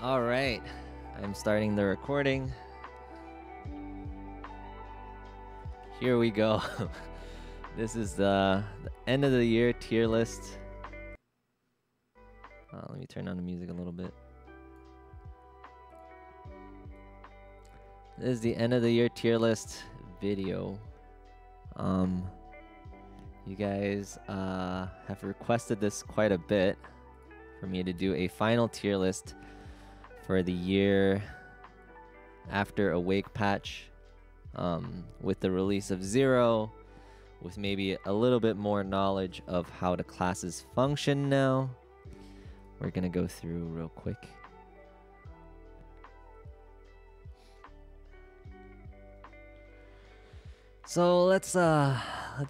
All right, I'm starting the recording. Here we go. This is the end of the year tier list. Let me turn on the music a little bit. This is the end of the year tier list video. You guys have requested this quite a bit for me to do a final tier list for the year after Awake patch, with the release of 0, with maybe a little bit more knowledge of how the classes function now. We're gonna go through real quick. So let's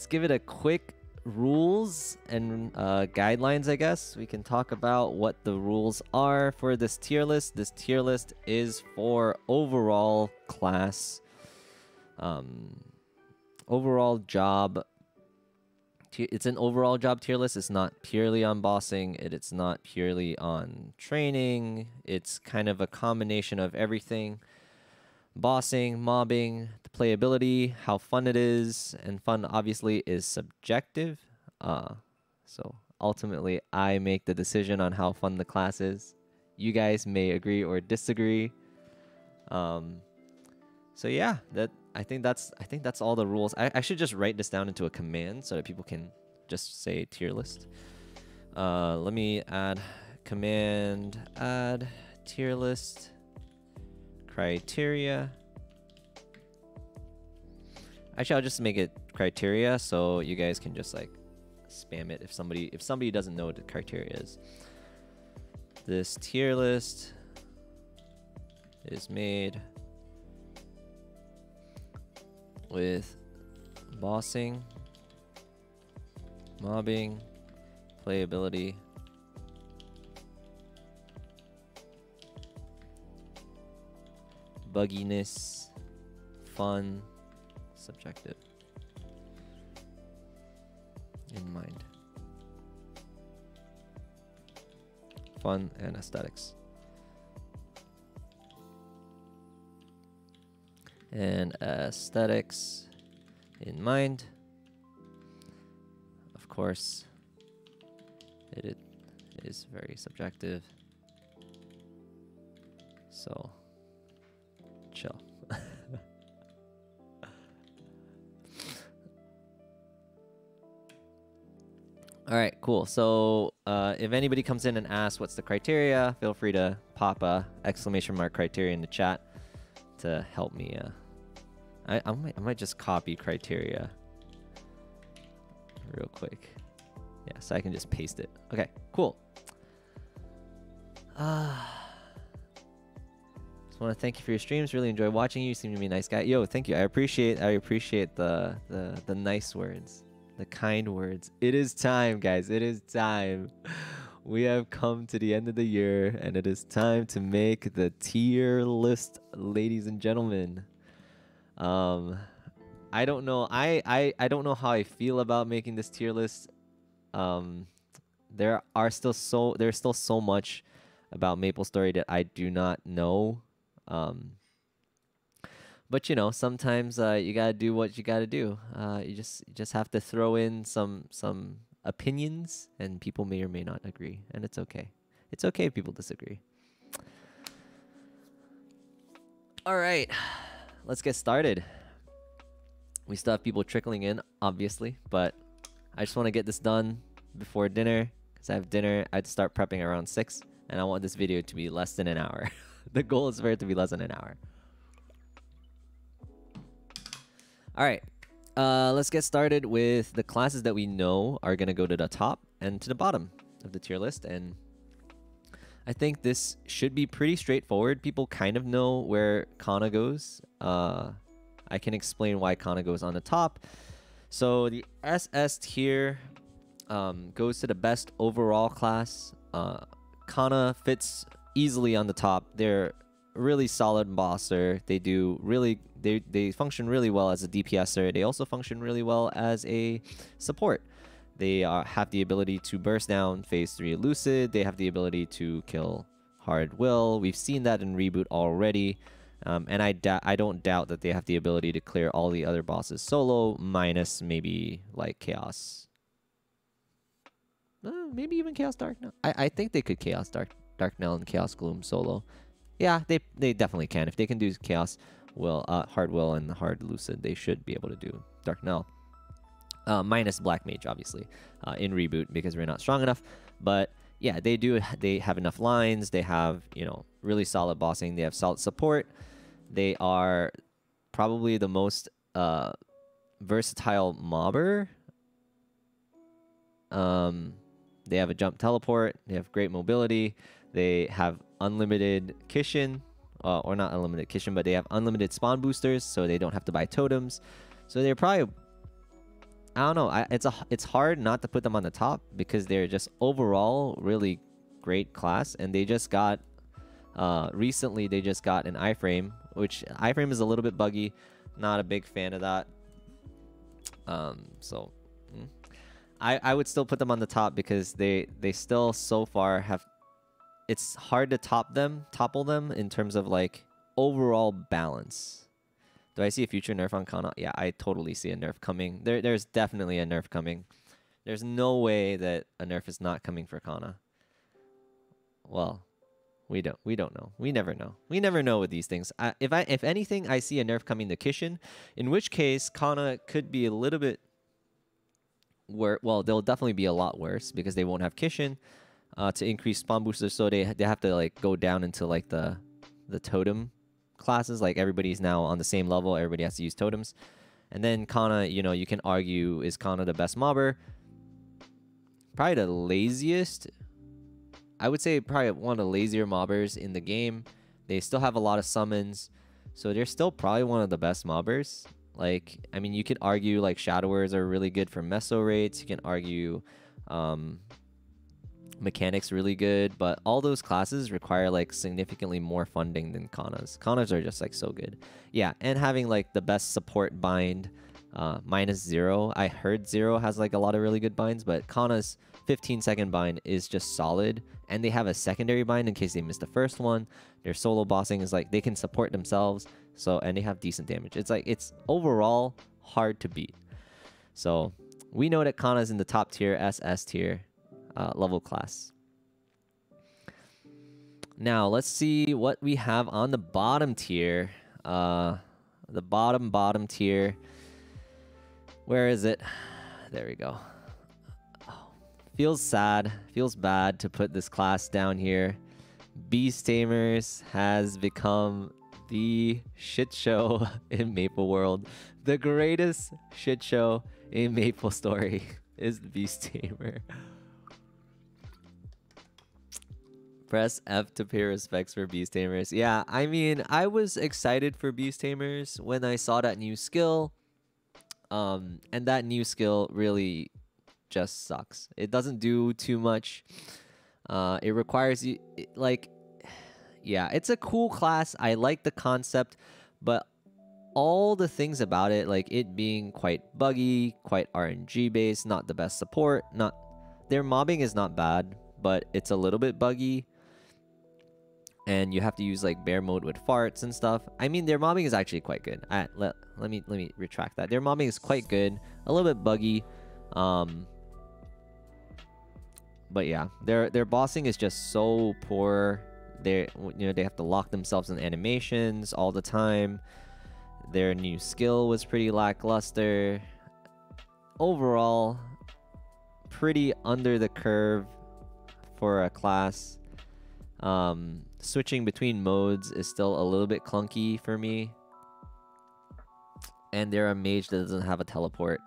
give it a quick rules and guidelines, I guess. We can talk about what the rules are for this tier list. This tier list is for overall class, overall job. It's an overall job tier list. It's not purely on bossing. It's not purely on training. It's kind of a combination of everything. Bossing, mobbing, the playability, how fun it is, and fun obviously is subjective. So ultimately, I make the decision on how fun the class is. You guys may agree or disagree. So yeah, I think that's all the rules. I should just write this down into a command so that people can just say tier list. Let me add command add tier list criteria. Actually, I'll just make it criteria so you guys can just like spam it if somebody doesn't know what the criteria is. This tier list is made with bossing, mobbing, playability, bugginess, fun, subjective in mind. Fun and aesthetics. And aesthetics in mind. Of course, it is very subjective. So chill. All right, cool. So if anybody comes in and asks what's the criteria, feel free to pop a exclamation mark criteria in the chat to help me. I might just copy criteria real quick. Yeah, so I can just paste it. Okay, cool. Just want to thank you for your streams. Really enjoy watching you. You seem to be a nice guy. Yo, thank you. I appreciate the nice words, the kind words. It is time, guys. It is time. We have come to the end of the year, and it is time to make the tier list, ladies and gentlemen. I don't know. I don't know how I feel about making this tier list. There's still so much about MapleStory that I do not know. But you know, sometimes you gotta do what you gotta do. You just have to throw in some opinions, and people may or may not agree, and it's okay. It's okay if people disagree. All right, let's get started. We still have people trickling in, obviously, but I just want to get this done before dinner because I have dinner. I have to start prepping around 6, and I want this video to be less than an hour. The goal is for it to be less than an hour. All right, let's get started with the classes that we know are going to go to the top and to the bottom of the tier list. And I think this should be pretty straightforward. People kind of know where Kana goes. I can explain why Kana goes on the top. So the SS tier goes to the best overall class. Kana fits easily on the top. They're really solid bosser. They function really well as a DPSer. They also function really well as a support. They have the ability to burst down phase 3 Lucid. They have the ability to kill hard will. We've seen that in Reboot already. And I don't doubt that they have the ability to clear all the other bosses solo, minus maybe like Chaos. Maybe even Chaos Dark Knell. I think they could Chaos Dark Knell and Chaos Gloom solo. Yeah, they definitely can. If they can do Chaos Will, Hard Will and Hard Lucid, they should be able to do Dark Knell. Minus Black Mage, obviously, in Reboot, because we're not strong enough. But yeah, they have enough lines. They have, you know, really solid bossing. They have solid support. They are probably the most versatile mobber. They have a jump teleport. They have great mobility. They have unlimited Kishin, or not unlimited Kishin, but they have unlimited spawn boosters, so they don't have to buy totems. So they're probably, I don't know. It's hard not to put them on the top because they're just overall really great class, and they just got recently they just got an iframe, which iframe is a little bit buggy. Not a big fan of that. So I would still put them on the top because they still so far have. It's hard to topple them in terms of like overall balance. Do I see a future nerf on Kana? Yeah, I totally see a nerf coming. There's definitely a nerf coming. There's no way that a nerf is not coming for Kana. Well, we don't know. We never know. We never know with these things. If anything, I see a nerf coming to Kishin, in which case Kana could be a little bit well, they'll definitely be a lot worse because they won't have Kishin to increase spawn boosters, so they have to like go down into like the totem classes. Like everybody's now on the same level, everybody has to use totems. And then Kana, you know, you can argue, is Kana the best mobber? Probably the laziest. I would say probably one of the lazier mobbers in the game. They still have a lot of summons, so they're still probably one of the best mobbers. Like, I mean, you could argue like Shadowers are really good for meso rates. You can argue Mechanics really good, but all those classes require like significantly more funding than Kanas. Kanas are just like so good. Yeah, and having like the best support bind, minus 0. I heard 0 has like a lot of really good binds, but Kana's 15-second bind is just solid, and they have a secondary bind in case they miss the first one. Their solo bossing is like they can support themselves, so, and they have decent damage. It's like it's overall hard to beat. So we know that Kana's in the top tier, SS tier level class. Now let's see what we have on the bottom tier. The bottom tier. Where is it? There we go. Oh, feels sad. Feels bad to put this class down here. Beast Tamers has become the shit show in Maple World. The greatest shit show in MapleStory is the Beast Tamer. Press F to pay respects for Beast Tamers. Yeah, I mean, I was excited for Beast Tamers when I saw that new skill. And that new skill really just sucks. It doesn't do too much. It requires you, like, yeah, it's a cool class. I like the concept, but all the things about it, like it being quite buggy, quite RNG based, not the best support, their mobbing is not bad, but it's a little bit buggy. And you have to use like bear mode with farts and stuff. I mean, their mobbing is actually quite good. Let me retract that. Their mobbing is quite good, a little bit buggy. But yeah, their bossing is just so poor. They have to lock themselves in animations all the time. Their new skill was pretty lackluster. Overall, pretty under the curve for a class. Switching between modes is still a little bit clunky for me. And they're a mage that doesn't have a teleport.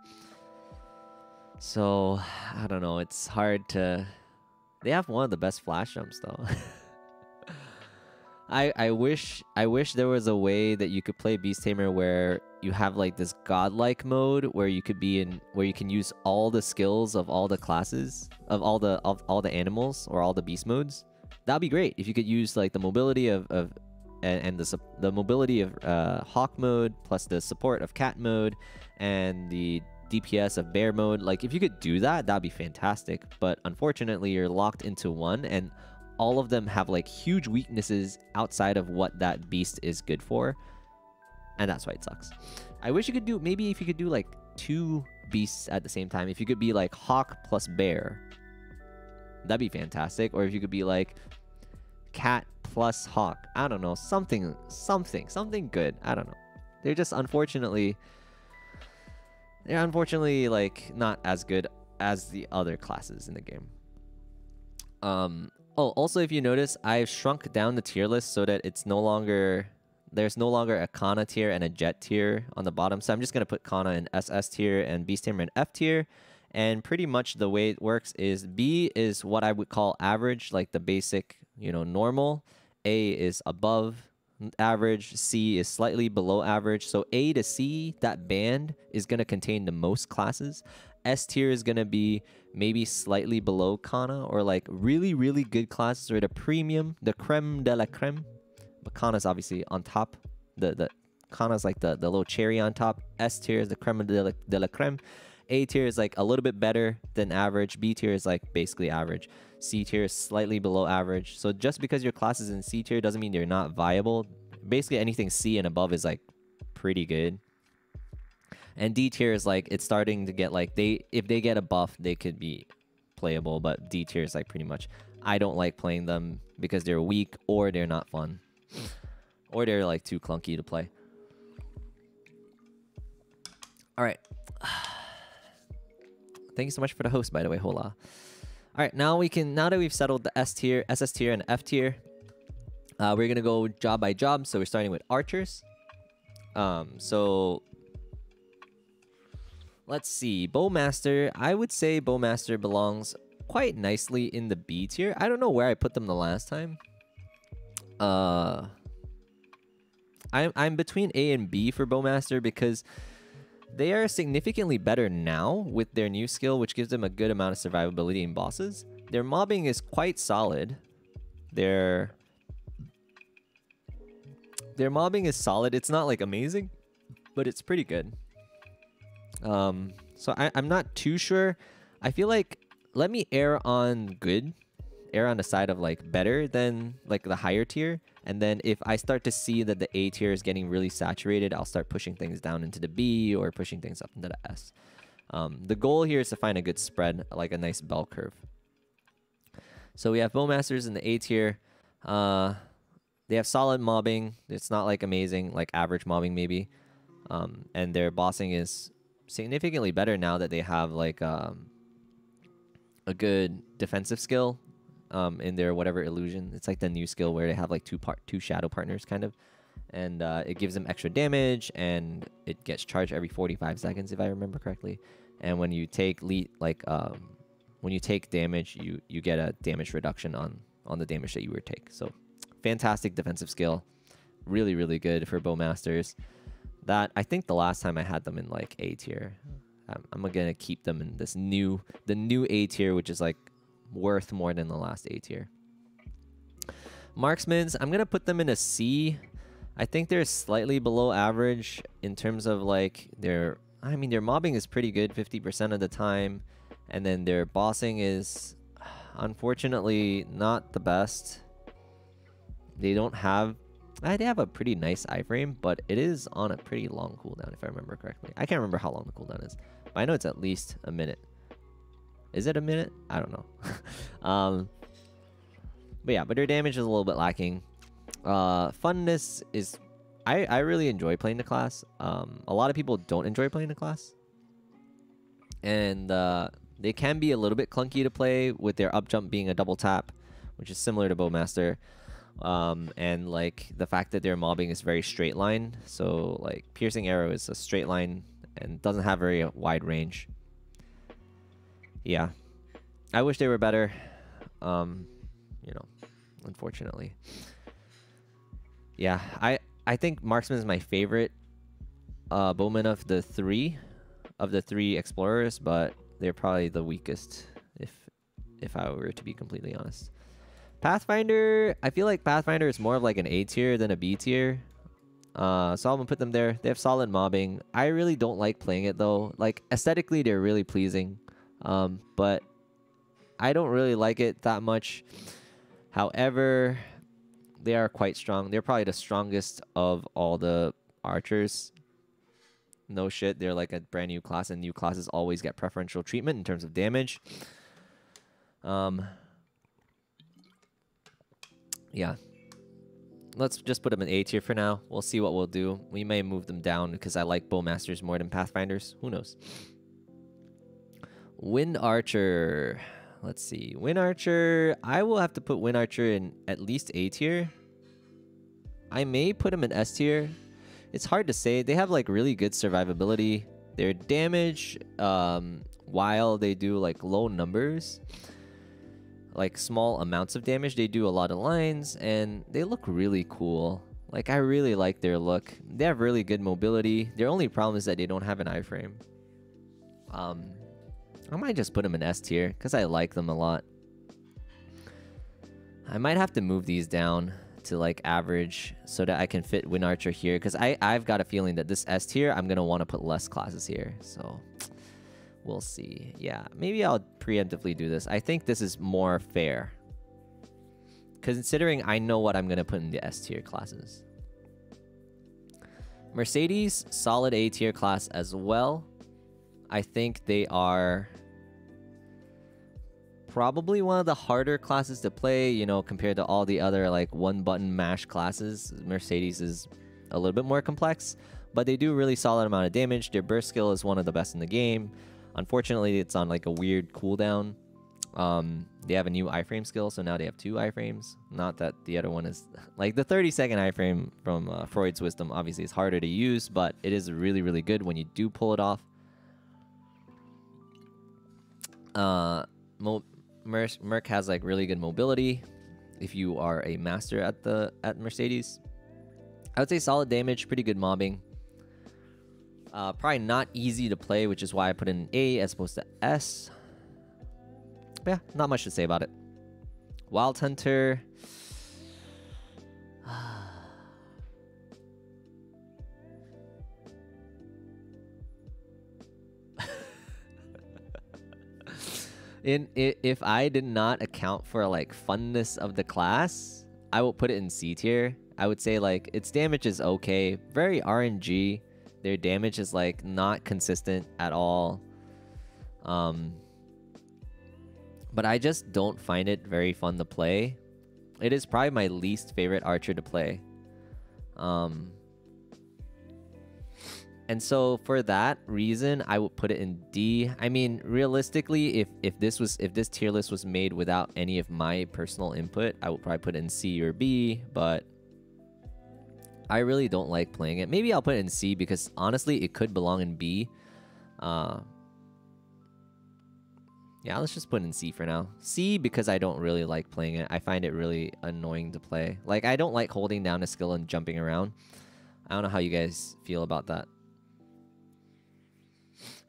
So, I don't know, it's hard to... They have one of the best flash jumps though. I wish there was a way that you could play Beast Tamer where you have like this godlike mode where you could be in, where you can use all the skills of all the classes of all the animals or all the beast modes. That'd be great if you could use like the mobility of the mobility of hawk mode plus the support of cat mode and the DPS of bear mode. Like if you could do that, that'd be fantastic. But unfortunately, you're locked into one, and all of them have like huge weaknesses outside of what that beast is good for, and that's why it sucks. I wish you could do, maybe if you could do like 2 beasts at the same time. If you could be like hawk plus bear, that'd be fantastic. Or if you could be like cat plus hawk, I don't know, something good. I don't know. They're just unfortunately like not as good as the other classes in the game. Oh, also, if you notice, I've shrunk down the tier list so that it's no longer, there's no longer a Kana tier and a Jet tier on the bottom. So I'm just gonna put Kana in SS tier and Beast Tamer in F tier. And pretty much the way it works is B is what I would call average, like the basic, you know, normal. A is above average. C is slightly below average. So A to C, that band is gonna contain the most classes. S tier is gonna be maybe slightly below Kana, or like really, really good classes, or the premium, the creme de la creme. But Kana's obviously on top. The Kana's like the little cherry on top. S tier is the creme de la creme. A tier is like a little bit better than average. B tier is like basically average. C tier is slightly below average. So just because your class is in C tier doesn't mean they're not viable. Basically anything C and above is like pretty good. And D tier is like, it's starting to get like, if they get a buff, they could be playable. But D tier is like pretty much, I don't like playing them because they're weak or they're not fun. Or they're like too clunky to play. All right. Thank you so much for the host, by the way. Hola. All right, now that we've settled the S tier, SS tier, and F tier, we're gonna go job by job. So we're starting with archers. So let's see, Bowmaster. I would say Bowmaster belongs quite nicely in the B tier. I don't know where I put them the last time. I'm between A and B for Bowmaster because they are significantly better now with their new skill, which gives them a good amount of survivability in bosses. Their mobbing is quite solid. Their mobbing is solid. It's not like amazing, but it's pretty good. So I'm not too sure. I feel like, let me err on good, err on the side of like better than like the higher tier. And then if I start to see that the A tier is getting really saturated, I'll start pushing things down into the B or pushing things up into the S. The goal here is to find a good spread, like a nice bell curve. So we have Bowmasters in the A tier. They have solid mobbing. It's not like amazing, like average mobbing maybe. And their bossing is significantly better now that they have like a good defensive skill. In their whatever illusion. It's like the new skill where they have like two shadow partners kind of. And it gives them extra damage, and it gets charged every 45 seconds if I remember correctly. And when you take when you take damage, you get a damage reduction on the damage that you would take. So fantastic defensive skill. Really, really good for Bowmasters. That, I think the last time I had them in like A tier. I'm gonna keep them in this the new A tier, which is like worth more than the last A tier. Marksmans, I'm gonna put them in a C. I think they're slightly below average in terms of like their mobbing is pretty good 50% of the time, and then their bossing is unfortunately not the best. They have a pretty nice iframe, but it is on a pretty long cooldown if I remember correctly. I can't remember how long the cooldown is, but I know it's at least a minute. Is it a minute? I don't know. But yeah, but their damage is a little bit lacking. Funness is... I really enjoy playing the class. A lot of people don't enjoy playing the class. And they can be a little bit clunky to play with their up jump being a double tap, which is similar to Bowmaster. And like the fact that their mobbing is very straight line. So like piercing arrow is a straight line and doesn't have very wide range. Yeah, I wish they were better, you know, unfortunately. Yeah, I think Marksman is my favorite bowman of the three explorers, but they're probably the weakest if I were to be completely honest. Pathfinder, I feel like Pathfinder is more of like an A tier than a B tier. So I'm gonna put them there. They have solid mobbing. I really don't like playing it though. Like aesthetically, they're really pleasing. But I don't really like it that much However, they are quite strong. They're probably the strongest of all the archers. No shit, they're like a brand new class, and new classes always get preferential treatment in terms of damage. Yeah. Let's just put them in A tier for now. We'll see what we'll do. We may move them down because I like Bowmasters more than Pathfinders. Who knows? Wind Archer. Let's see. Wind Archer. I will have to put Wind Archer in at least A tier. I may put him in S tier. It's hard to say. They have like really good survivability. Their damage, while they do like low numbers, like small amounts of damage, they do a lot of lines, and they look really cool. Like, I really like their look. They have really good mobility. Their only problem is that they don't have an iframe. I might just put them in S tier because I like them a lot. I might have to move these down to like average so that I can fit Wind Archer here, because I've got a feeling that this S tier I'm gonna want to put less classes here, so we'll see. Yeah, maybe I'll preemptively do this. I think this is more fair, considering I know what I'm gonna put in the S tier classes. Mercedes, solid A tier class as well. I think they are probably one of the harder classes to play, you know, compared to all the other like one button mash classes. Mercedes is a little bit more complex, but they do really solid amount of damage. Their burst skill is one of the best in the game. Unfortunately, it's on like a weird cooldown. They have a new iframe skill, so now they have 2 iframes. Not that the other one is like the 30-second iframe from Freud's Wisdom. Obviously, is harder to use, but it is really, really good when you do pull it off. Merc has like really good mobility if you are a master at Mercedes. I would say solid damage, pretty good mobbing. Probably not easy to play, which is why I put in A as opposed to S. But yeah, not much to say about it. Wild Hunter. If I did not account for like funness of the class, I will put it in C tier. I would say like its damage is okay, very RNG. Their damage is like not consistent at all. But I just don't find it very fun to play. It is probably my least favorite archer to play. And so for that reason, I would put it in D. I mean, realistically, if this tier list was made without any of my personal input, I would probably put it in C or B, but I really don't like playing it. Maybe I'll put it in C because honestly, it could belong in B. Yeah, let's just put it in C for now. C because I don't really like playing it. I find it really annoying to play. Like, I don't like holding down a skill and jumping around. I don't know how you guys feel about that.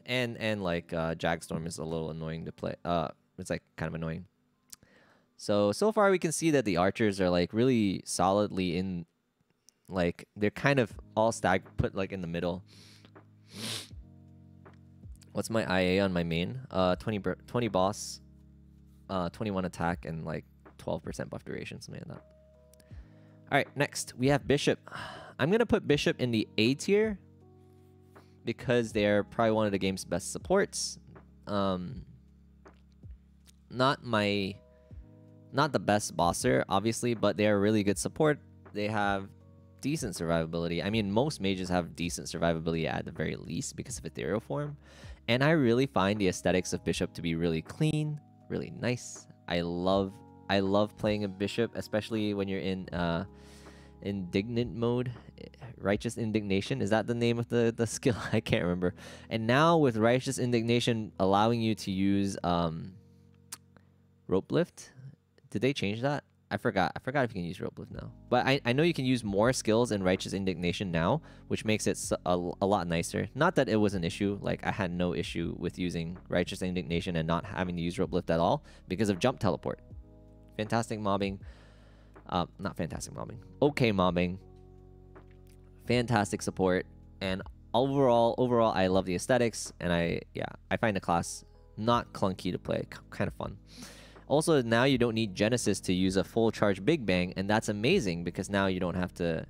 And like Jagstorm is a little annoying to play. It's like kind of annoying. So far we can see that the archers are like really solidly in, like they're kind of all put like in the middle. What's my IA on my main? 20 boss, 21 attack, and like 12% buff duration, something like that. All right, next we have Bishop. I'm gonna put Bishop in the A tier because they're probably one of the game's best supports. Not the best bosser, obviously, but they're a really good support. They have decent survivability. I mean, most mages have decent survivability at the very least because of ethereal form. And I really find the aesthetics of Bishop to be really clean, really nice. I love playing a Bishop, especially when you're in indignant mode. Righteous Indignation, is that the name of the skill? I can't remember. And now with Righteous Indignation allowing you to use rope lift, did they change that? I forgot if you can use rope lift now. But I know you can use more skills in Righteous Indignation now, which makes it a lot nicer. Not that it was an issue. Like, I had no issue with using Righteous Indignation and not having to use rope lift at all because of jump teleport. Fantastic mobbing. Not fantastic mobbing. Okay mobbing. Fantastic support. And overall, I love the aesthetics. And I find the class not clunky to play. Kind of fun. Also, now you don't need Genesis to use a full charge Big Bang, and that's amazing because now you don't have to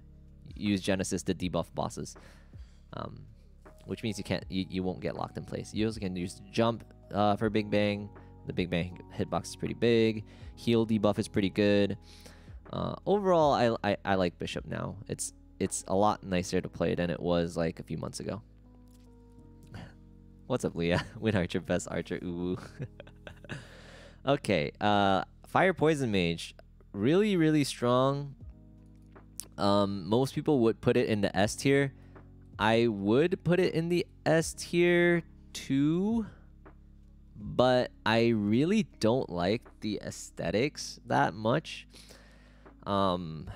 use Genesis to debuff bosses. Which means you won't get locked in place. You also can use Jump for Big Bang. The Big Bang hitbox is pretty big. Heal debuff is pretty good. Overall, I like Bishop now. It's a lot nicer to play than it was like a few months ago. What's up, Leah? Win Archer, best Archer. Ooh. Okay. Fire Poison Mage, really really strong. Most people would put it in the S tier. I would put it in the S tier too, but I really don't like the aesthetics that much. And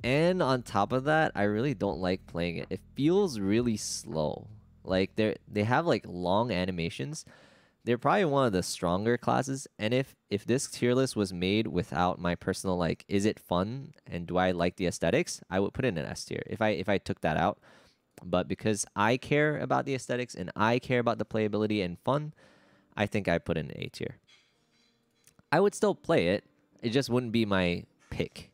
on top of that, I really don't like playing it. It feels really slow. Like they have like long animations. They're probably one of the stronger classes, and if this tier list was made without my personal like, is it fun and do I like the aesthetics, I would put it in an S tier if I took that out. But because I care about the aesthetics and I care about the playability and fun, I think I put it in A tier. I would still play it. It just wouldn't be my pick.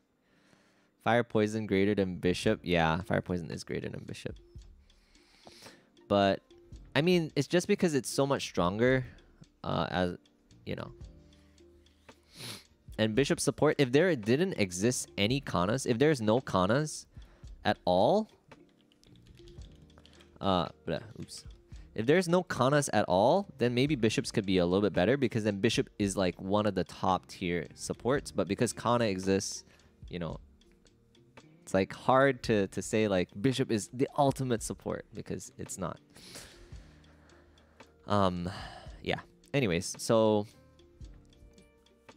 Fire Poison greater than Bishop. Yeah, Fire Poison is greater than Bishop. But I mean, it's just because it's so much stronger, as you know. And Bishop support, if there didn't exist any Kanas, if there's no Kanas at all, oops. If there's no Kanas at all, then maybe Bishops could be a little bit better because then Bishop is like one of the top tier supports. But because Kana exists, you know, it's like hard to say like Bishop is the ultimate support because it's not. Yeah. Anyways, so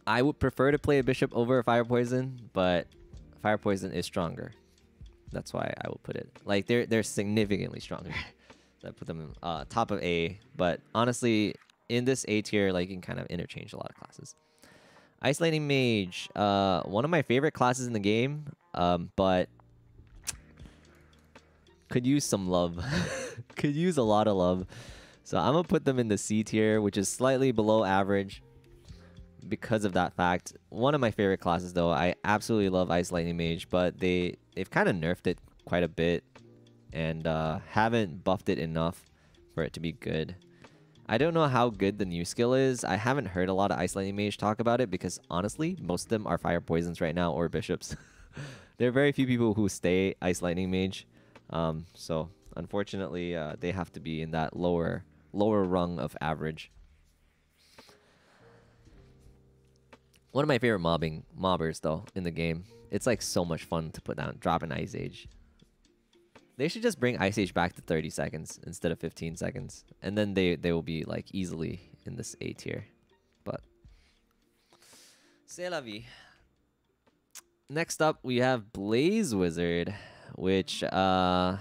I would prefer to play a Bishop over a Fire Poison, but Fire Poison is stronger. That's why I will put it. Like they're significantly stronger. I put them top of A, but honestly, in this A tier, like you can kind of interchange a lot of classes. Ice Lightning Mage, one of my favorite classes in the game, but could use some love. Could use a lot of love. So I'm gonna put them in the C tier, which is slightly below average because of that fact. One of my favorite classes though, I absolutely love Ice Lightning Mage, but they've kind of nerfed it quite a bit and haven't buffed it enough for it to be good. I don't know how good the new skill is. I haven't heard a lot of Ice Lightning Mage talk about it because honestly, most of them are Fire Poisons right now or Bishops. There are very few people who stay Ice Lightning Mage. So unfortunately, they have to be in that lower rung of average. One of my favorite mobbers though in the game. It's like so much fun to put down, drop an Ice Age. They should just bring Ice Age back to 30 seconds instead of 15 seconds. And then they will be like easily in this A tier. But c'est la vie. Next up we have Blaze Wizard, which they're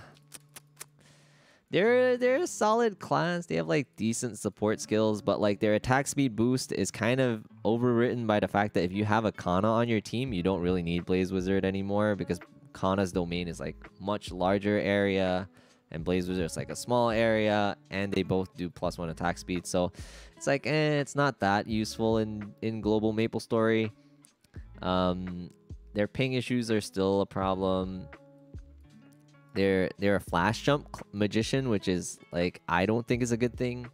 a solid class. They have like decent support skills, but like their attack speed boost is kind of overwritten by the fact that if you have a Kana on your team, you don't really need Blaze Wizard anymore because Kana's domain is like much larger area and Blaze Wizard is like a small area, and they both do +1 attack speed. So it's like it's not that useful in global MapleStory. Their ping issues are still a problem. They're a flash jump magician, which is like I don't think is a good thing.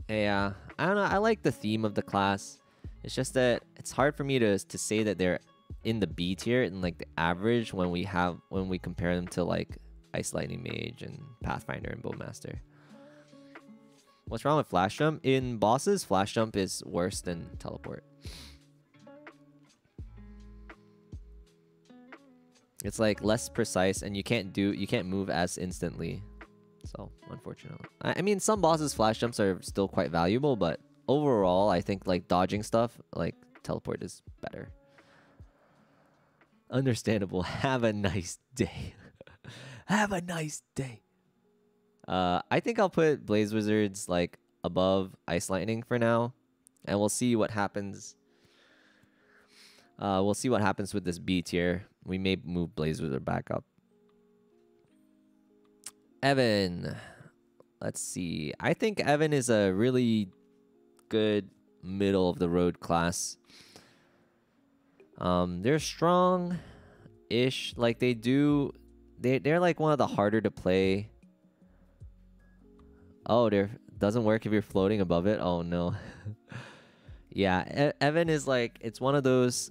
Yeah, I don't know. I like the theme of the class. It's just that it's hard for me to say that they're in the B tier and like the average when we compare them to like Ice Lightning Mage and Pathfinder and Bowmaster. What's wrong with flash jump? In bosses, flash jump is worse than teleport. It's like less precise and you can't move as instantly. So unfortunately, I mean some bosses flash jumps are still quite valuable, but overall I think like dodging stuff like teleport is better. Understandable. Have a nice day. Have a nice day. I think I'll put Blaze Wizards like above Ice Lightning for now, and we'll see what happens. We'll see what happens with this B tier. We may move Blaze Wizard back up. Evan, let's see. I think Evan is a really good middle of the road class. They're strong-ish. Like they're like one of the harder to play. Oh, doesn't work if you're floating above it. Oh no. Yeah, Evan is like, it's one of those.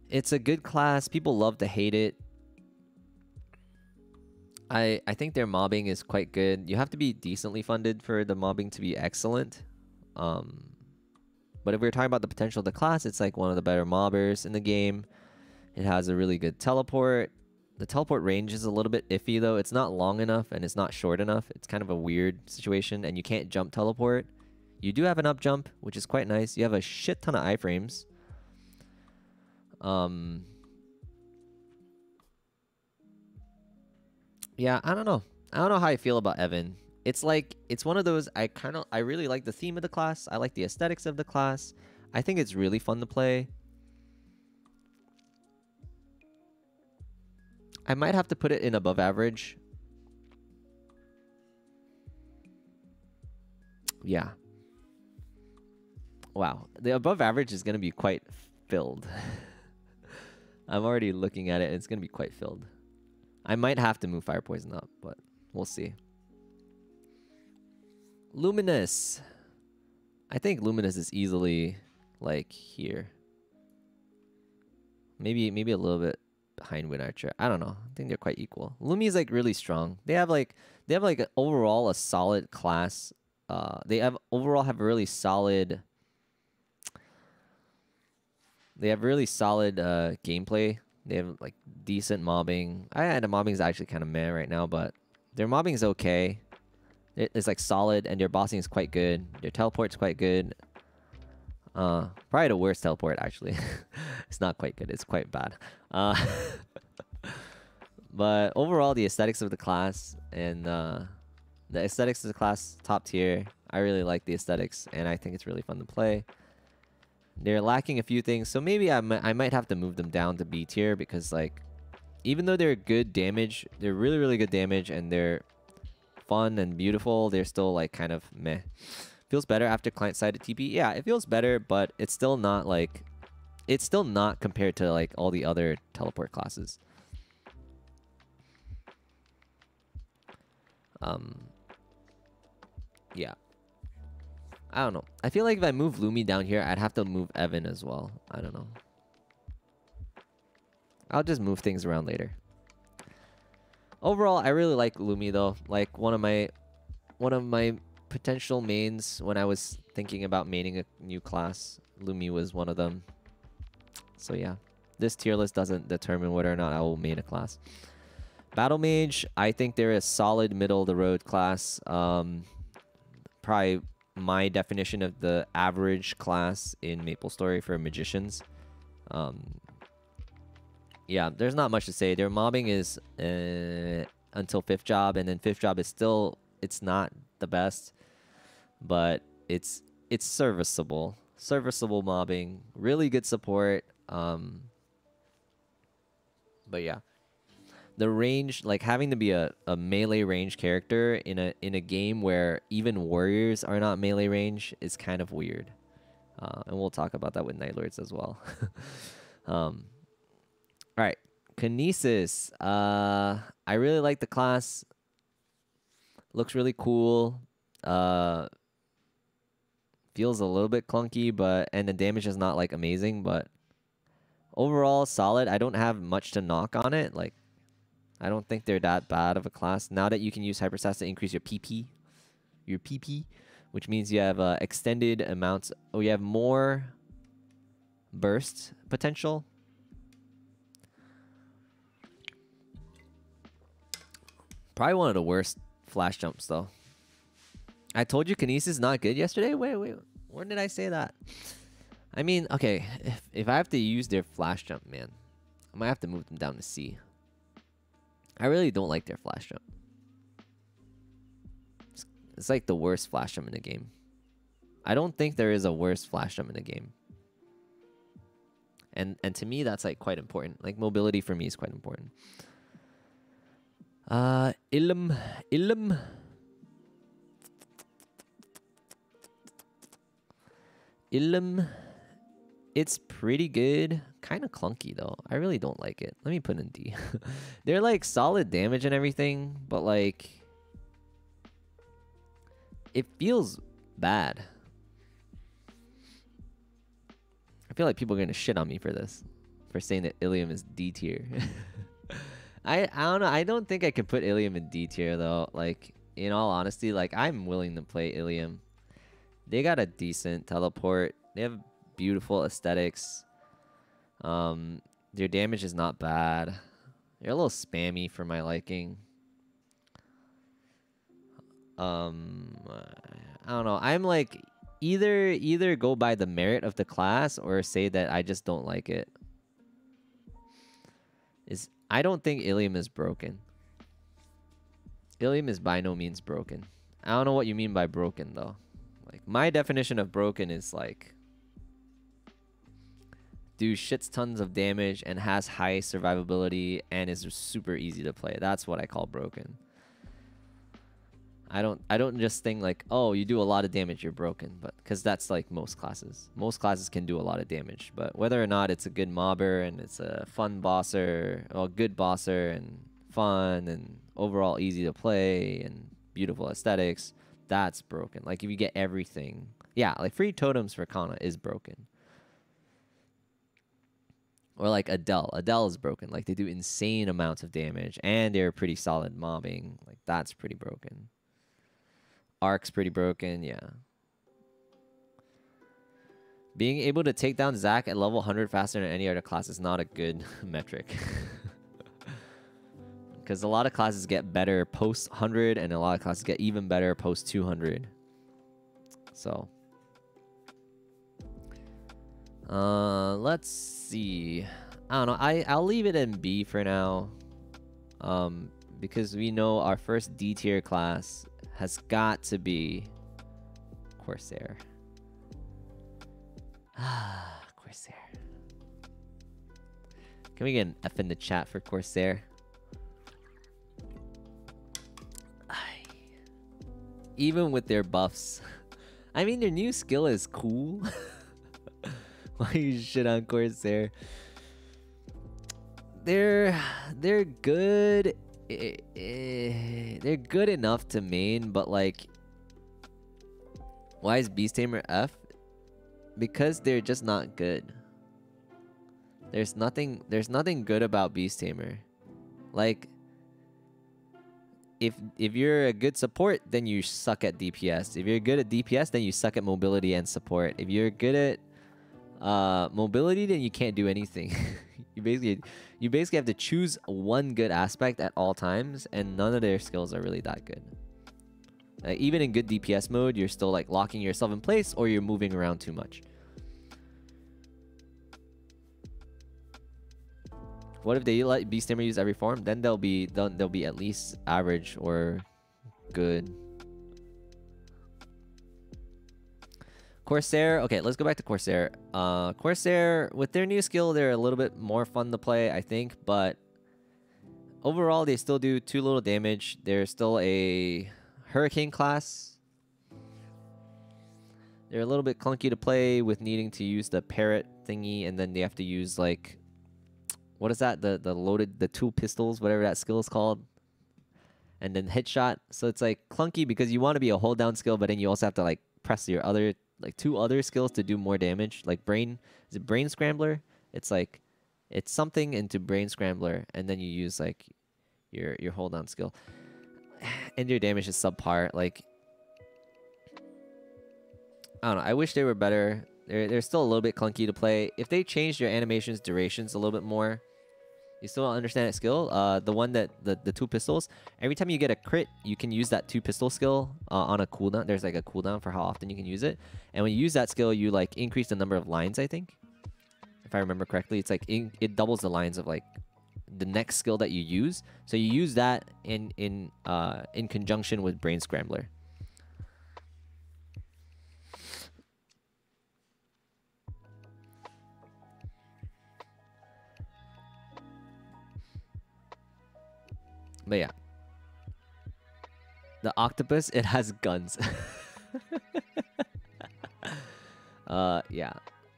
It's a good class. People love to hate it. I think their mobbing is quite good. You have to be decently funded for the mobbing to be excellent. But if we're talking about the potential of the class, it's like one of the better mobbers in the game. It has a really good teleport. The teleport range is a little bit iffy though. It's not long enough and it's not short enough. It's kind of a weird situation, and you can't jump teleport. You do have an up jump, which is quite nice. You have a shit ton of iframes. Yeah, I don't know. I don't know how I feel about Evan. It's like, it's one of those, I really like the theme of the class. I like the aesthetics of the class. I think it's really fun to play. I might have to put it in above average. Yeah. Wow. The above average is going to be quite filled. I'm already looking at it. It's going to be quite filled. I might have to move Fire Poison up, but we'll see. Luminous. I think Luminous is easily like here. Maybe a little bit behind Wind Archer. I don't know. I think they're quite equal. Lumi is like really strong. They have like overall a solid class. They overall have really solid. They have really solid gameplay. They have like decent mobbing. The mobbing is actually kind of meh right now, but their mobbing is okay. It's like solid, and their bossing is quite good. Their teleport's quite good. Probably the worst teleport actually. It's not quite good. It's quite bad. But overall, the aesthetics of the class and the aesthetics of the class top tier. I really like the aesthetics, and I think it's really fun to play. They're lacking a few things, so maybe I might have to move them down to B tier, because like, even though they're good damage, they're really, really good damage, and they're fun and beautiful, they're still like kind of meh. Feels better after client-sided TP. Yeah, it feels better, but it's still not like, it's still not compared to like all the other teleport classes. Yeah. I don't know. I feel like if I move Lumi down here, I'd have to move Evan as well. I don't know. I'll just move things around later. Overall, I really like Lumi though. Like one of my potential mains when I was thinking about maining a new class, Lumi was one of them. So yeah, this tier list doesn't determine whether or not I will main a class. Battle Mage, I think they're a solid middle of the road class. Probably my definition of the average class in MapleStory for magicians. Yeah, there's not much to say. Their mobbing is until 5th job, and then 5th job is still, it's not the best, but it's serviceable. Serviceable mobbing, really good support. But yeah, the range, like having to be a melee range character in a game where even warriors are not melee range is kind of weird. And we'll talk about that with Night Lords as well. All right, Kinesis. I really like the class. Looks really cool. Feels a little bit clunky, and the damage is not like amazing, but overall solid. I don't have much to knock on it. Like, I don't think they're that bad of a class. Now that you can use Hyperstats to increase your PP, which means you have extended amounts. Oh, you have more burst potential. Probably one of the worst flash jumps, though. I told you Kinesis is not good yesterday? Wait. When did I say that? I mean, okay, if I have to use their flash jump, man, I might have to move them down to C. I really don't like their flash jump. It's like the worst flash jump in the game. I don't think there is a worse flash jump in the game. And to me, that's like quite important. Like mobility for me is quite important. Ilum. Ilum, it's pretty good. Kind of clunky though. I really don't like it. Let me put in D. They're like solid damage and everything, but like it feels bad. I feel like people are gonna shit on me for this, for saying that Ilium is D tier. I don't know. I don't think I could put Ilium in D tier though. Like in all honesty, like I'm willing to play Ilium. They got a decent teleport. They have beautiful aesthetics. Their damage is not bad. They're a little spammy for my liking. I don't know. I'm like either go by the merit of the class or say that I just don't like it. I don't think Ilium is broken. Ilium is by no means broken. I don't know what you mean by broken though. Like my definition of broken is like do shits tons of damage and has high survivability and is super easy to play. That's what I call broken. I don't just think like, oh, you do a lot of damage, you're broken, but because that's like most classes. Most classes can do a lot of damage, but whether or not it's a good mobber and it's a fun bosser, or a good bosser and fun and overall easy to play and beautiful aesthetics, that's broken. Like if you get everything, yeah, like free totems for Kana is broken. Or like Adele. Adele is broken. Like they do insane amounts of damage and they're pretty solid mobbing. Like that's pretty broken. Arc's pretty broken, yeah. Being able to take down Zac at level 100 faster than any other class is not a good metric. Because a lot of classes get better post 100 and a lot of classes get even better post 200. So. Let's see. I don't know. I'll leave it in B for now. Because we know our first D tier class has got to be Corsair. Corsair. Can we get an F in the chat for Corsair? Even with their buffs. I mean, their new skill is cool. Why you shit on Corsair? They're good. They're good enough to main, but like, why is Beast Tamer F? Because they're just not good. There's nothing good about Beast Tamer. Like, if you're a good support, then you suck at DPS. If you're good at DPS, then you suck at mobility and support. If you're good at mobility, then you can't do anything. you basically have to choose one good aspect at all times, and none of their skills are really that good. Even in good DPS mode, you're still like locking yourself in place or you're moving around too much. What if they let Beast Tamer use every form? Then they'll be at least average or good. Corsair. Okay, let's go back to Corsair. Corsair, with their new skill, they're a little bit more fun to play, I think. But overall, they still do too little damage. They're still a Hurricane class. They're a little bit clunky to play with needing to use the parrot thingy, and then they have to use like, what is that? The loaded, the two pistols, whatever that skill is called. And then hit shot. So it's like clunky because you want to be a hold down skill, but then you also have to like press your other, like two other skills to do more damage. Like brain, is it brain scrambler? It's like, it's something into brain scrambler, and then you use like your hold down skill. And your damage is subpar. Like, I don't know. I wish they were better. They're still a little bit clunky to play. If they changed your animations durations a little bit more, you still don't understand that skill. The one that the two pistols. Every time you get a crit, you can use that two pistol skill on a cooldown. There's like a cooldown for how often you can use it. And when you use that skill, you like increase the number of lines. I think, if I remember correctly, it's like it doubles the lines of like the next skill that you use. So you use that in conjunction with Brain Scrambler. But yeah. The octopus, it has guns. Yeah.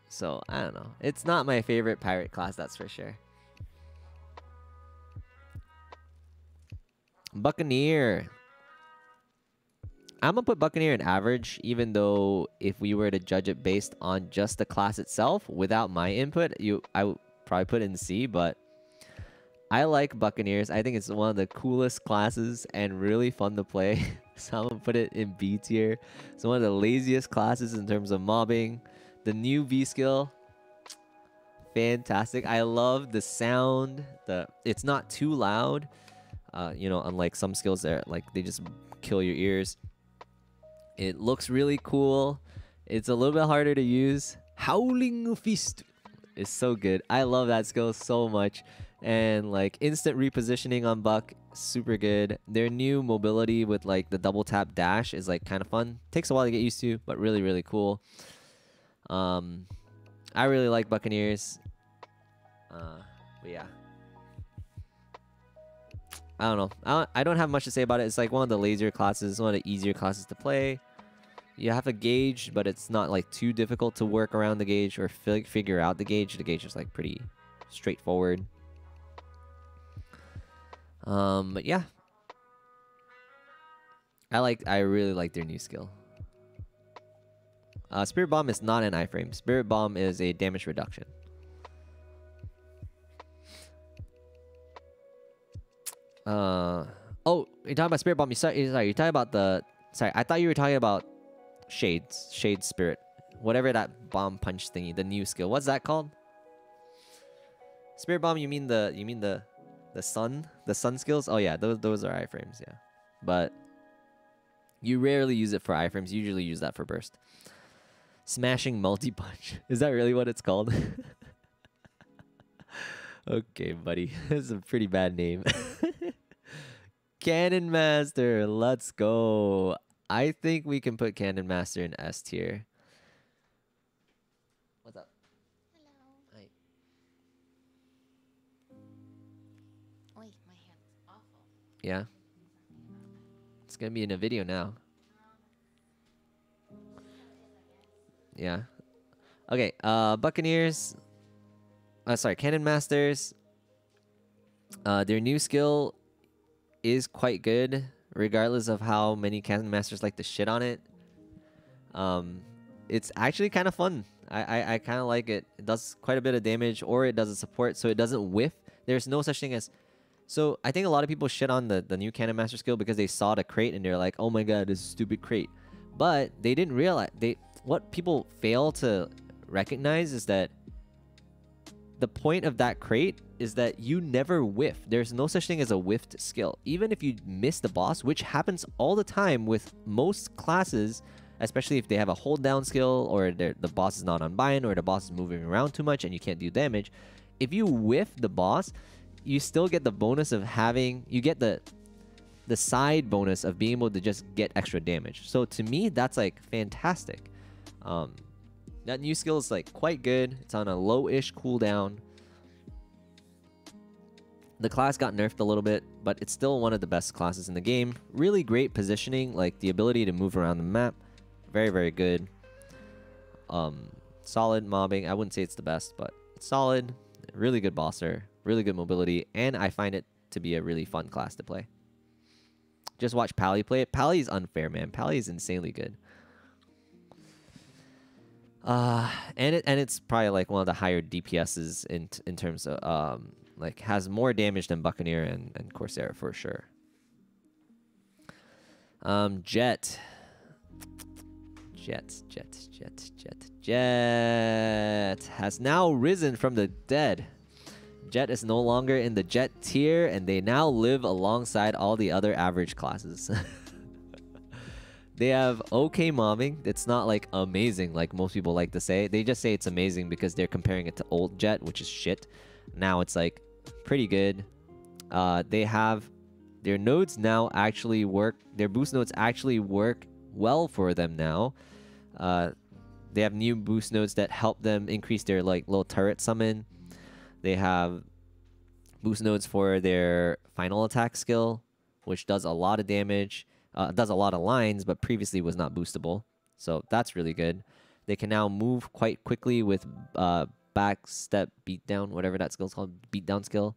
So I don't know. It's not my favorite pirate class, that's for sure. Buccaneer. I'm gonna put Buccaneer in average, even though if we were to judge it based on just the class itself, without my input, I would probably put it in C, but I like Buccaneers. I think it's one of the coolest classes and really fun to play. So I'm gonna put it in B tier. It's one of the laziest classes in terms of mobbing. The new V skill, fantastic. I love the sound. It's not too loud. You know, unlike some skills that like they just kill your ears. It looks really cool. It's a little bit harder to use. Howling Fist is so good. I love that skill so much. And like instant repositioning on Buck, super good. Their new mobility with like the double tap dash is like kind of fun. Takes a while to get used to, but really, really cool. I really like Buccaneers. But yeah. I don't know. I don't have much to say about it. It's like one of the lazier classes, one of the easier classes to play. You have a gauge, but it's not like too difficult to work around the gauge or figure out the gauge. The gauge is like pretty straightforward. But yeah. I really like their new skill. Spirit Bomb is not an iframe. Spirit Bomb is a damage reduction. Oh, you're talking about Spirit Bomb. Sorry, you're talking about the... Sorry, I thought you were talking about Shade Spirit. Whatever that bomb punch thingy, the new skill. What's that called? Spirit Bomb, you mean the sun? The sun skills? Oh yeah, those are iframes, yeah. But you rarely use it for iframes. You usually use that for burst. Smashing multi-punch. Is that really what it's called? Okay, buddy. That's a pretty bad name. Cannon Master, let's go. I think we can put Cannon Master in S tier. What's up? Hello. Hi. Oi, my hand's awful. Yeah? It's gonna be in a video now. Yeah. Okay, Buccaneers. Sorry, Cannon Masters. Their new skill is quite good, regardless of how many Cannon Masters like to shit on it. It's actually kind of fun. I kind of like it. It does quite a bit of damage, or it doesn't support, so it doesn't whiff. There's no such thing as... So I think a lot of people shit on the new Cannon Master skill because they saw the crate and they're like, oh my god, this is a stupid crate. But they didn't realize... What people fail to recognize is that the point of that crate is that you never whiff. There's no such thing as a whiffed skill. Even if you miss the boss, which happens all the time with most classes, especially if they have a hold down skill or the boss is not unbind or the boss is moving around too much and you can't do damage. If you whiff the boss, you still get the bonus of having... You get the side bonus of being able to just get extra damage. So to me, that's like fantastic. That new skill is like quite good. It's on a low-ish cooldown. The class got nerfed a little bit, but it's still one of the best classes in the game. Really great positioning, like the ability to move around the map. Very, very good. Solid mobbing. I wouldn't say it's the best, but it's solid. Really good bosser. Really good mobility. And I find it to be a really fun class to play. Just watch Pally play it. Pally's unfair, man. Pally is insanely good. And it's probably like one of the higher DPSs in terms of like has more damage than Buccaneer and Corsair for sure. Jet has now risen from the dead. Jet is no longer in the Jet tier, and they now live alongside all the other average classes. They have okay mobbing. It's not like amazing like most people like to say. They just say it's amazing because they're comparing it to old Jet, which is shit. Now it's like pretty good. They have their nodes now actually work. Their boost nodes actually work well for them now. They have new boost nodes that help them increase their like little turret summon. They have boost nodes for their final attack skill, which does a lot of damage. Does a lot of lines, but previously was not boostable. So that's really good. They can now move quite quickly with back step beatdown, whatever that skill's called, beatdown skill.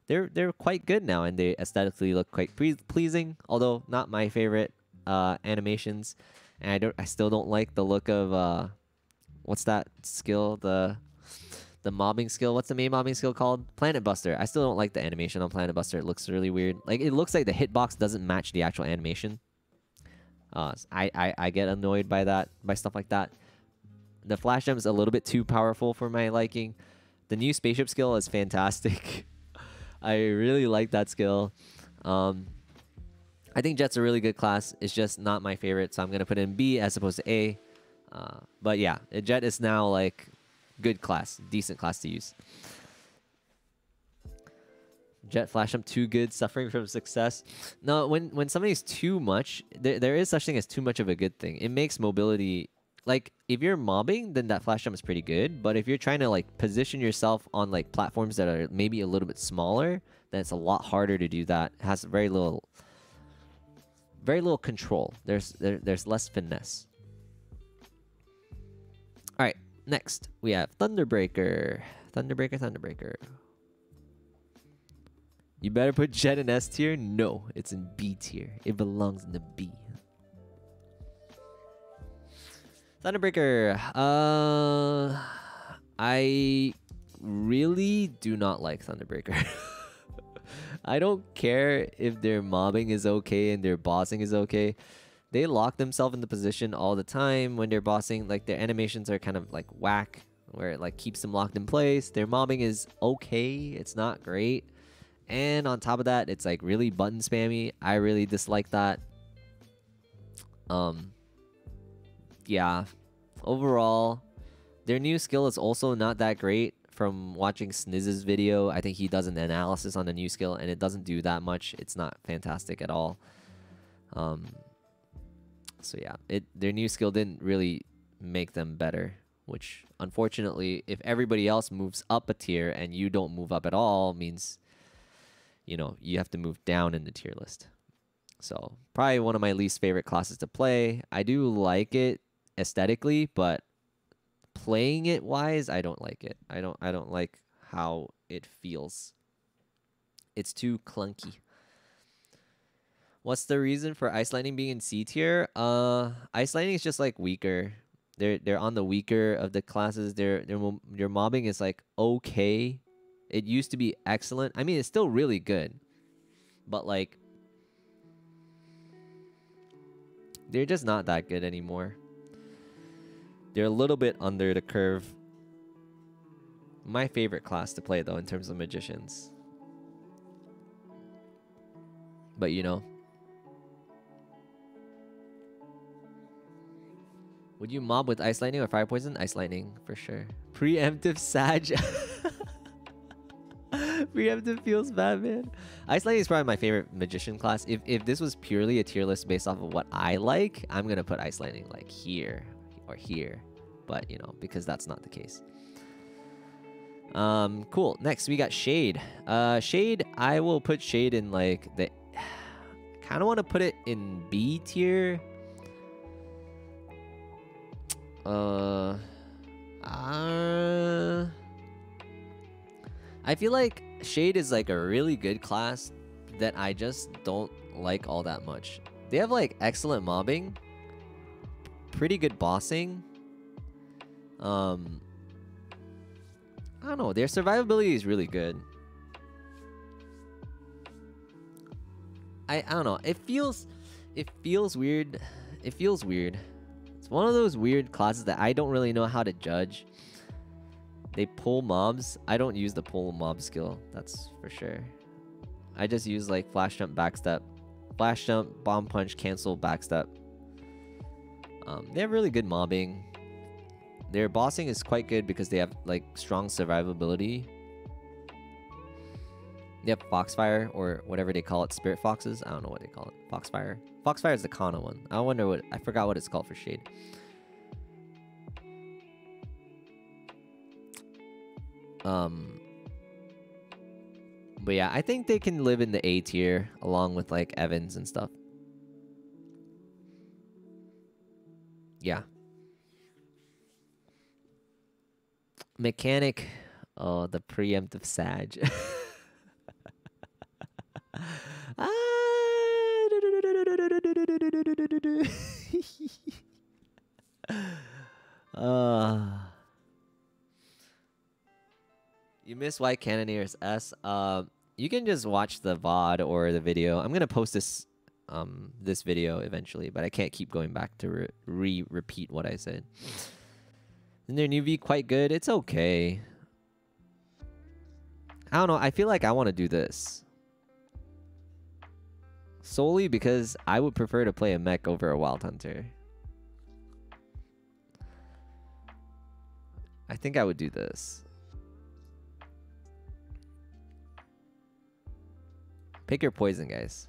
They're quite good now, and they aesthetically look quite pleasing. Although not my favorite animations, and I still don't like the look of what's that skill, the mobbing skill. What's the main mobbing skill called? Planet Buster. I still don't like the animation on Planet Buster. It looks really weird. Like, it looks like the hitbox doesn't match the actual animation. I get annoyed by that, by stuff like that. The flash jump is a little bit too powerful for my liking. The new spaceship skill is fantastic. I really like that skill. I think Jet's a really good class. It's just not my favorite, so I'm gonna put it in B as opposed to A. But yeah, Jet is now like good class, decent class to use. Jet flash jump too good, suffering from success. No, when something's too much, there is such thing as too much of a good thing. It makes mobility, like if you're mobbing, then that flash jump is pretty good. But if you're trying to like position yourself on like platforms that are maybe a little bit smaller, then it's a lot harder to do that. It has very little control. There's less finesse. All right, next we have Thunderbreaker. Thunderbreaker. You better put Jet in S tier. No, it's in B tier. It belongs in the B. Thunderbreaker. I really do not like Thunderbreaker. I don't care if their mobbing is okay and their bossing is okay. They lock themselves in the position all the time when they're bossing. Like, their animations are kind of like whack, where it like keeps them locked in place. Their mobbing is okay. It's not great. And on top of that, it's like really button spammy. I really dislike that. Yeah. Overall, their new skill is also not that great. From watching Snizz's video, I think he does an analysis on the new skill, and it doesn't do that much. It's not fantastic at all. So yeah, their new skill didn't really make them better, which unfortunately, if everybody else moves up a tier and you don't move up at all, means, you know, you have to move down in the tier list. So probably one of my least favorite classes to play. I do like it aesthetically, but playing it wise, I don't like it. I don't like how it feels. It's too clunky. What's the reason for Ice Lightning being in C tier? Ice Lightning is just like weaker. They're on the weaker of the classes. Their mobbing is like okay. It used to be excellent. I mean, it's still really good, but like they're just not that good anymore. They're a little bit under the curve. My favorite class to play though in terms of magicians. But you know. Would you mob with Ice Lightning or Fire Poison? Ice Lightning, for sure. Preemptive Sag. Preemptive feels bad, man. Ice Lightning is probably my favorite magician class. If this was purely a tier list based off of what I like, I'm going to put Ice Lightning like here or here. But, you know, because that's not the case. Cool. Next, we got Shade. Shade, I will put Shade in like the... kind of want to put it in B tier. I feel like Shade is like a really good class that I just don't like all that much. They have like excellent mobbing, pretty good bossing. I don't know, their survivability is really good. I don't know, it feels weird. It feels weird. It's one of those weird classes that I don't really know how to judge. They pull mobs. I don't use the pull mob skill, that's for sure. I just use like flash jump, backstep. Flash jump, bomb punch, cancel, backstep. They have really good mobbing. Their bossing is quite good because they have like strong survivability. They have Foxfire or whatever they call it, Spirit Foxes. I don't know what they call it. Foxfire. Foxfire is the Kana one. I forgot what it's called for Shade. But yeah, I think they can live in the A tier along with like Evans and stuff. Yeah. Mechanic. Oh, the preemptive Sag. uh, you miss White Cannoneers S. You can just watch the VOD or the video. I'm gonna post this video eventually, but I can't keep going back to repeat what I said. And their new V quite good. It's okay. I don't know. I feel like I want to do this solely because I would prefer to play a mech over a Wild Hunter. I think I would do this. Pick your poison, guys.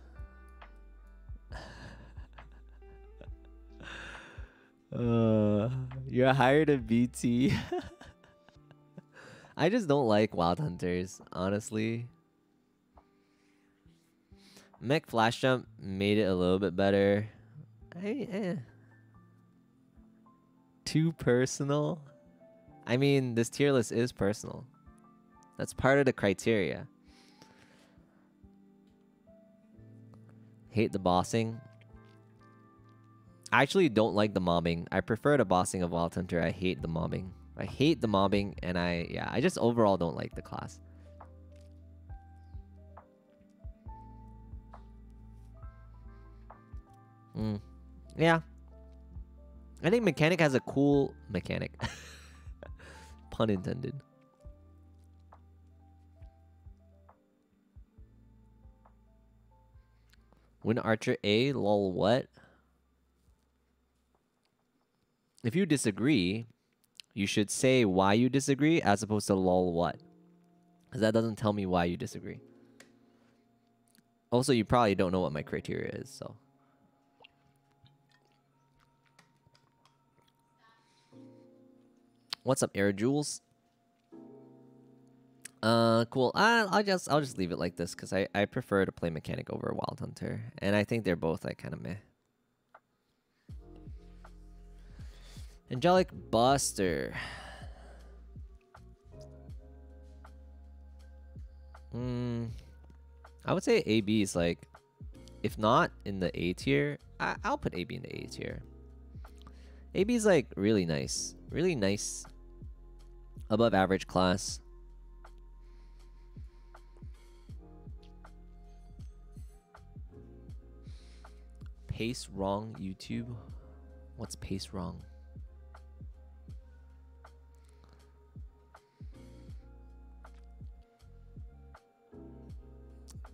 You're hired a BT. I just don't like Wild Hunters, honestly. Mech Flash Jump made it a little bit better. Too personal? I mean, this tier list is personal. That's part of the criteria. Hate the bossing. I actually don't like the mobbing. I prefer the bossing of Wild Hunter. I hate the mobbing. I hate the mobbing, and I just overall don't like the class. Yeah. I think Mechanic has a cool mechanic. Pun intended. Win Archer A, lol, what? If you disagree, you should say why you disagree as opposed to lol, what? Because that doesn't tell me why you disagree. Also, you probably don't know what my criteria is, so. What's up, Air Jules? Cool. I'll just leave it like this because I prefer to play Mechanic over Wild Hunter, and I think they're both like kind of meh. Angelic Buster. I would say AB is like, if not in the A tier, I'll put AB in the A tier. AB is like really nice, above average class. Pace wrong YouTube. What's pace wrong?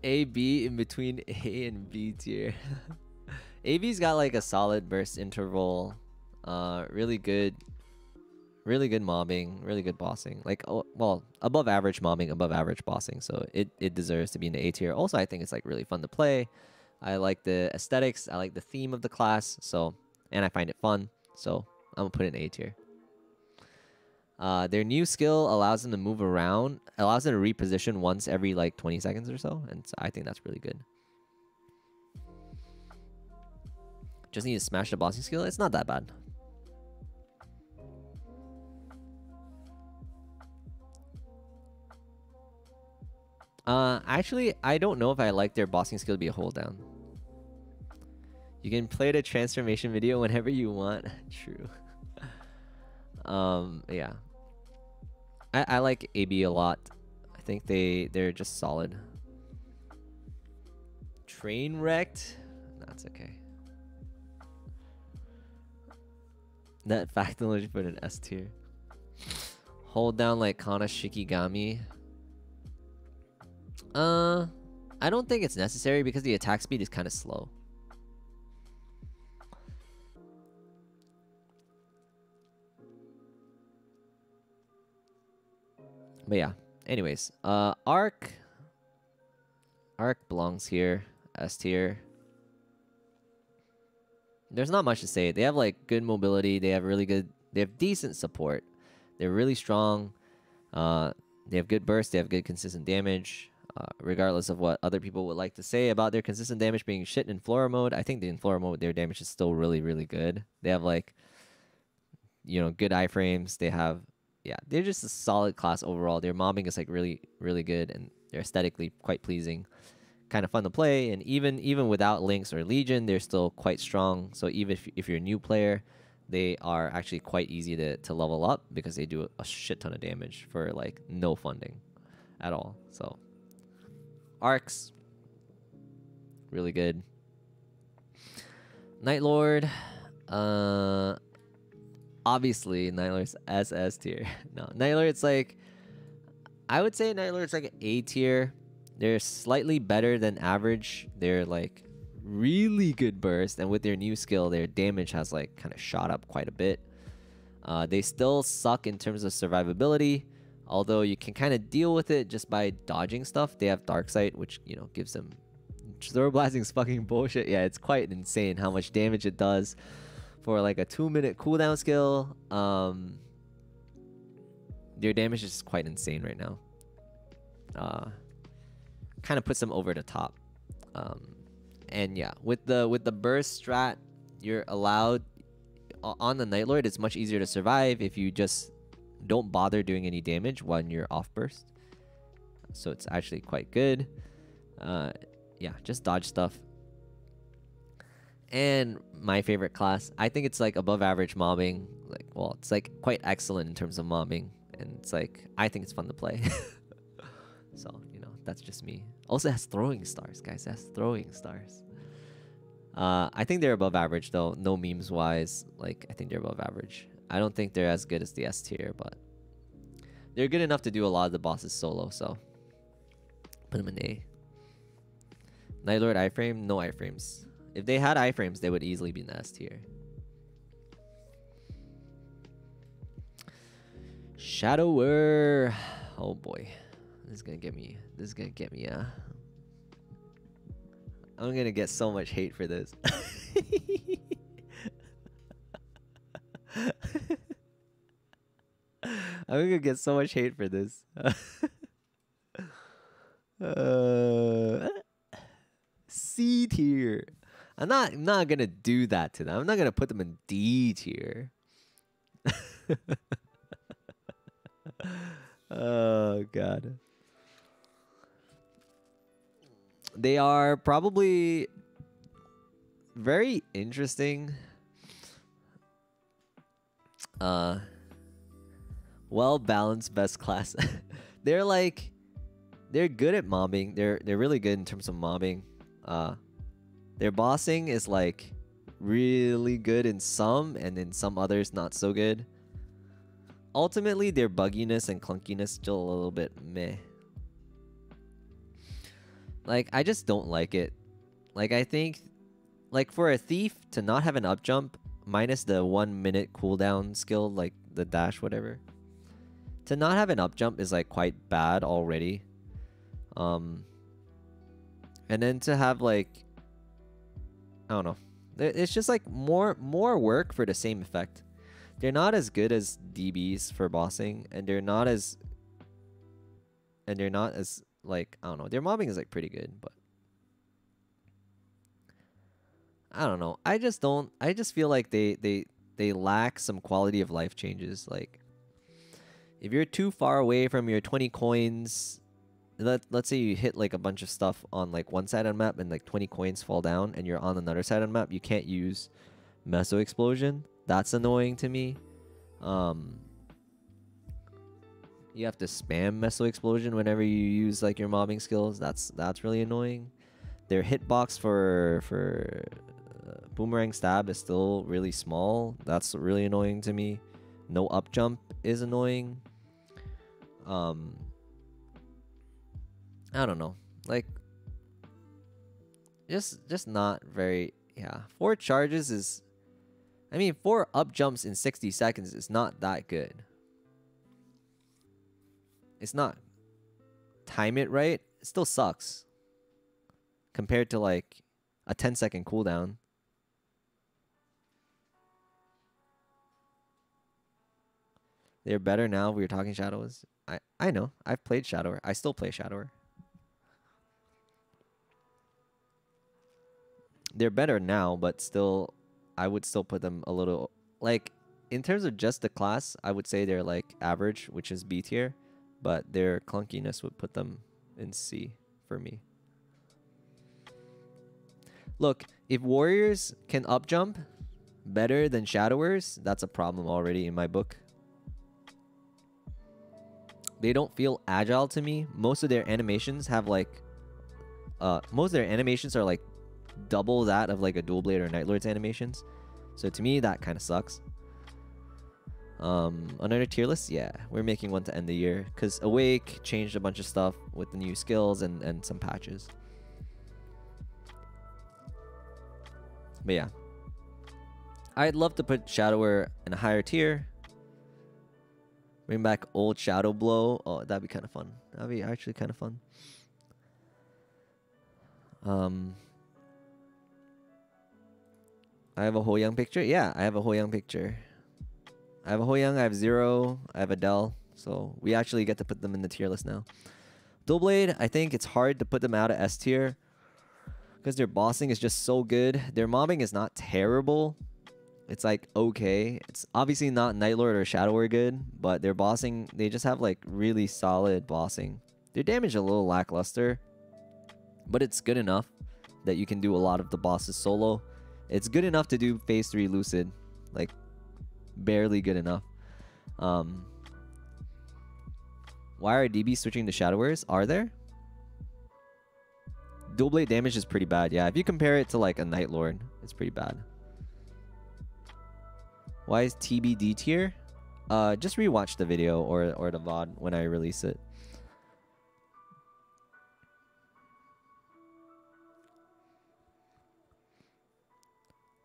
A, B in between A and B tier. AB's got like a solid burst interval. Really good mobbing, really good bossing. Like, well, above average mobbing, above average bossing. So it deserves to be in the A tier. Also, I think it's like really fun to play. I like the aesthetics. I like the theme of the class. So, and I find it fun. So I'm gonna put it in A tier. Their new skill allows them to move around, allows them to reposition once every like 20 seconds or so, and so I think that's really good. Just need to smash the bossing skill. It's not that bad. Actually, I don't know if I like their bossing skill to be a hold down. You can play the transformation video whenever you want. True. Yeah. I like AB a lot. I think they're just solid. Train wrecked? That's okay. That fact knowledge put in S tier. Hold down like Kana Shikigami. I don't think it's necessary because the attack speed is kind of slow. But yeah, anyways, Arc belongs here, S tier. There's not much to say. They have like good mobility. They have decent support. They're really strong. They have good burst. They have good consistent damage. Regardless of what other people would like to say about their consistent damage being shit in Flora mode, I think in Flora mode their damage is still really, really good. They have like, you know, good iframes. They have, yeah, they're just a solid class overall. Their mobbing is like really, really good, and they're aesthetically quite pleasing, kind of fun to play. And even without Lynx or Legion, they're still quite strong. So even if you're a new player, they are actually quite easy to level up because they do a shit ton of damage for like no funding at all. So arcs, really good. Night Lord, obviously Night Lord's SS tier. No, Night Lord's like, I would say Night Lord's like an A tier. They're slightly better than average. They're like really good burst, and with their new skill, their damage has like kind of shot up quite a bit. They still suck in terms of survivability, although you can kind of deal with it just by dodging stuff. They have Dark Sight, which, you know, gives them... Throw blasting is fucking bullshit. Yeah, it's quite insane how much damage it does for like a 2-minute cooldown skill. Their damage is quite insane right now. Kind of puts them over the top. And yeah, with the burst strat, you're allowed on the Night Lord. It's much easier to survive if you just don't bother doing any damage when you're off burst. So it's actually quite good. Yeah, just dodge stuff. And my favorite class, I think it's like above average mobbing. Like, well, it's like quite excellent in terms of mobbing, and it's like, I think it's fun to play. So, you know, that's just me. Also has throwing stars, guys. It has throwing stars. I think they're above average though. No memes wise, like I think they're above average. I don't think they're as good as the S tier, but they're good enough to do a lot of the bosses solo. So put them in A. Night Lord iframe, no iframes. If they had iframes, they would easily be in the S tier. Shadower. Oh boy. This is gonna get me. I'm gonna get so much hate for this. I'm gonna get so much hate for this. C tier. I'm not gonna do that to them. I'm not gonna put them in D tier. Oh god. They are probably very interesting. Well balanced best class. They're like, they're good at mobbing. They're really good in terms of mobbing. Their bossing is like really good in some, and in some others not so good. Ultimately, their bugginess and clunkiness still a little bit meh. Like, I just don't like it. Like, I think, like, for a thief to not have an up jump minus the 1 minute cooldown skill, like the dash, whatever, to not have an up jump is like quite bad already. And then to have like, I don't know, it's just like more work for the same effect. They're not as good as DBs for bossing, and they're not as like, I don't know, their mobbing is like pretty good, but I don't know. I just feel like they lack some quality of life changes. Like, if you're too far away from your 20 coins, let's say you hit like a bunch of stuff on like one side of the map and like 20 coins fall down, and you're on another side of the map, you can't use Meso Explosion. That's annoying to me. You have to spam Meso Explosion whenever you use like your mobbing skills. That's really annoying. Their hitbox for Boomerang Stab is still really small. That's really annoying to me. No up jump is annoying. I don't know. Like, just not very, yeah. 4 charges is, I mean, 4 up jumps in 60 seconds is not that good. It's not. Time it right, it still sucks. Compared to like a 10-second cooldown. They're better now. We were talking Shadows. I know. I've played Shadower. I still play Shadower. They're better now, but still, I would still put them a little, like, in terms of just the class, I would say they're like average, which is B tier, but their clunkiness would put them in C for me. Look, if warriors can up jump better than shadowers, that's a problem already in my book. They don't feel agile to me. Most of their animations have like most of their animations are like double that of like a Dual Blade or Night Lord's animations. So to me that kind of sucks. Another tier list, yeah, we're making one to end the year because Awake changed a bunch of stuff with the new skills and some patches. But yeah, I'd love to put Shadower in a higher tier. Bring back old Shadow Blow. Oh, that'd be kind of fun. That'd be actually kind of fun. I have a Ho Young picture. Yeah, I have a Ho Young picture. I have a Ho Young, I have Zero, I have Adele. So we actually get to put them in the tier list now. Dual Blade, I think it's hard to put them out of S tier because their bossing is just so good. Their mobbing is not terrible. It's like okay. It's obviously not Night Lord or Shadower good, but their bossing, they just have like really solid bossing. Their damage a little lackluster, but it's good enough that you can do a lot of the bosses solo. It's good enough to do phase 3 Lucid, like barely good enough. Why are DBs switching to Shadowers? Are there? Dual Blade damage is pretty bad. Yeah, if you compare it to like a Night Lord, it's pretty bad. Why is TBD tier? Just rewatch the video or the VOD when I release it.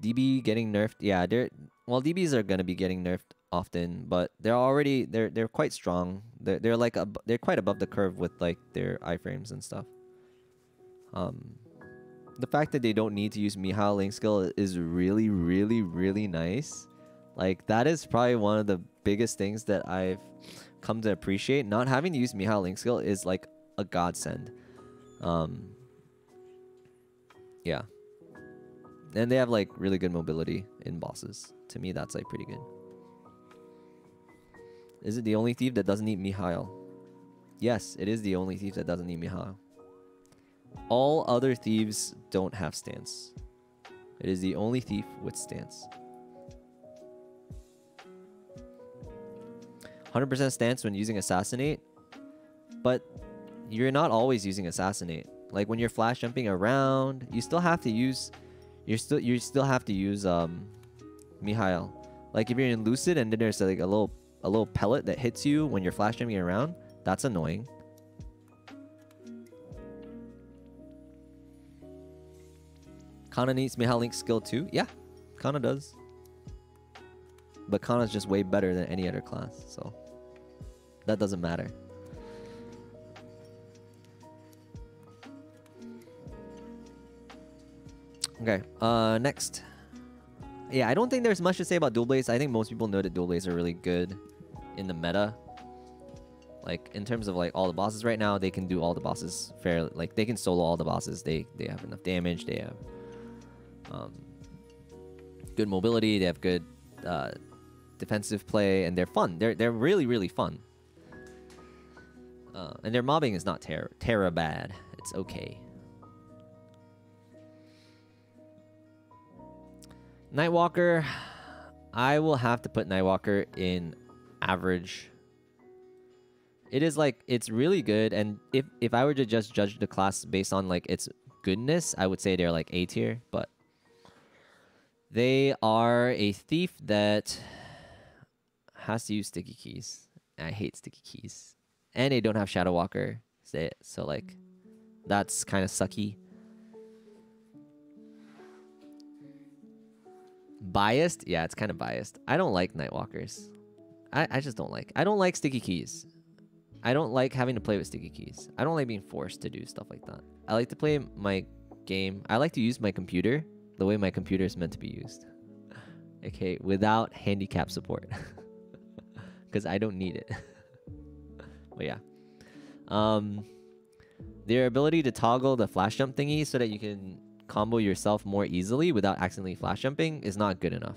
DB getting nerfed. Yeah, DBs are gonna be getting nerfed often, but they're quite strong. They're like they're quite above the curve with like their iframes and stuff. The fact that they don't need to use Mihao Link skill is really, really, really nice. Like that is probably one of the biggest things that I've come to appreciate. Not having to use Mihao Link skill is like a godsend. Yeah. And they have like really good mobility in bosses. To me, that's like pretty good. Is it the only thief that doesn't need Mihail? Yes, it is the only thief that doesn't need Mihail. All other thieves don't have stance. It is the only thief with stance. 100% stance when using Assassinate, but you're not always using Assassinate. Like when you're flash jumping around, you still have to use you still have to use Mihail. Like if you're in Lucid and then there's like a little pellet that hits you when you're flash jumping around, that's annoying. Kana needs Mihail Link skill too? Yeah, Kana does. But Kana's just way better than any other class, so that doesn't matter. Okay, next. Yeah, I don't think there's much to say about Dual Blades. I think most people know that Dual Blades are really good in the meta. Like, in terms of, like, all the bosses right now, they can do all the bosses fairly. Like, they can solo all the bosses. They have enough damage. They have good mobility. They have good defensive play. And they're fun. They're really, really fun. And their mobbing is not terra bad. It's okay. Nightwalker, I will have to put Nightwalker in average. It is like, it's really good, and if I were to just judge the class based on like its goodness, I would say they're like A tier, but they are a thief that has to use sticky keys. I hate sticky keys. And they don't have Shadow Walker, so like, that's kind of sucky. Biased? Yeah, it's kind of biased. I don't like Nightwalkers. I just don't like. I don't like sticky keys. I don't like having to play with sticky keys. I don't like being forced to do stuff like that. I like to play my game. I like to use my computer the way my computer is meant to be used. Okay, without handicap support. Because I don't need it. But yeah. Their ability to toggle the flash jump thingy so that you can combo yourself more easily without accidentally flash jumping is not good enough.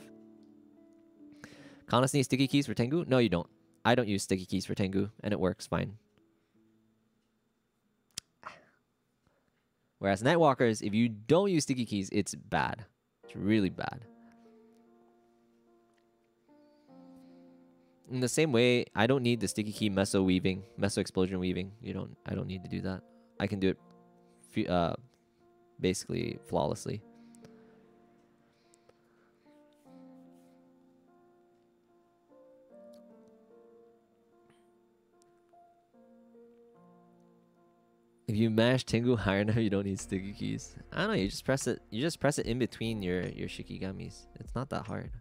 Kanos need sticky keys for Tengu? No, you don't. I don't use sticky keys for Tengu, and it works fine. Whereas Nightwalkers, if you don't use sticky keys, it's bad. It's really bad. In the same way, I don't need the sticky key meso weaving, meso explosion weaving. I don't need to do that. I can do it basically flawlessly. If you mash Tengu high enough, you don't need sticky keys. I don't know. You just press it. You just press it in between your shikigamis. It's not that hard.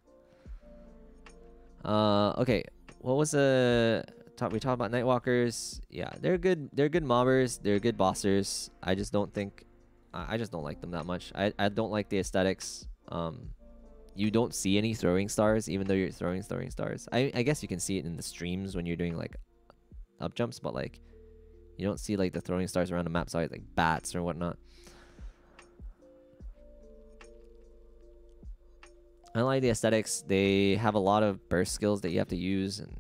Okay. What was the top? We talked about Nightwalkers. Yeah, they're good. They're good mobbers. They're good bossers. I just don't think. I just don't like them that much. I don't like the aesthetics. You don't see any throwing stars, even though you're throwing stars. I guess you can see it in the streams when you're doing like up jumps, but like. You don't see like the throwing stars around the map side like bats or whatnot. I like the aesthetics. They have a lot of burst skills that you have to use, and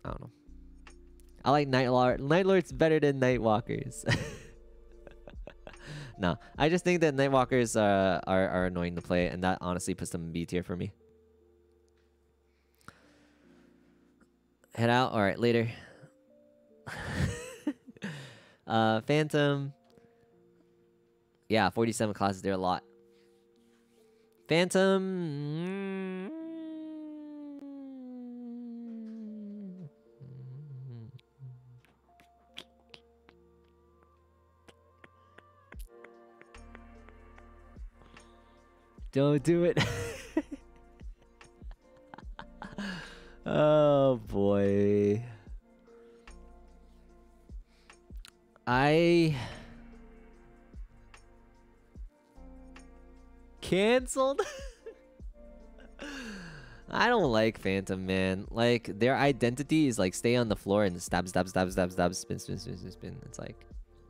I don't know. I like Nightlord. Nightlord's better than Nightwalkers. No, I just think that Nightwalkers are annoying to play, and that honestly puts them in B tier for me. Head out. All right, later. Phantom. Yeah, 47 classes. They're a lot. Phantom. Don't do it. Oh boy. I canceled. I don't like Phantom, man. Like their identity is like stay on the floor and stab, spin. It's like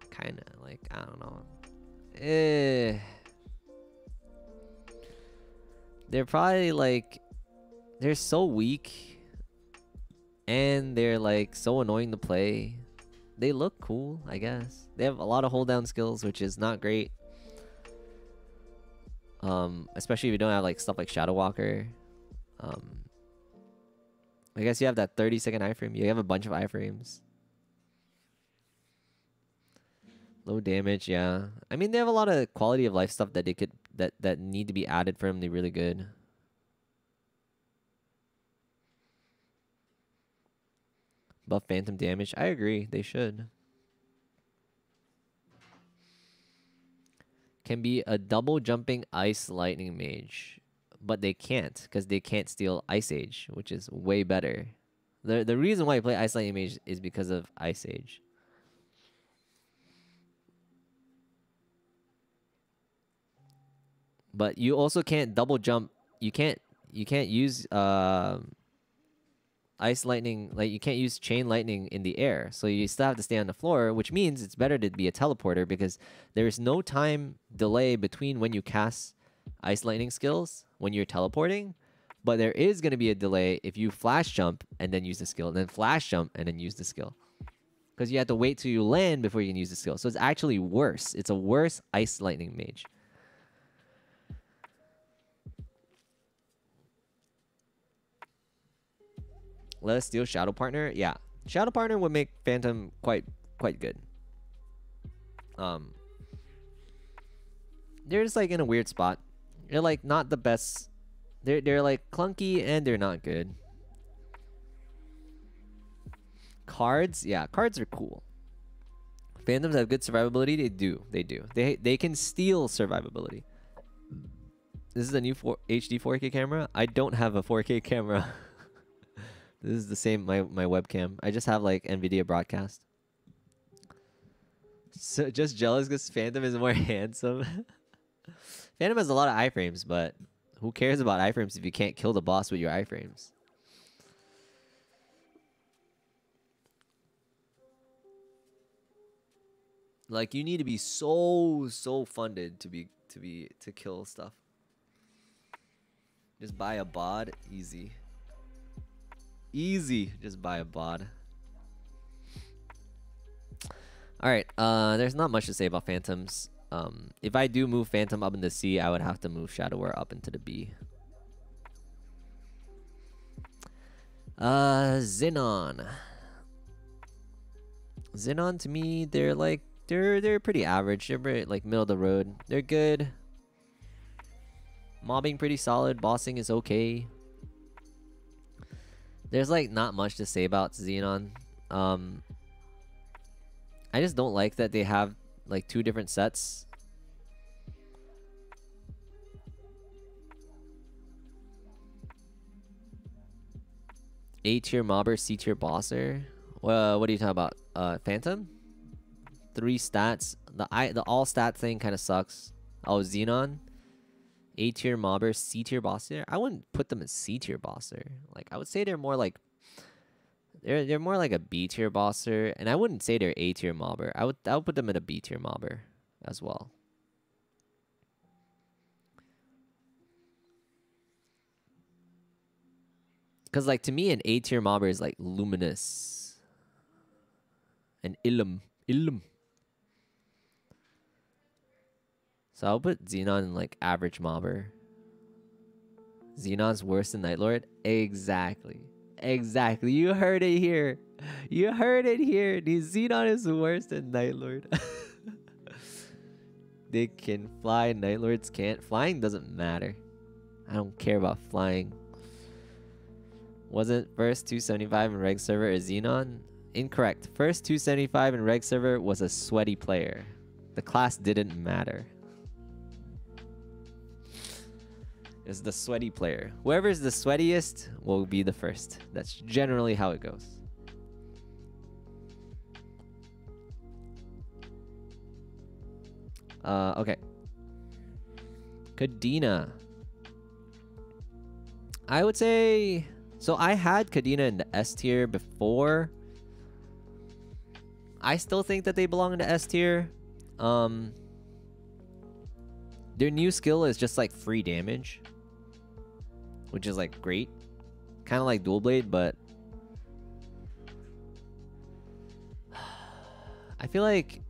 kind of like I don't know. They're probably like they're so weak, and they're like so annoying to play. They look cool, I guess. They have a lot of hold down skills, which is not great. Especially if you don't have like stuff like Shadow Walker. I guess you have that 30-second iframe. You have a bunch of iframes. Low damage, yeah. I mean, they have a lot of quality of life stuff that they could that need to be added for them to be really good. Buff phantom damage. I agree. They should. Can be a double jumping ice lightning mage. But they can't, because they can't steal Ice Age, which is way better. The reason why you play Ice Lightning Mage is because of Ice Age. But you also can't double jump. You can't use Ice Lightning, like you can't use Chain Lightning in the air. So you still have to stay on the floor, which means it's better to be a teleporter because there is no time delay between when you cast Ice Lightning skills when you're teleporting, but there is going to be a delay if you flash jump and then use the skill, and then flash jump and then use the skill. Because you have to wait till you land before you can use the skill. So it's actually worse. It's a worse Ice Lightning Mage. Let us steal Shadow Partner. Yeah. Shadow Partner would make Phantom quite good. They're just like in a weird spot. They're like not the best. They're like clunky and they're not good. Cards, yeah, cards are cool. Phantoms have good survivability. They do. They can steal survivability. This is a new HD 4K camera. I don't have a 4K camera. This is the same my webcam. I just have like NVIDIA broadcast. So just jealous because Phantom is more handsome. Phantom has a lot of iframes, but who cares about iframes if you can't kill the boss with your iframes? Like you need to be so funded to kill stuff. Just buy a bod. Easy. Easy. Just buy a bod. Alright, there's not much to say about Phantoms. If I do move Phantom up into C, I would have to move Shadower up into the B. Xenon. Xenon to me, they're like they're pretty average. They're pretty, like middle of the road. They're good. Mobbing pretty solid. Bossing is okay. There's like not much to say about Xenon. I just don't like that they have like two different sets. A tier mobber, C tier bosser. Well, what are you talking about? Phantom? 3 stats. The all stat thing kind of sucks. Oh, Xenon. A tier mobber, C tier bosser. I wouldn't put them as C tier bosser. Like I would say they're more like they're more like a B tier bosser, and I wouldn't say they're A tier mobber. I would put them in a B tier mobber as well. Cause like to me an A tier mobber is like Luminous and Ilum. So I'll put Xenon in like average mobber. Xenon's worse than Nightlord? Exactly. Exactly. You heard it here. You heard it here. The Xenon is worse than Nightlord. They can fly, Nightlords can't. Flying doesn't matter. I don't care about flying. Wasn't first 275 in reg server a Xenon? Incorrect. First 275 in reg server was a sweaty player. The class didn't matter. Is the sweaty player. Whoever is the sweatiest will be the first. That's generally how it goes. Okay. Kadena. I would say... So I had Kadena in the S tier before. I still think that they belong in the S tier. Their new skill is just like free damage, which is like great. Kind of like Dual Blade, but I feel like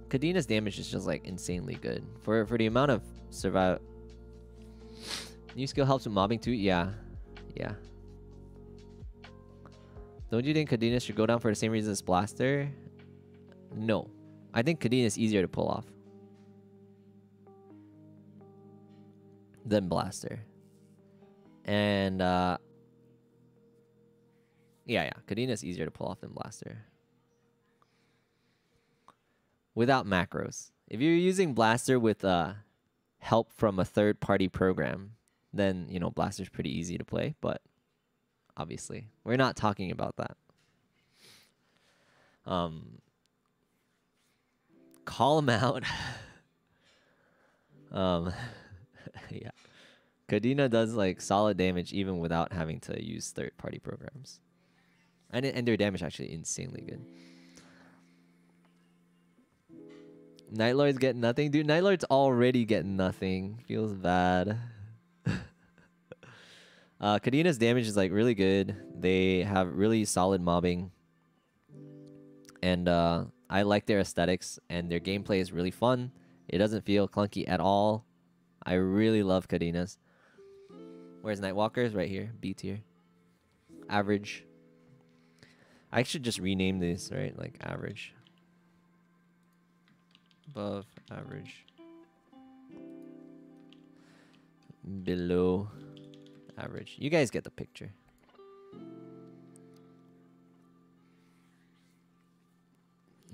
Kadena's damage is just like insanely good for the amount of survive. New skill helps with mobbing too. Yeah. Don't you think Kadena should go down for the same reason as Blaster? No. I think Kadena is easier to pull off than Blaster. And yeah. Kadena is easier to pull off than Blaster. Without macros. If you're using Blaster with help from a third-party program, then, you know, Blaster's pretty easy to play, but obviously, we're not talking about that. Call him out. Yeah. Kadena does like solid damage even without having to use third-party programs. And their damage actually insanely good. Nightlords get nothing? Dude, Nightlords already get nothing. Feels bad. Kadena's damage is like really good. They have really solid mobbing. And I like their aesthetics, and their gameplay is really fun. It doesn't feel clunky at all. I really love Kadena's. Where's Nightwalkers? Right here. B tier. Average. I should just rename this, right? Like average. Above average. Below average. You guys get the picture.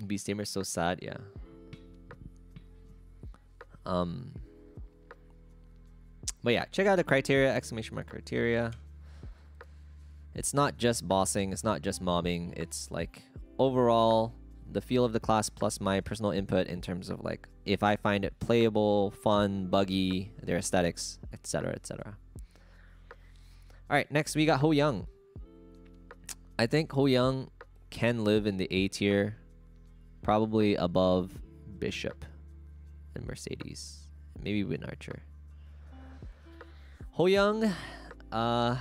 Beast Tamer's so sad, yeah. But yeah, check out the criteria, exclamation mark criteria. It's not just bossing, it's not just mobbing, it's like overall the feel of the class plus my personal input in terms of like if I find it playable, fun, buggy, their aesthetics, etc., etc. All right, next we got Ho Young. I think Ho Young can live in the A tier, probably above Bishop and Mercedes Maybe Wind Archer. Hoyoung, I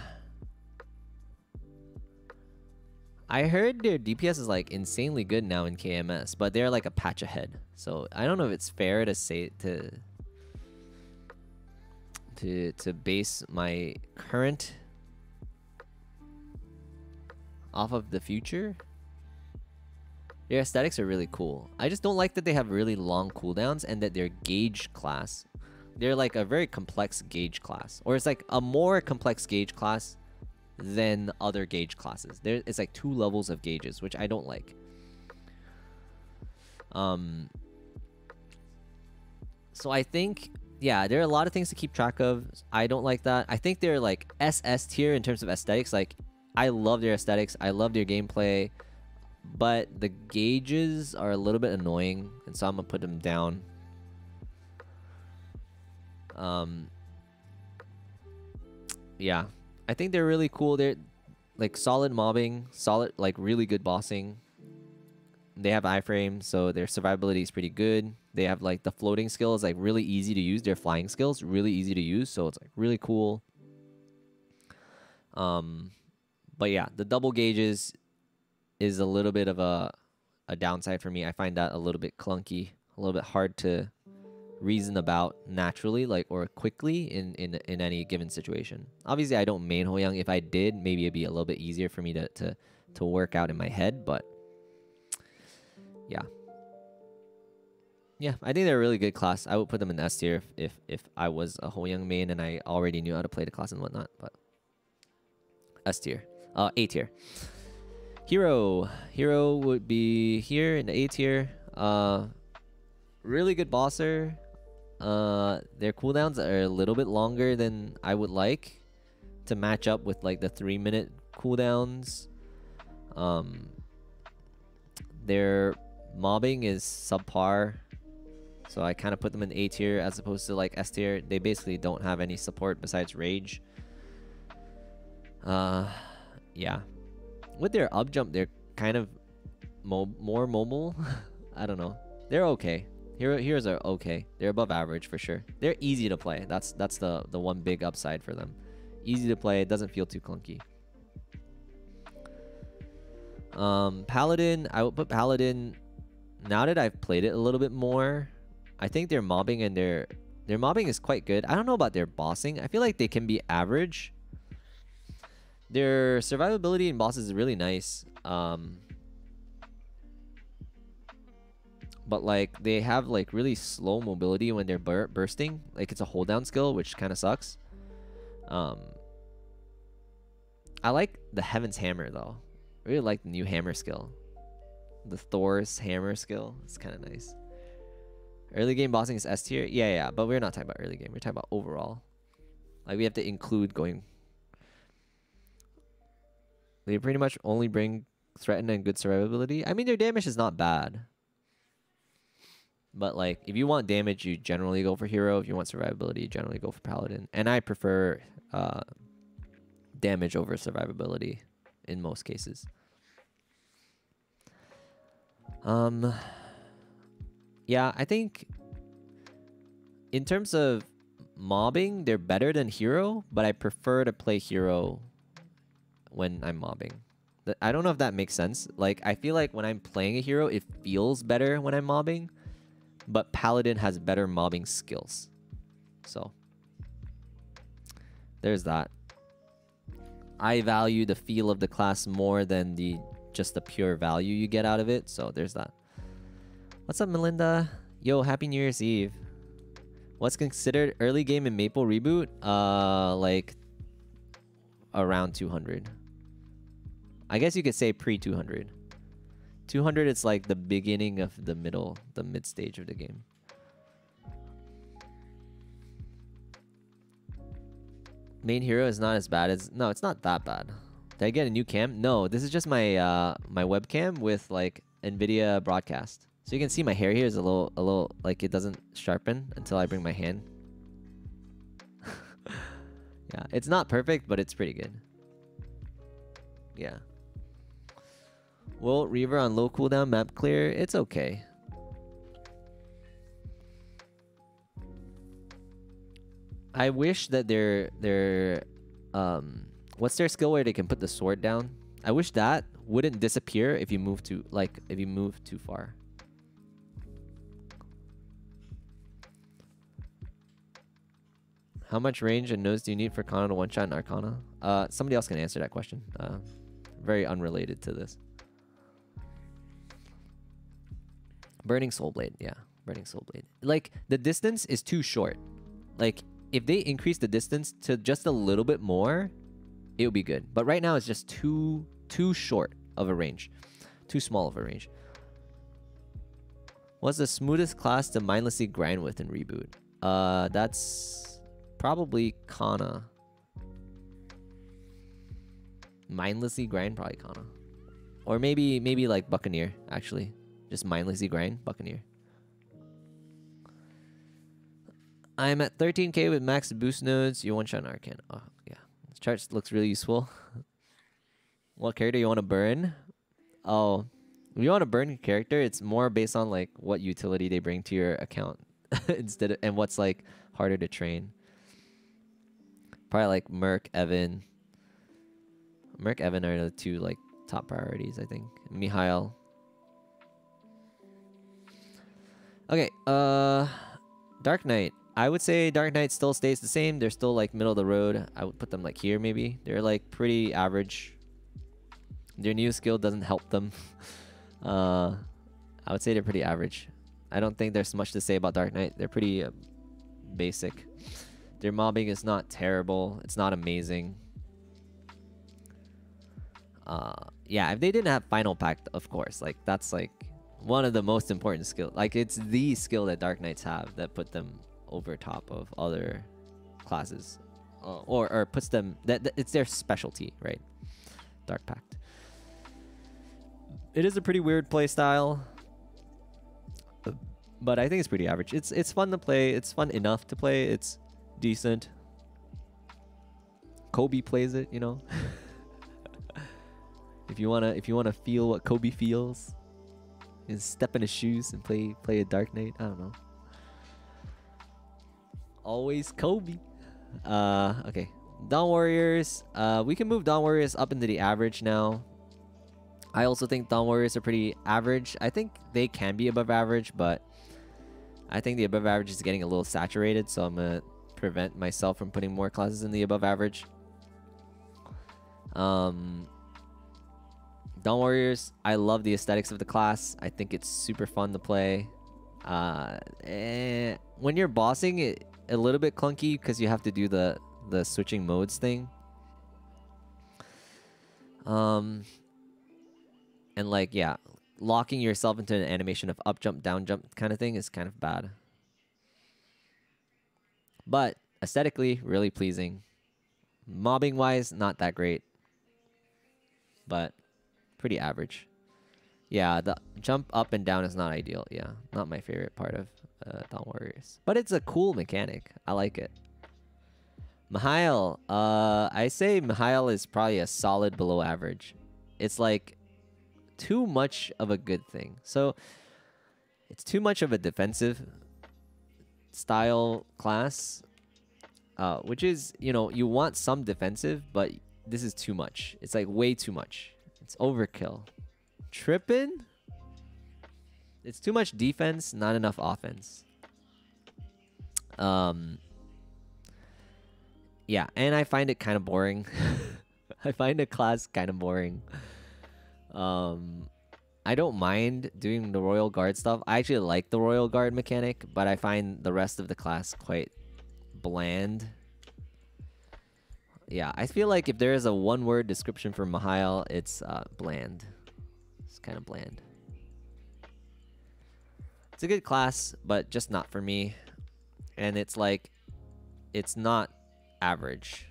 heard their DPS is like insanely good now in KMS, but they're like a patch ahead. So I don't know if it's fair to say to base my current off of the future. Their aesthetics are really cool. I just don't like that they have really long cooldowns and that they're gauge class. They're like a very complex gauge class, or it's like a more complex gauge class than other gauge classes. It's like 2 levels of gauges, which I don't like. So I think, yeah, there are a lot of things to keep track of. I don't like that. I think they're like SS tier in terms of aesthetics. Like, I love their aesthetics. I love their gameplay. But the gauges are a little bit annoying, and so I'm gonna put them down. Yeah, I think they're really cool. They're like solid mobbing, solid, like really good bossing. They have iframe, so their survivability is pretty good. They have like the floating skill is like really easy to use. Their flying skills really easy to use, so it's like really cool. But yeah, the double gauges is a little bit of a downside for me. I find that a little bit clunky, a little bit hard to reason about naturally, like, or quickly in any given situation. Obviously, I don't main Hoyoung. If I did, maybe it'd be a little bit easier for me to work out in my head. But yeah, I think they're a really good class. I would put them in S tier if I was a Hoyoung main and I already knew how to play the class and whatnot. But S tier, A tier. Hero would be here in the A tier. Really good bosser. Their cooldowns are a little bit longer than I would like to match up with like the 3-minute cooldowns. Their mobbing is subpar, so I kind of put them in A tier as opposed to like S tier. They basically don't have any support besides rage. Yeah. With their up jump, they're kind of more mobile. I don't know. They're okay. Heroes are okay. They're above average for sure. They're easy to play. That's the one big upside for them. Easy to play. It doesn't feel too clunky. Paladin, I would put Paladin. Now that I've played it a little bit more, I think their mobbing and their mobbing is quite good. I don't know about their bossing. I feel like they can be average. Their survivability in bosses is really nice. But like they have like really slow mobility when they're bursting. Like it's a hold down skill, which kind of sucks. I like the Heaven's Hammer though. I really like the new hammer skill. The Thor's hammer skill. It's kind of nice. Early game bossing is S tier. Yeah, but we're not talking about early game. We're talking about overall. Like we have to include going. They pretty much only bring threaten and good survivability. I mean, their damage is not bad. But like, if you want damage, you generally go for hero. If you want survivability, you generally go for paladin. And I prefer damage over survivability in most cases. Yeah, I think in terms of mobbing, they're better than hero, but I prefer to play hero when I'm mobbing. I don't know if that makes sense. Like, I feel like when I'm playing a hero, it feels better when I'm mobbing, but paladin has better mobbing skills. So there's that. I value the feel of the class more than just the pure value you get out of it. So there's that. What's up, Melinda? Yo, happy New Year's Eve. What's considered early game in Maple Reboot? Like around 200. I guess you could say pre-200. 200, it's like the beginning of the mid stage of the game. Main hero is not as bad as... No, it's not that bad. Did I get a new cam? No, this is just my my webcam with like NVIDIA broadcast. So you can see my hair here is a little like it doesn't sharpen until I bring my hand. Yeah, it's not perfect, but it's pretty good. Yeah. Will Reaver on low cooldown map clear? It's okay. I wish that their what's their skill where they can put the sword down? I wish that wouldn't disappear if you move too far. How much range and nose do you need for Kana to one-shot an Arcana? Somebody else can answer that question. Very unrelated to this. Burning Soul Blade, yeah. Burning Soul Blade. Like, the distance is too short. Like, if they increase the distance to just a little bit more, it would be good. But right now, it's just too short of a range. Too small of a range. What's the smoothest class to mindlessly grind with in Reboot? That's probably Kana. Mindlessly grind, probably Kana. Or maybe like Buccaneer, actually. Just mindlessly grind, Buccaneer. I'm at 13k with max boost nodes. You one-shot an Arcana. Oh, yeah. This chart looks really useful. What character you want to burn? Oh, if you want to burn a character, it's more based on like what utility they bring to your account instead of, and what's like harder to train. Probably like Merc, Evan. Merc, Evan are the two like top priorities, I think. Mihail. Okay, Dark Knight. I would say Dark Knight still stays the same. They're still like middle of the road. I would put them like here maybe. They're like pretty average. Their new skill doesn't help them. I would say they're pretty average. I don't think there's much to say about Dark Knight. They're pretty basic. Their mobbing is not terrible. It's not amazing. Yeah, if they didn't have Final Pact, of course, like that's like one of the most important skills. Like it's the skill that Dark Knights have that put them over top of other classes, or puts them that it's their specialty, right? Dark Pact. It is a pretty weird play style, but I think it's pretty average. It's fun to play. It's fun enough to play. It's decent. Kobe plays it, you know. If you wanna feel what Kobe feels, is step in his shoes and play a Dark Knight. I don't know. Always Kobe. Okay. Dawn Warriors. We can move Dawn Warriors up into the average now. I also think Dawn Warriors are pretty average. I think they can be above average, but I think the above average is getting a little saturated, so I'm gonna prevent myself from putting more classes in the above average. Dawn Warriors, I love the aesthetics of the class. I think it's super fun to play. When you're bossing, it a little bit clunky because you have to do the switching modes thing. And like, yeah, locking yourself into an animation of up jump, down jump kind of thing is kind of bad. But aesthetically, really pleasing. Mobbing wise, not that great, but pretty average. Yeah, the jump up and down is not ideal. Yeah, not my favorite part of Dawn Warriors. But it's a cool mechanic. I like it. Mihail. I say Mihail is probably a solid below average. It's like too much of a good thing. So it's too much of a defensive style class. Which is, you know, you want some defensive, but this is too much. It's like way too much. It's overkill. Trippin'? It's too much defense, not enough offense. Yeah, and I find it kind of boring. I find the class kind of boring. I don't mind doing the Royal Guard stuff. I actually like the Royal Guard mechanic, but I find the rest of the class quite bland. Yeah, I feel like if there is a one-word description for Mihail, it's bland. It's kind of bland. It's a good class, but just not for me. And it's like, it's not average.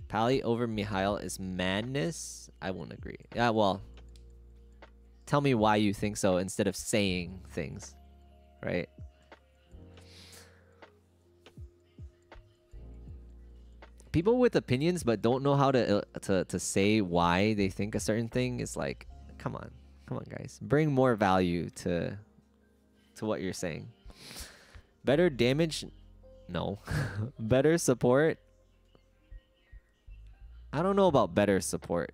Pally over Mihail is madness? I won't agree. Yeah, well, tell me why you think so instead of saying things, right? People with opinions but don't know how to say why they think a certain thing is like, come on guys, bring more value to what you're saying. Better damage No. Better support? I don't know about better support.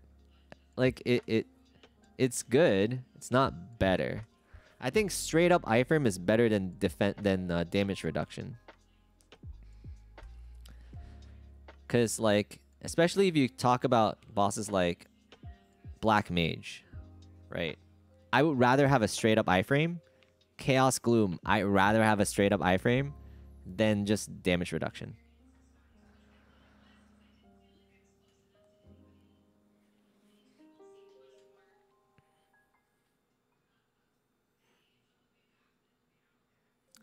Like it's good. It's not better. I think straight up iframe is better than damage reduction. Cause like, especially if you talk about bosses like Black Mage, right? I would rather have a straight up iframe. Chaos Gloom, I'd rather have a straight up iframe than just damage reduction.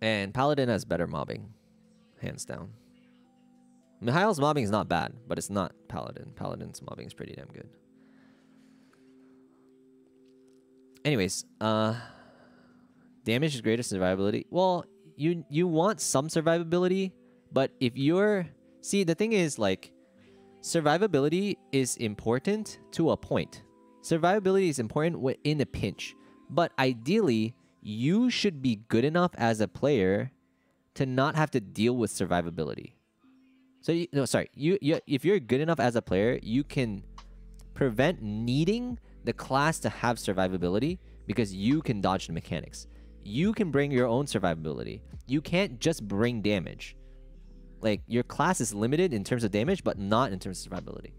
And Paladin has better mobbing, hands down. Mihail's mobbing is not bad, but it's not Paladin. Paladin's mobbing is pretty damn good. Anyways, damage is greater survivability. Well, you want some survivability, but if you're... See, the thing is, like, survivability is important to a point. Survivability is important in a pinch. But ideally, you should be good enough as a player to not have to deal with survivability. So, if you're good enough as a player, you can prevent needing the class to have survivability because you can dodge the mechanics. You can bring your own survivability. You can't just bring damage. Like, your class is limited in terms of damage, but not in terms of survivability.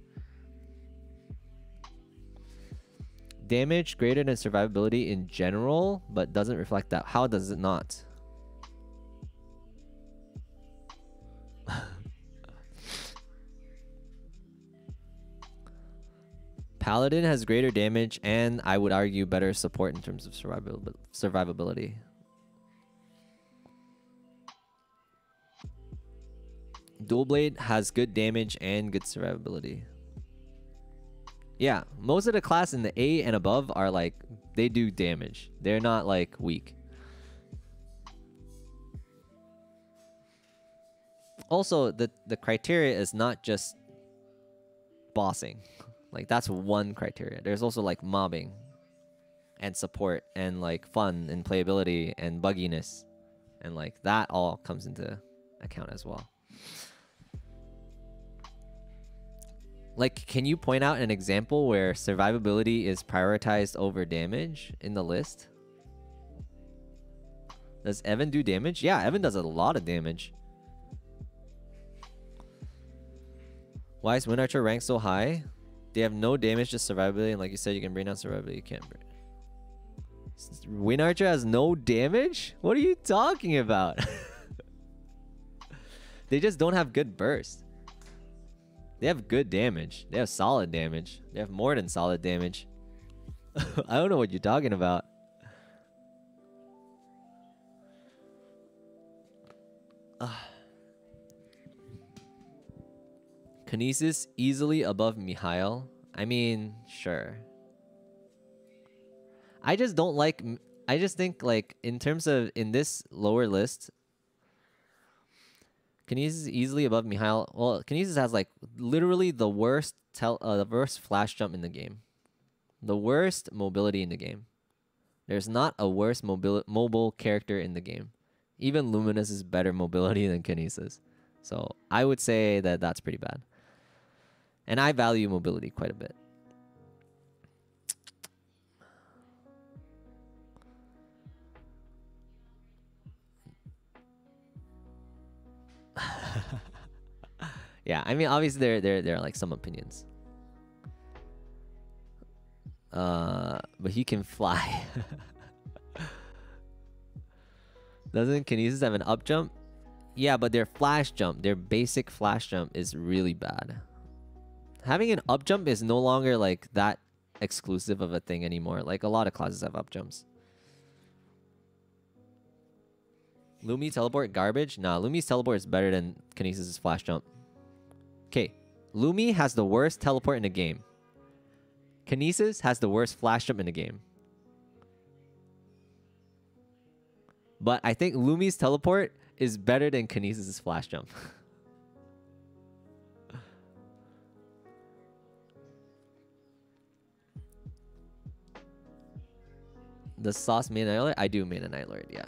Damage greater than survivability in general, but doesn't reflect that. How does it not? Paladin has greater damage and I would argue better support in terms of survivability. Dual Blade has good damage and good survivability. Yeah, most of the class in the A and above are like, they do damage. They're not like weak. Also, the criteria is not just bossing. Like, that's one criteria. There's also like mobbing and support and like fun and playability and bugginess. And like that all comes into account as well. Like, can you point out an example where survivability is prioritized over damage in the list? Does Evan do damage? Yeah, Evan does a lot of damage. Why is Wind Archer ranked so high? They have no damage, just survivability, and like you said, you can bring down survivability. You can't bring... Wind Archer has no damage? What are you talking about? They just don't have good burst. They have good damage. They have solid damage. They have more than solid damage. I don't know what you're talking about. Kinesis easily above Mihail. I mean, sure. I just don't like... I just think, like, in terms of... In this lower list... Kinesis is easily above Mihail. Well, Kinesis has, like, literally the worst flash jump in the game. The worst mobility in the game. There's not a worse mobile character in the game. Even Luminous is better mobility than Kinesis. So, I would say that that's pretty bad. And I value mobility quite a bit. Yeah, I mean, obviously there are like some opinions. But he can fly. Doesn't Kinesis have an up jump? Yeah, but their flash jump, their basic flash jump is really bad. Having an up jump is no longer like that exclusive of a thing anymore. Like, a lot of classes have up jumps. Lumi teleport garbage? Nah, Lumi's teleport is better than Kinesis' flash jump. Okay, Lumi has the worst teleport in the game. Kinesis has the worst flash jump in the game. But I think Lumi's teleport is better than Kinesis' flash jump. Does Sauce main a Night Lord? I do main a Night Lord, yeah.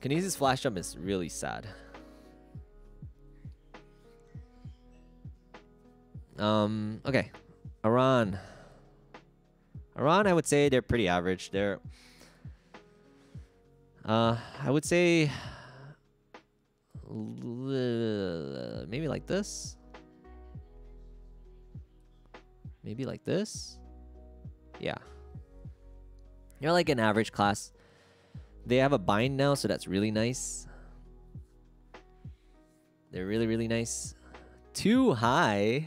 Kinesis flash jump is really sad. Okay. Iran. Iran, I would say they're pretty average. They're I would say maybe like this. Maybe like this. Yeah. You're like an average class. They have a bind now, so that's really nice. They're really, really nice. Too high.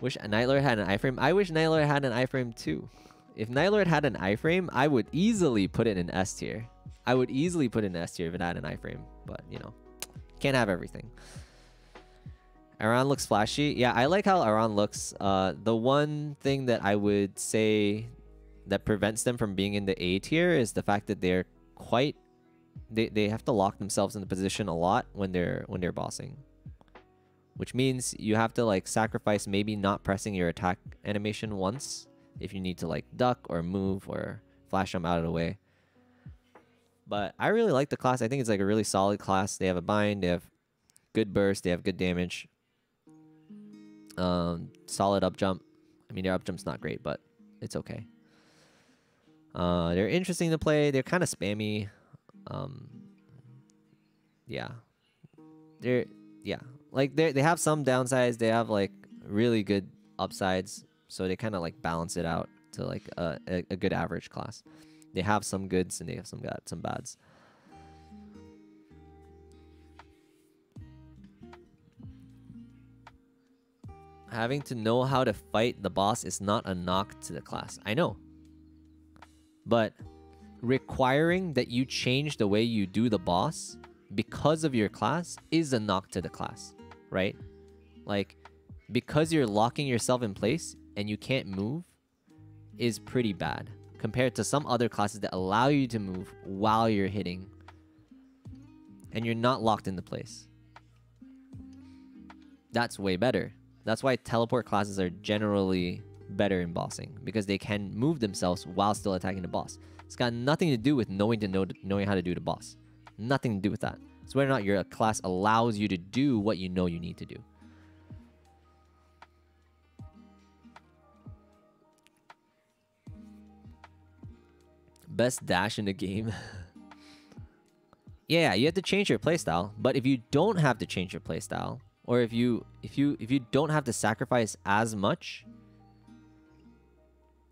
Wish Nightlord had an iframe. I wish Nightlord had an iframe too. If Nightlord had an iframe, I would easily put it in S tier. I would easily put it in S tier if it had an iframe. But, you know, can't have everything. Aran looks flashy. Yeah, I like how Aran looks. The one thing that I would say that prevents them from being in the A tier is the fact that they're quite... They have to lock themselves in the position a lot when they're bossing. Which means you have to like sacrifice maybe not pressing your attack animation once if you need to like duck or move or flash them out of the way. But I really like the class. I think it's like a really solid class. They have a bind, they have good burst, they have good damage. Solid up jump. I mean, their up jump's not great, but it's okay. They're interesting to play. They're kind of spammy. Yeah. Like they have some downsides. They have like really good upsides. So they kind of like balance it out to like a good average class. They have some goods and they have some bads. Having to know how to fight the boss is not a knock to the class. I know. But requiring that you change the way you do the boss because of your class is a knock to the class, right? Like, because you're locking yourself in place and you can't move is pretty bad compared to some other classes that allow you to move while you're hitting and you're not locked into place. That's way better. That's why teleport classes are generally better in bossing, because they can move themselves while still attacking the boss. It's got nothing to do with knowing how to do the boss. Nothing to do with that. It's whether or not your class allows you to do what you know you need to do. Best dash in the game. Yeah, you have to change your playstyle, but if you don't have to change your playstyle, or if you don't have to sacrifice as much,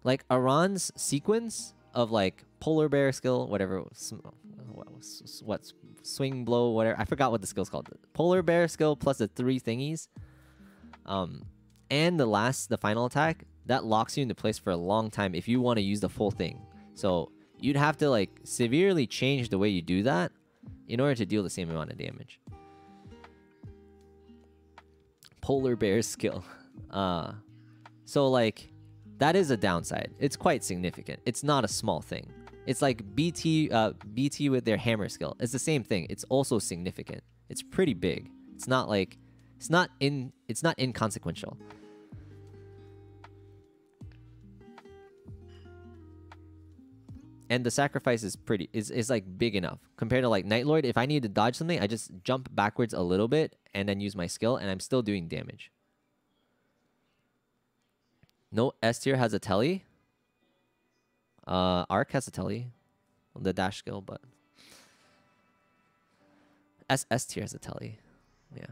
like Aran's sequence of like polar bear skill, whatever, what's swing blow, whatever, I forgot what the skill's called. Polar bear skill plus the 3 thingies, and the final attack, that locks you into place for a long time if you want to use the full thing. So you'd have to like severely change the way you do that in order to deal the same amount of damage. Polar bear skill. So like that is a downside. It's quite significant. It's not a small thing. It's like BT with their hammer skill. It's the same thing. It's also significant. It's pretty big. It's not like it's not inconsequential. And the sacrifice is like big enough compared to like Nightlord. If I need to dodge something, I just jump backwards a little bit and then use my skill, and I'm still doing damage. No S tier has a telly. Arc has a telly, the dash skill, but S tier has a telly. Yeah.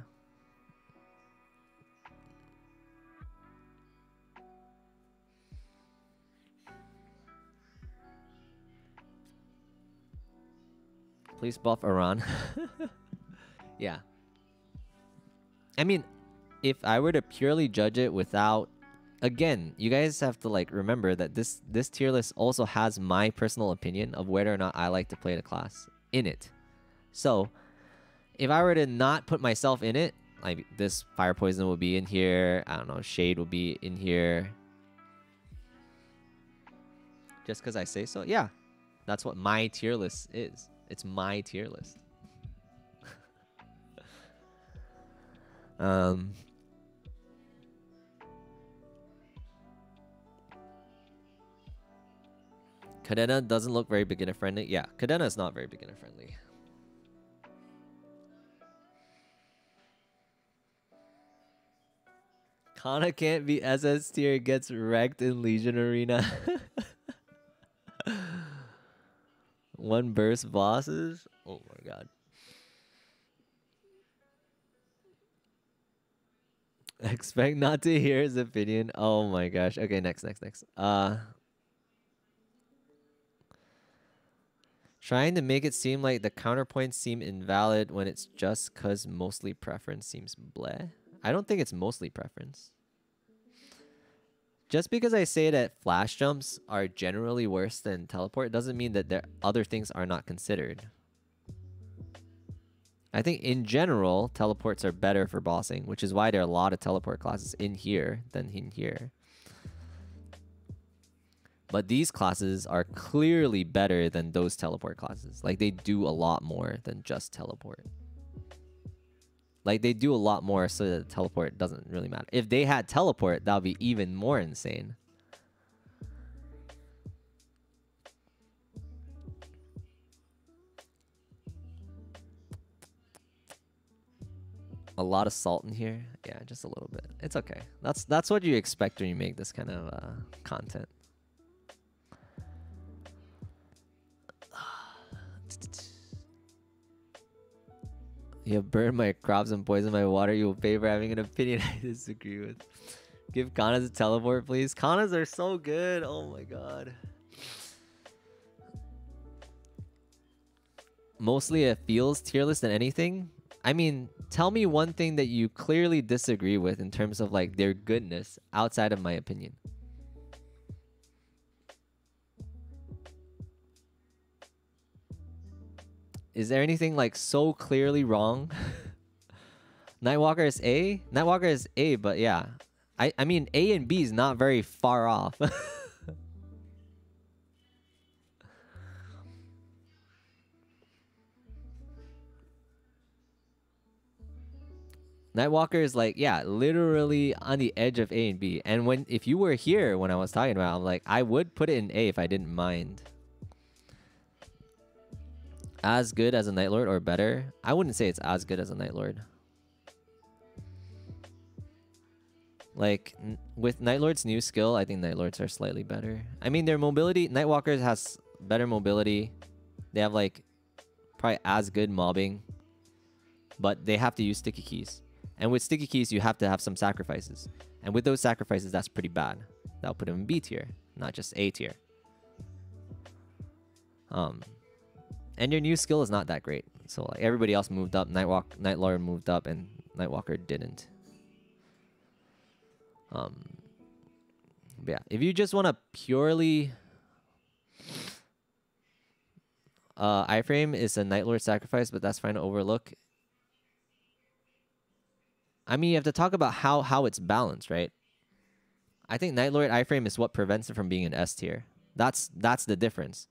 Please buff Aran. Yeah. I mean, if I were to purely judge it without... Again, you guys have to like remember that this tier list also has my personal opinion of whether or not I like to play the class in it. So, if I were to not put myself in it, like this Fire Poison will be in here, I don't know, Shade will be in here. Just because I say so? Yeah. That's what my tier list is. It's my tier list. Cadena doesn't look very beginner friendly. Yeah, Cadena is not very beginner friendly. Kana can't be SS tier, gets wrecked in Legion Arena. One burst bosses? Oh my god. Expect not to hear his opinion. Oh my gosh. Okay, next. Trying to make it seem like the counterpoints seem invalid when it's just cause mostly preference seems bleh. I don't think it's mostly preference. Just because I say that flash jumps are generally worse than teleport doesn't mean that there other things are not considered. I think in general, teleports are better for bossing, which is why there are a lot of teleport classes in here than in here. But these classes are clearly better than those teleport classes. Like, they do a lot more than just teleport. Like, they do a lot more so that teleport doesn't really matter. If they had teleport, that would be even more insane. A lot of salt in here. Yeah, just a little bit. It's okay. That's what you expect when you make this kind of content. You have burned my crops and poisoned my water. You will pay for having an opinion I disagree with. Give Kanas a teleport, please. Kanas are so good. Oh my god. Mostly a feels tier list than anything. I mean, tell me one thing that you clearly disagree with in terms of like their goodness outside of my opinion. Is there anything like so clearly wrong? Nightwalker is A? Nightwalker is A, but yeah. I mean, A and B is not very far off. Nightwalker is like, yeah, literally on the edge of A and B. And if you were here when I was talking about it, I'm like, I would put it in A if I didn't mind. As good as a Night Lord or better? I wouldn't say it's as good as a Night Lord. Like, with Night Lord's new skill, I think Night Lords are slightly better. I mean, their mobility, Nightwalkers has better mobility. They have, like, probably as good mobbing. But they have to use sticky keys. And with sticky keys, you have to have some sacrifices. And with those sacrifices, that's pretty bad. That'll put them in B tier, not just A tier. And your new skill is not that great. So, like, everybody else moved up. Night Lord moved up, and Nightwalker didn't. Yeah, if you just want to purely iframe is a Night Lord sacrifice, but that's fine to overlook. I mean, you have to talk about how it's balanced, right? I think Night Lord iframe is what prevents it from being an S tier. That's the difference.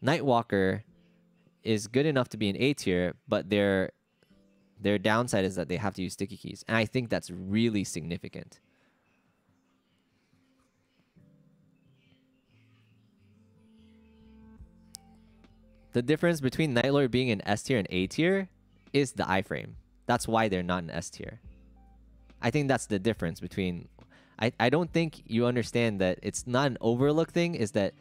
Nightwalker is good enough to be an A tier, but their downside is that they have to use sticky keys, and I think that's really significant. The difference between Night Lord being an S tier and A tier is the iframe. That's why they're not an S tier. I think that's the difference between... I don't think you understand that it's not an overlook thing, is that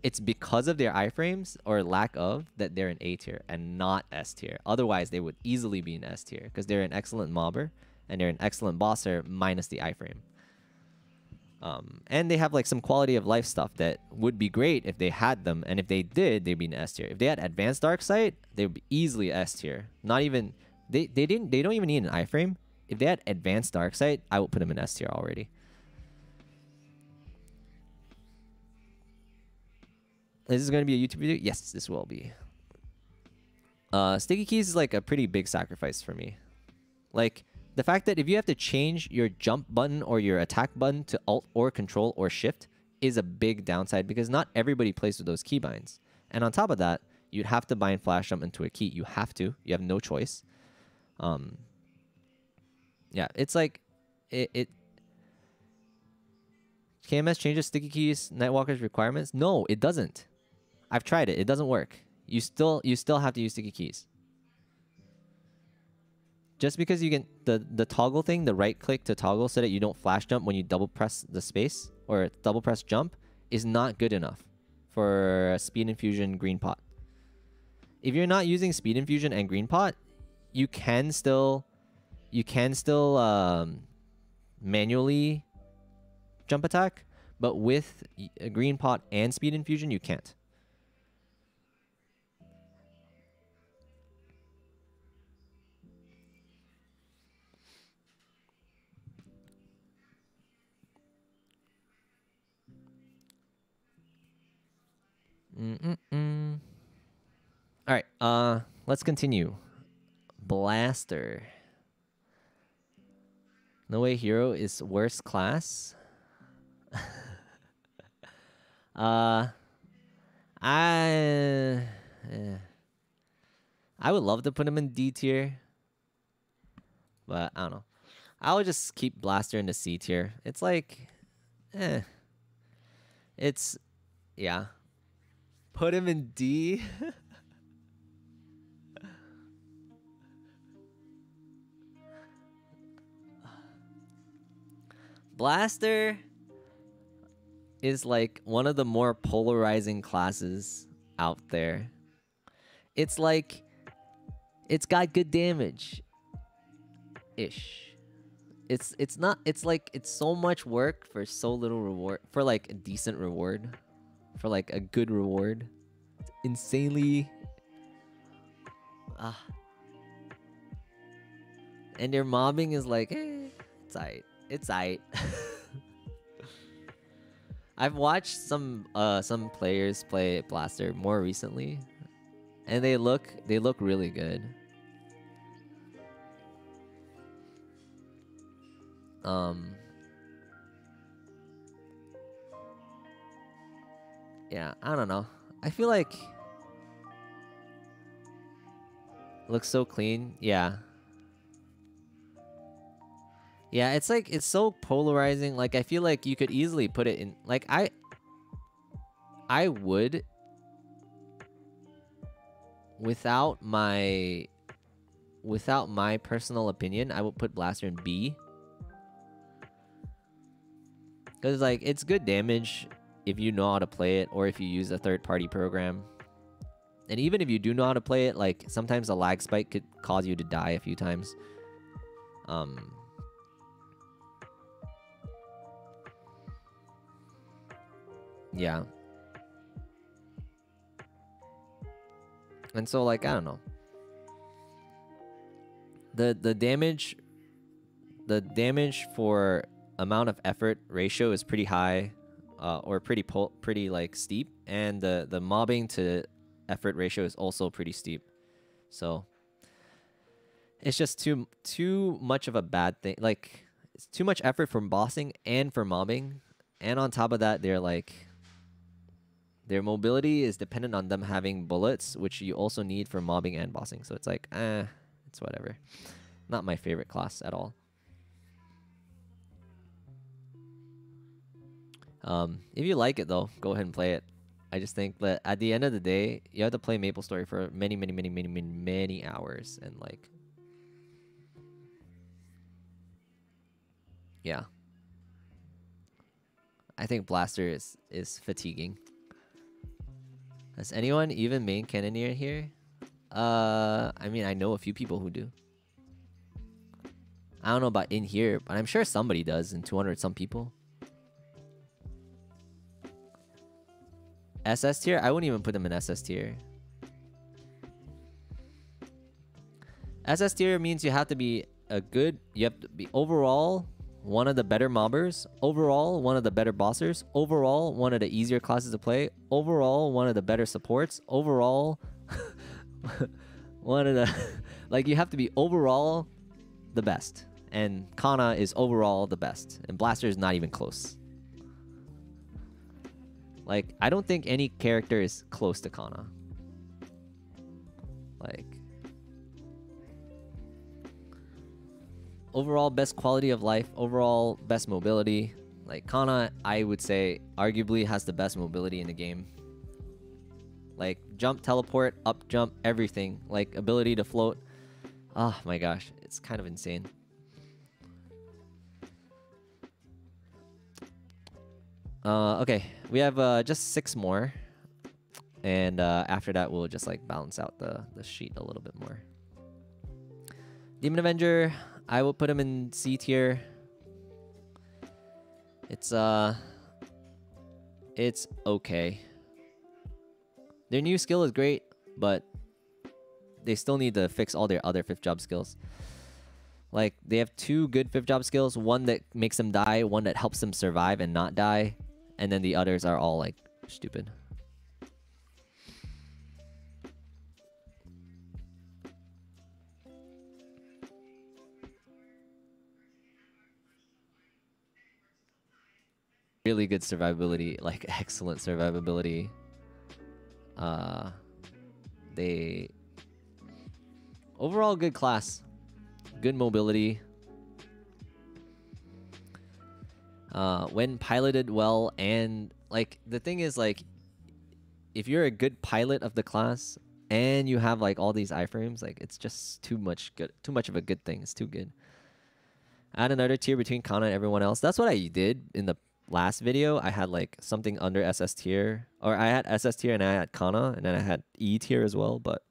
it's because of their iframes or lack of that they're an A tier and not S tier. Otherwise, they would easily be an S tier because they're an excellent mobber and they're an excellent bosser minus the iframe. And they have like some quality of life stuff that would be great if they had them, and if they did, they'd be an S tier. If they had advanced dark sight, they would be easily S tier. Not even they don't even need an iframe. If they had advanced dark sight, I would put them in S tier already. Is this going to be a YouTube video? Yes, this will be. Sticky keys is like a pretty big sacrifice for me. Like, the fact that if you have to change your jump button or your attack button to alt or control or shift is a big downside because not everybody plays with those keybinds. And on top of that, you'd have to bind flash jump into a key. You have to. You have no choice. Yeah, it's like... KMS changes sticky keys Nightwalker's requirements? No, it doesn't. I've tried it. It doesn't work. You still have to use sticky keys. Just because you can the toggle thing, the right click to toggle so that you don't flash jump when you double press the space or double press jump is not good enough for Speed Infusion Green Pot. If you're not using Speed Infusion and Green Pot, you can still manually jump attack, but with a Green Pot and Speed Infusion, you can't. All right, let's continue. Blaster. No Way Hero is worst class. I would love to put him in D tier, but I don't know. I would just keep Blaster in the C tier. It's like, it's, yeah. Put him in D. Blaster is like one of the more polarizing classes out there. It's like, it's got good damage ish. It's not, it's like, it's so much work for so little reward, for like a decent reward, for like a good reward. It's insanely and their mobbing is like, it's aight. It's aight. I've watched some players play Blaster more recently, and they look really good. Yeah, I don't know. I feel like looks so clean. Yeah. Yeah, it's like, it's so polarizing. Like, I feel like you could easily put it in, like, I would, without my personal opinion, I would put Blaster in B. Because, like, it's good damage if you know how to play it, or if you use a third-party program. And even if you do know how to play it, like, sometimes a lag spike could cause you to die a few times. Yeah. And so, like, I don't know. The damage for amount of effort ratio is pretty high, or pretty like steep, and the mobbing to effort ratio is also pretty steep. So it's just too much of a bad thing. Like, it's too much effort for bossing and for mobbing, and on top of that, they're like, their mobility is dependent on them having bullets, which you also need for mobbing and bossing. So it's like, it's whatever. Not my favorite class at all. If you like it though, go ahead and play it. I just think that at the end of the day, you have to play MapleStory for many hours, and like, yeah. I think Blaster is fatiguing. Has anyone even main Cannoneer here? I mean, I know a few people who do. I don't know about in here, but I'm sure somebody does in 200 some people. SS tier? I wouldn't even put them in SS tier. SS tier means you have to be you have to be overall one of the better mobbers, overall one of the better bossers, overall one of the easier classes to play, overall one of the better supports, overall one of the like, you have to be overall the best. And Kana is overall the best, and Blaster is not even close. Like, I don't think any character is close to Kana. Like, overall best quality of life, overall best mobility, Like Kana, I would say arguably has the best mobility in the game. Like jump, teleport, up jump, everything. Like ability to float. Oh my gosh, it's kind of insane. Okay, we have just 6 more. And after that, we'll just like balance out the sheet a little bit more. Demon Avenger, I will put him in C tier. It's okay. Their new skill is great, but they still need to fix all their other 5th job skills. Like, they have 2 good 5th job skills. One that makes them die, one that helps them survive and not die. And then the others are all, like, stupid. Really good survivability, like, excellent survivability. They... Overall, good class. Good mobility. When piloted well, and like the thing is, like, if you're a good pilot of the class and you have like all these iframes, like it's just too much of a good thing. It's too good. Add another tier between Kana and everyone else. That's what I did in the last video. I had like something under SS tier, or I had SS tier and I had Kana, and then I had E tier as well, but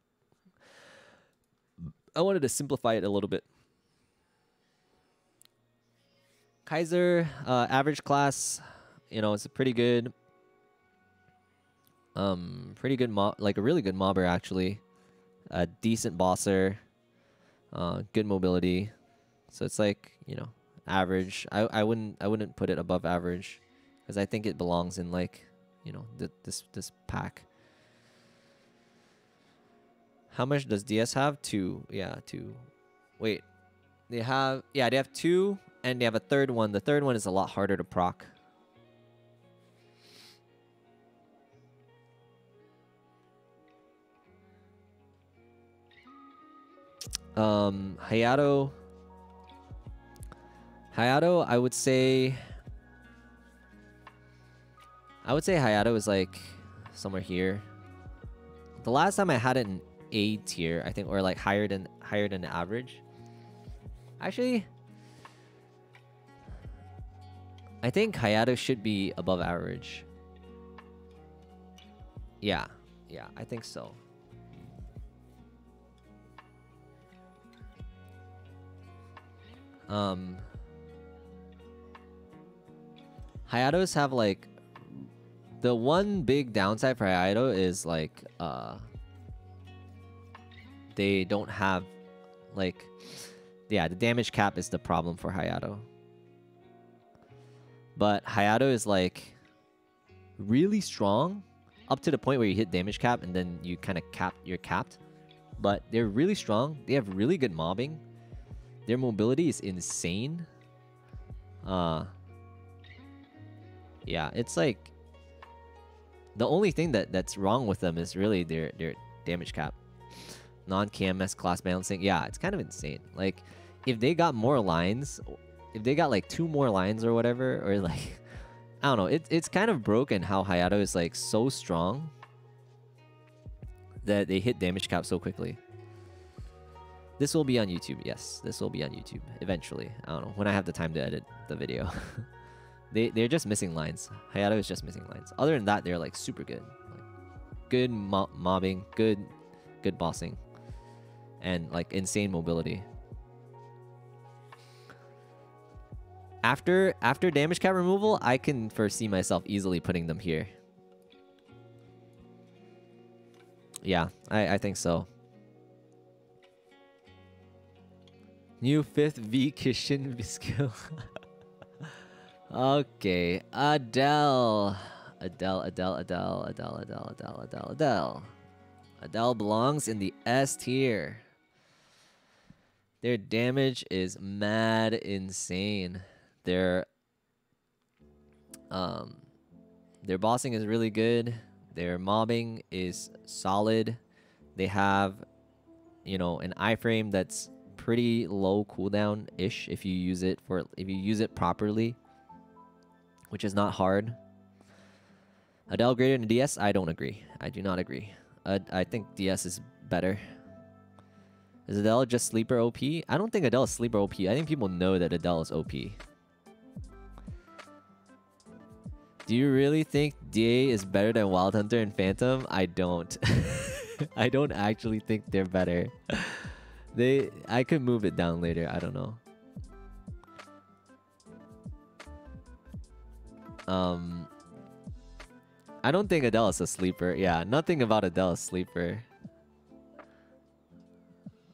I wanted to simplify it a little bit. Kaiser, average class, you know, it's a pretty good mob, like a really good mobber actually. A decent bosser, good mobility. So it's like, you know, average. I wouldn't put it above average, because I think it belongs in like, you know, this pack. How much does DS have? 2. Yeah, 2. Wait. They have 2, and they have a third one. The third one is a lot harder to proc. Hayato, I would say Hayato is like somewhere here. The last time I had it in A tier, I think, or like higher than the average. Actually, I think Hayato should be above average. Yeah, I think so. Hayatos have like, the one big downside for Hayato is like they don't have like, yeah, the damage cap is the problem for Hayato. But Hayato is like really strong up to the point where you hit damage cap and then you kind of you're capped. But they're really strong. They have really good mobbing. Their mobility is insane. Yeah, it's like the only thing that's wrong with them is really their damage cap. Non-KMS class balancing. Yeah, it's kind of insane. Like, if they got more lines, if they got like 2 more lines or whatever, or like, I don't know, it's kind of broken how Hayato is like so strong that they hit damage cap so quickly. This will be on YouTube. Yes, this will be on YouTube eventually. I don't know, when I have the time to edit the video. They're just missing lines. Hayato is just missing lines. Other than that, they're like super good. Like, good mobbing, good bossing, and like insane mobility. After damage cap removal, I can foresee myself easily putting them here. Yeah, I think so. New 5th V Kishin skill. Okay, Adele belongs in the S tier. Their damage is mad insane. Their bossing is really good. Their mobbing is solid. They have, you know, an iframe that's pretty low cooldown ish if you use it properly. which is not hard. Adele greater than DS? I don't agree. I do not agree. I think DS is better. Is Adele just sleeper OP? I don't think Adele is sleeper OP. I think people know that Adele is OP. Do you really think DA is better than Wild Hunter and Phantom? I don't. I don't actually think they're better. I could move it down later. I don't know. I don't think Adele is a sleeper. Yeah, nothing about Adele is sleeper.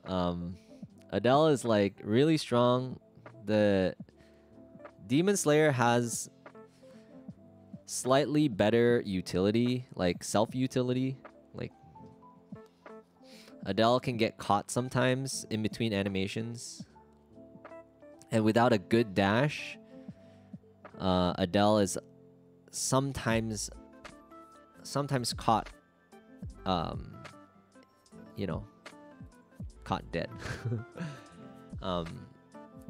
Adele is like really strong. The Demon Slayer has slightly better utility, like self-utility. Like Adele can get caught sometimes in between animations. And without a good dash, Adele is sometimes caught, you know, caught dead.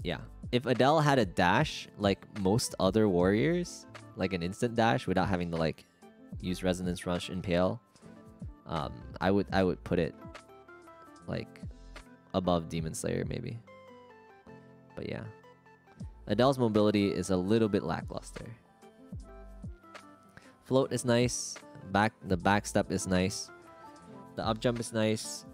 Yeah. If Adele had a dash like most other warriors, like an instant dash without having to like use Resonance Rush Impale, I would put it like above Demon Slayer maybe. But yeah. Adele's mobility is a little bit lackluster. Float is nice. The back step is nice. The up jump is nice.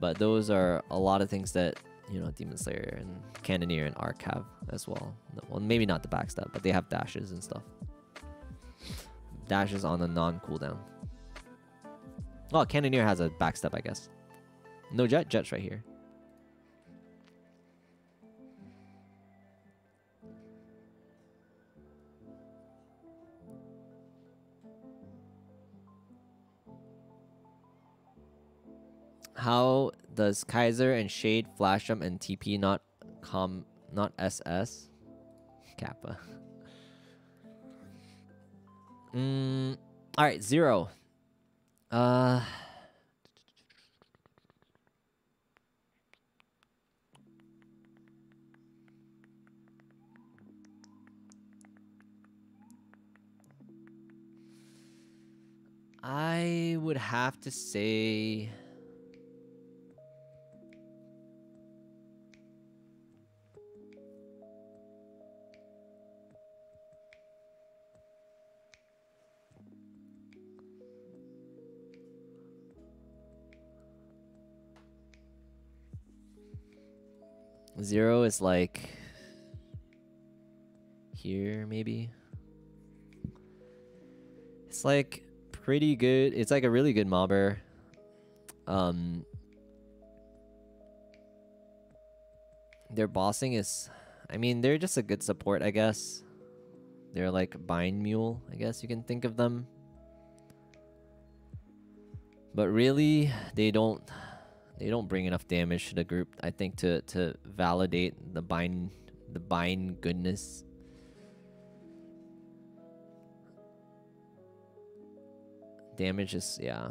But those are a lot of things that, you know, Demon Slayer and Cannoneer and Arc have as well. Well, maybe not the back step, but they have dashes and stuff. Dashes on a non-cooldown. Oh, Cannoneer has a back step, I guess. No jet. Jet's right here. How does Kaiser and Shade flash jump and TP not SS? Kappa. Alright, Zero. I would have to say Zero is like here, maybe. It's like pretty good. It's like a really good mobber. Their bossing is, I mean, they're just a good support, I guess. They're like Bind Mule, I guess you can think of them. But really, they don't bring enough damage to the group, I think, to validate the bind goodness. Damage is, yeah.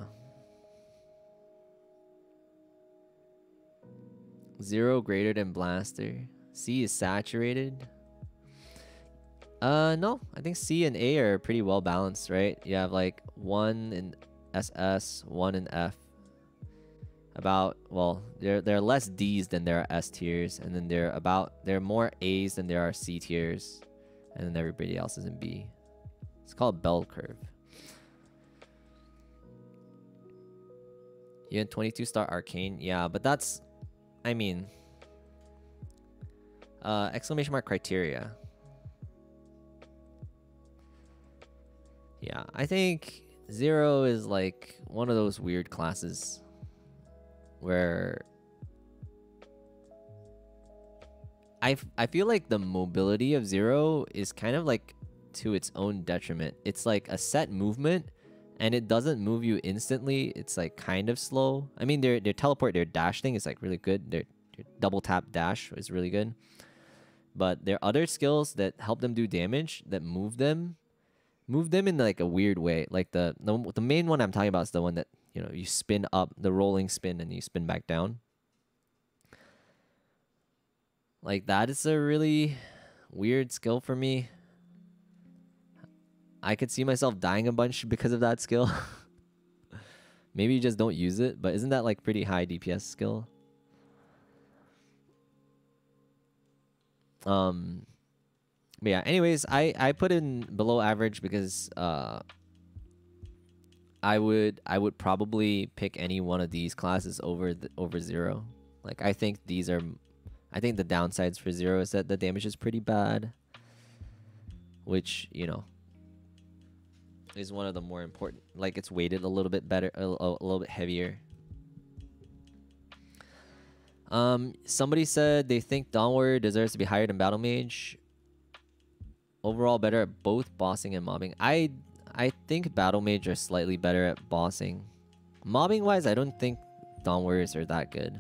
Zero greater than Blaster. C is saturated. No, I think C and A are pretty well balanced, right? You have like 1 in SS, 1 in F. About, well, there are less D's than there are S tiers, and then there are more A's than there are C tiers, and then everybody else is in B. It's called bell curve. You had 22-star Arcane, yeah, but that's, I mean, exclamation mark criteria. Yeah, I think Zero is like one of those weird classes where I feel like the mobility of Zero is kind of like to its own detriment. It's like a set movement and it doesn't move you instantly. It's like kind of slow. I mean, their teleport, their dash thing is like really good. Their double tap dash is really good. But there are other skills that help them do damage that move them in like a weird way. Like the main one I'm talking about is the one that, you know, you spin up, the rolling spin, and you spin back down. Like that is a really weird skill for me. I could see myself dying a bunch because of that skill. Maybe you just don't use it, but isn't that like pretty high DPS skill? But yeah, anyways, I put in below average because I would probably pick any one of these classes over zero. Like I think the downsides for zero is that the damage is pretty bad, which, you know, is one of the more important. Like it's weighted a little bit better, a little bit heavier. Somebody said they think Dawn Warrior deserves to be higher than Battle Mage. Overall better at both bossing and mobbing. I think Battle Mage are slightly better at bossing. Mobbing wise, I don't think Dawn Warriors are that good.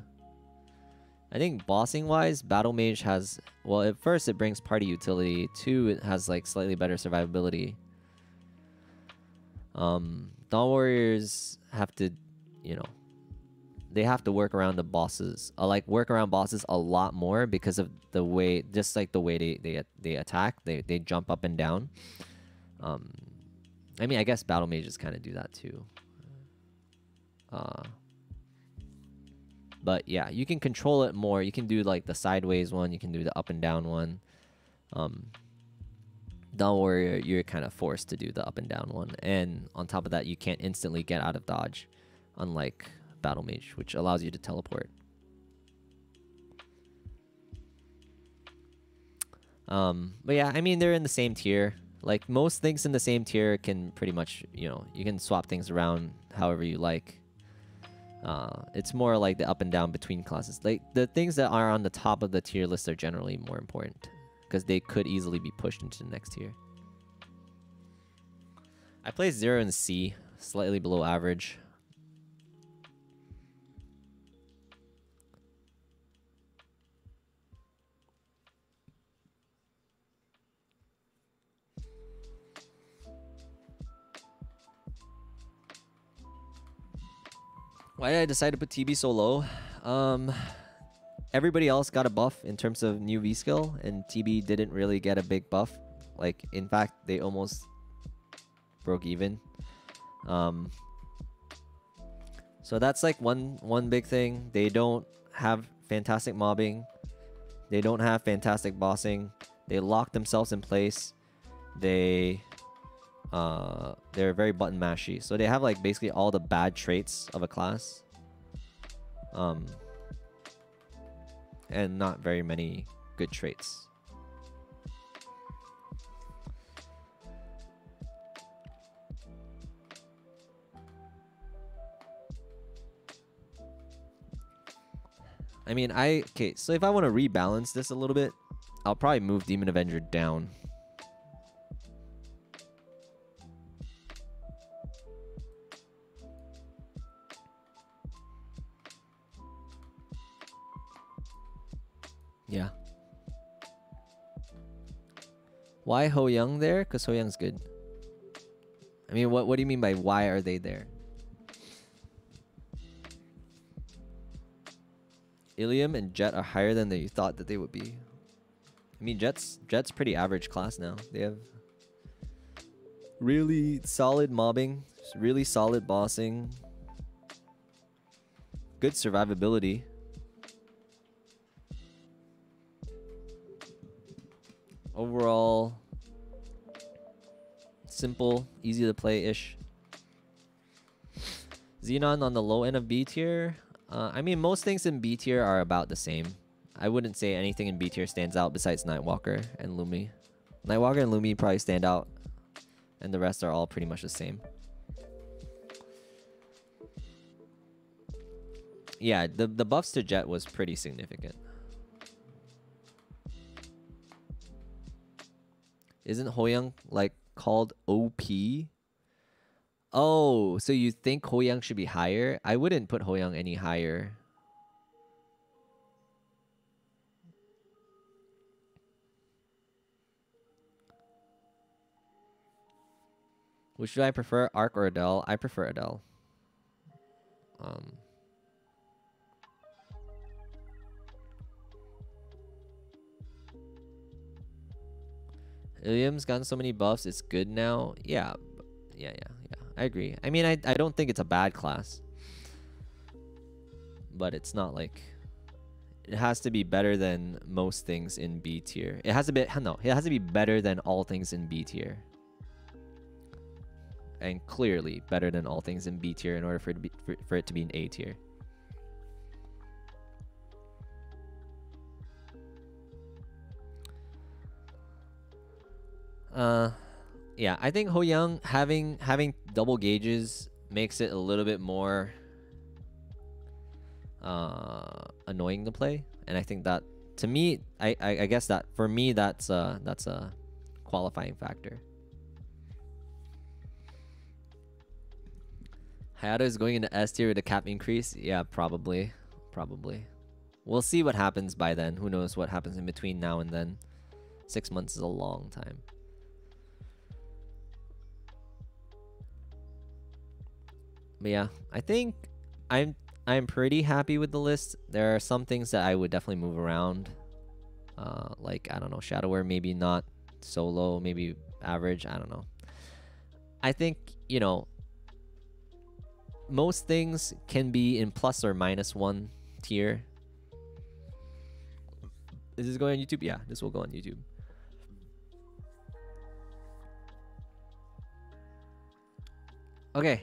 I think bossing wise, Battle Mage has, well, at first it brings party utility. 2, it has like slightly better survivability. Dawn Warriors have to, you know, they have to work around the bosses. Work around bosses a lot more because of the way, just like the way they attack. They jump up and down. I mean, I guess Battle Mages kind of do that too. But yeah, you can control it more. You can do like the sideways one. You can do the up and down one. Dawn Warrior, you're kind of forced to do the up and down one. And on top of that, you can't instantly get out of dodge, unlike Battle Mage, which allows you to teleport. But yeah, I mean, they're in the same tier. Like most things in the same tier can pretty much, you know, you can swap things around however you like. It's more like the up and down between classes. Like the things that are on the top of the tier list are generally more important because they could easily be pushed into the next tier. I placed 0 in C, slightly below average. Why did I decide to put TB so low? Everybody else got a buff in terms of new V skill, and TB didn't really get a big buff. Like, in fact, they almost broke even. So that's like one big thing. They don't have fantastic mobbing. They don't have fantastic bossing. They lock themselves in place. They're very button mashy. So they have like basically all the bad traits of a class. And not very many good traits. I mean, okay, so if I want to rebalance this a little bit, I'll probably move Demon Avenger down. Yeah. Why Ho Young there? Because Ho Young's good. I mean, what do you mean by why are they there? Ilium and Jet are higher than you thought that they would be. I mean, Jet's pretty average class now. They have really solid mobbing, really solid bossing, good survivability. Overall, simple, easy to play-ish. Xenon on the low end of B tier. I mean, most things in B tier are about the same. I wouldn't say anything in B tier stands out besides Nightwalker and Lumi. Nightwalker and Lumi probably stand out, and the rest are all pretty much the same. Yeah, the buffs to Jet was pretty significant. Isn't Hoyoung like called OP? Oh, so you think Hoyoung should be higher? I wouldn't put Hoyoung any higher. Which do I prefer, Arc or Adele? I prefer Adele. Ilium's gotten so many buffs, it's good now. Yeah, yeah. I agree. I mean, I don't think it's a bad class, but it's not like it has to be better than most things in B tier. It has to be it has to be better than all things in B tier, and clearly better than all things in B tier in order for it to be an A tier. Yeah, I think Hoyoung having double gauges makes it a little bit more annoying to play, and I think that to me, I guess that for me that's a qualifying factor. Hayata is going into S tier with a cap increase. Yeah, probably. We'll see what happens by then. Who knows what happens in between now and then. 6 months is a long time. But yeah, I think I'm pretty happy with the list. There are some things that I would definitely move around. Like, I don't know, Shadower maybe not so low, maybe average, I don't know. I think, you know, most things can be in plus or minus 1 tier. Is this going on YouTube? Yeah, this will go on YouTube. Okay,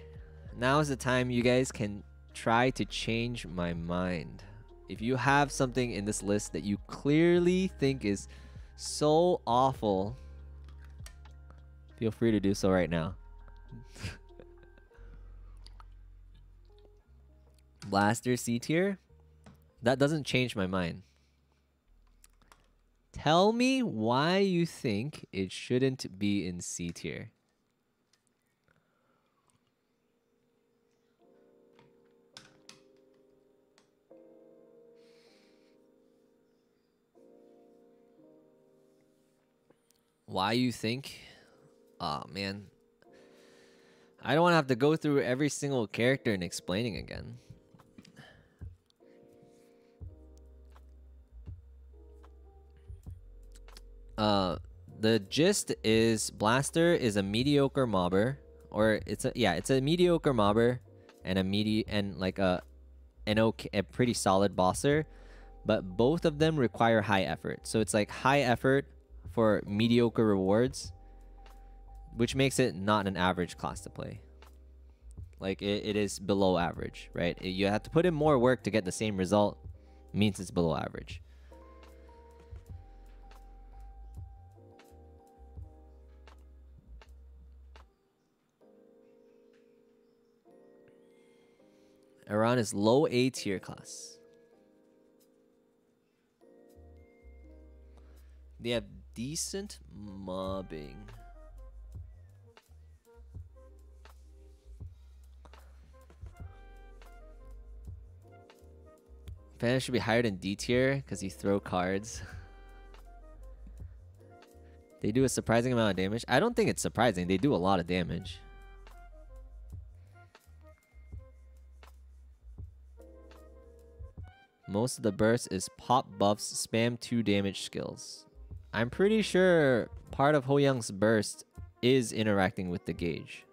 now is the time you guys can try to change my mind. If you have something in this list that you clearly think is so awful, feel free to do so right now. Blaster C tier? That doesn't change my mind. Tell me why you think it shouldn't be in C tier. Why you think? Oh man, I don't want to have to go through every single character and explaining again. The gist is Blaster is a mediocre mobber, or it's a mediocre mobber and a pretty solid bosser, but both of them require high effort. So it's like high effort for mediocre rewards, which makes it not an average class to play. Like it is below average, right? You have to put in more work to get the same result, means it's below average. Iran is low A tier class. They have decent mobbing. Fan should be higher than D tier because you throw cards. They do a surprising amount of damage. I don't think it's surprising. They do a lot of damage. Most of the burst is pop buffs, spam 2 damage skills. I'm pretty sure part of Hoyoung's burst is interacting with the gauge.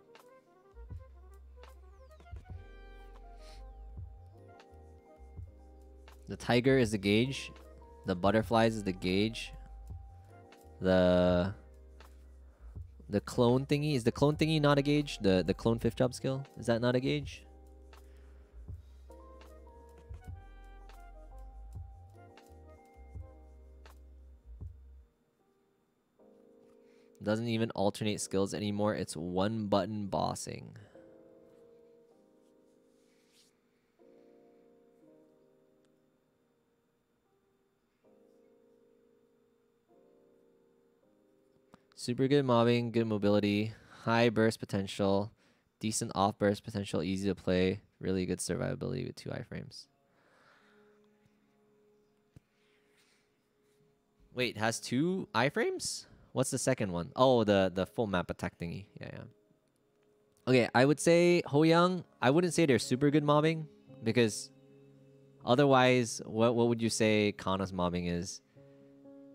The tiger is the gauge. The butterflies is the gauge. The clone thingy, is the clone thingy not a gauge? The clone 5th job skill, is that not a gauge? Doesn't even alternate skills anymore. It's one button bossing. Super good mobbing, good mobility, high burst potential, decent off burst potential, easy to play, really good survivability with 2 iframes. Wait, has 2 iframes? What's the second one? Oh, the full map attack thingy. Yeah. Okay, I would say Hoyoung, I wouldn't say they're super good mobbing, because otherwise, what would you say Kana's mobbing is?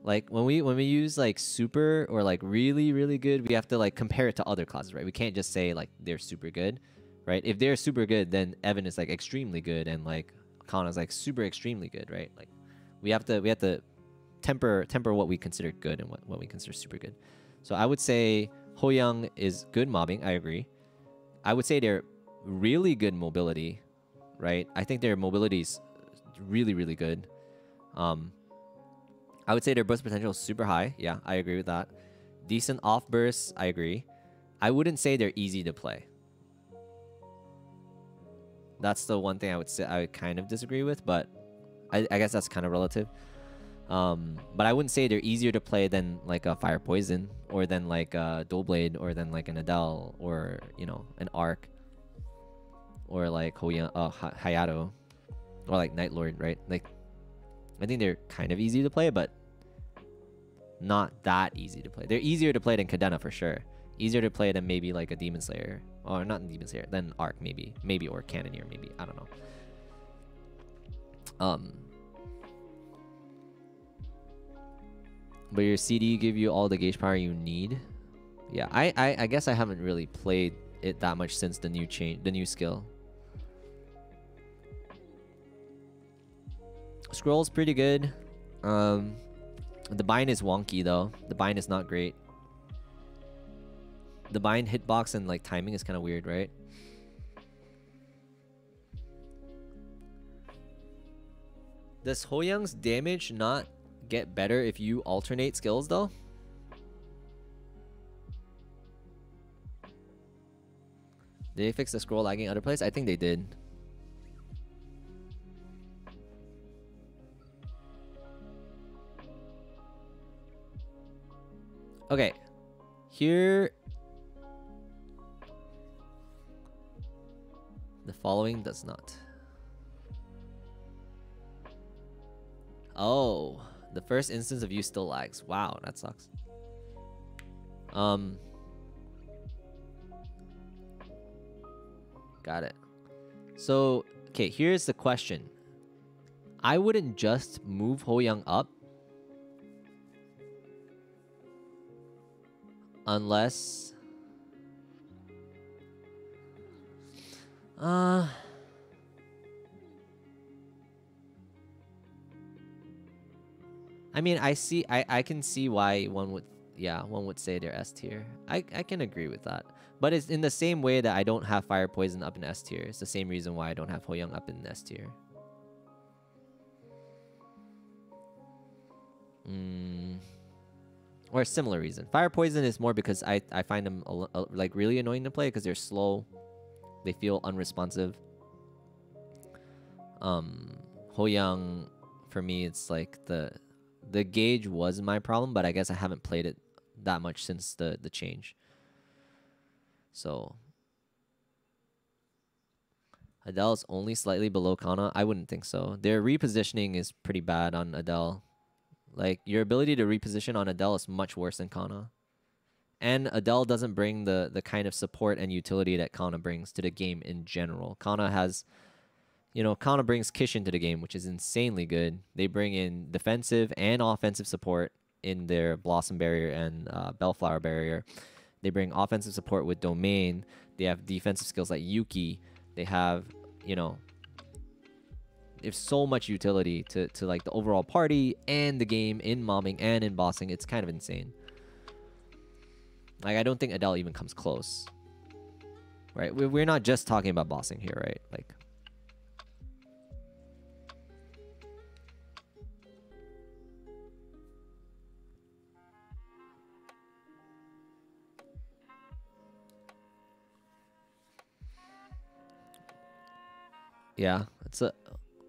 Like when we use like super or like really really good, we have to like compare it to other classes, right? We can't just say like they're super good, right? If they're super good, then Evan is like extremely good, and like Kana's like super extremely good, right? Like we have to temper what we consider good and what we consider super good. So I would say Hoyoung is good mobbing. I agree. I would say they're really good mobility, right? I think their mobility is really really good. I would say their burst potential is super high. Yeah, I agree with that. Decent off bursts. I agree. I wouldn't say they're easy to play. That's the one thing I would say I would kind of disagree with, but I guess that's kind of relative. But I wouldn't say they're easier to play than like a Fire Poison, or than like a Dual Blade, or than like an Adele, or you know, an Arc, or like Hayato, or like Night Lord, right? Like I think they're kind of easy to play, but not that easy to play. They're easier to play than Cadena for sure. Easier to play than maybe like a Demon Slayer, or not Demon Slayer, then Arc maybe, or Cannoneer maybe. I don't know. But your CD give you all the gauge power you need. Yeah, I guess I haven't really played it that much since the new skill. Scroll's pretty good. The bind is wonky though. The bind is not great. The bind hitbox and like timing is kind of weird, right? Does Hoyoung's damage not get better if you alternate skills though? Did they fix the scroll lagging other place? I think they did. Okay. Here, the following does not. Oh, the first instance of use still lags. Wow, that sucks. Got it. So, okay, here's the question. I wouldn't just move Hoyoung up unless I mean, I can see why one would say they're S tier. I can agree with that. But it's in the same way that I don't have Fire Poison up in S tier. It's the same reason why I don't have Hoyoung up in S tier. Or a similar reason. Fire Poison is more because I find them like really annoying to play because they're slow. They feel unresponsive. Hoyoung, for me, it's like the gauge was my problem, but I guess I haven't played it that much since the change. So Adele's only slightly below Kana. I wouldn't think so. Their repositioning is pretty bad on Adele. Like your ability to reposition on Adele is much worse than Kana. And Adele doesn't bring the kind of support and utility that Kana brings to the game in general. Kana has, Kana brings Kish into the game, which is insanely good. They bring in defensive and offensive support in their Blossom Barrier and Bellflower Barrier. They bring offensive support with Domain. They have defensive skills like Yuki. They have, there's so much utility to like the overall party and the game in mobbing and in bossing. It's kind of insane. Like, I don't think Adele even comes close. Right? We're not just talking about bossing here, right? Like, yeah,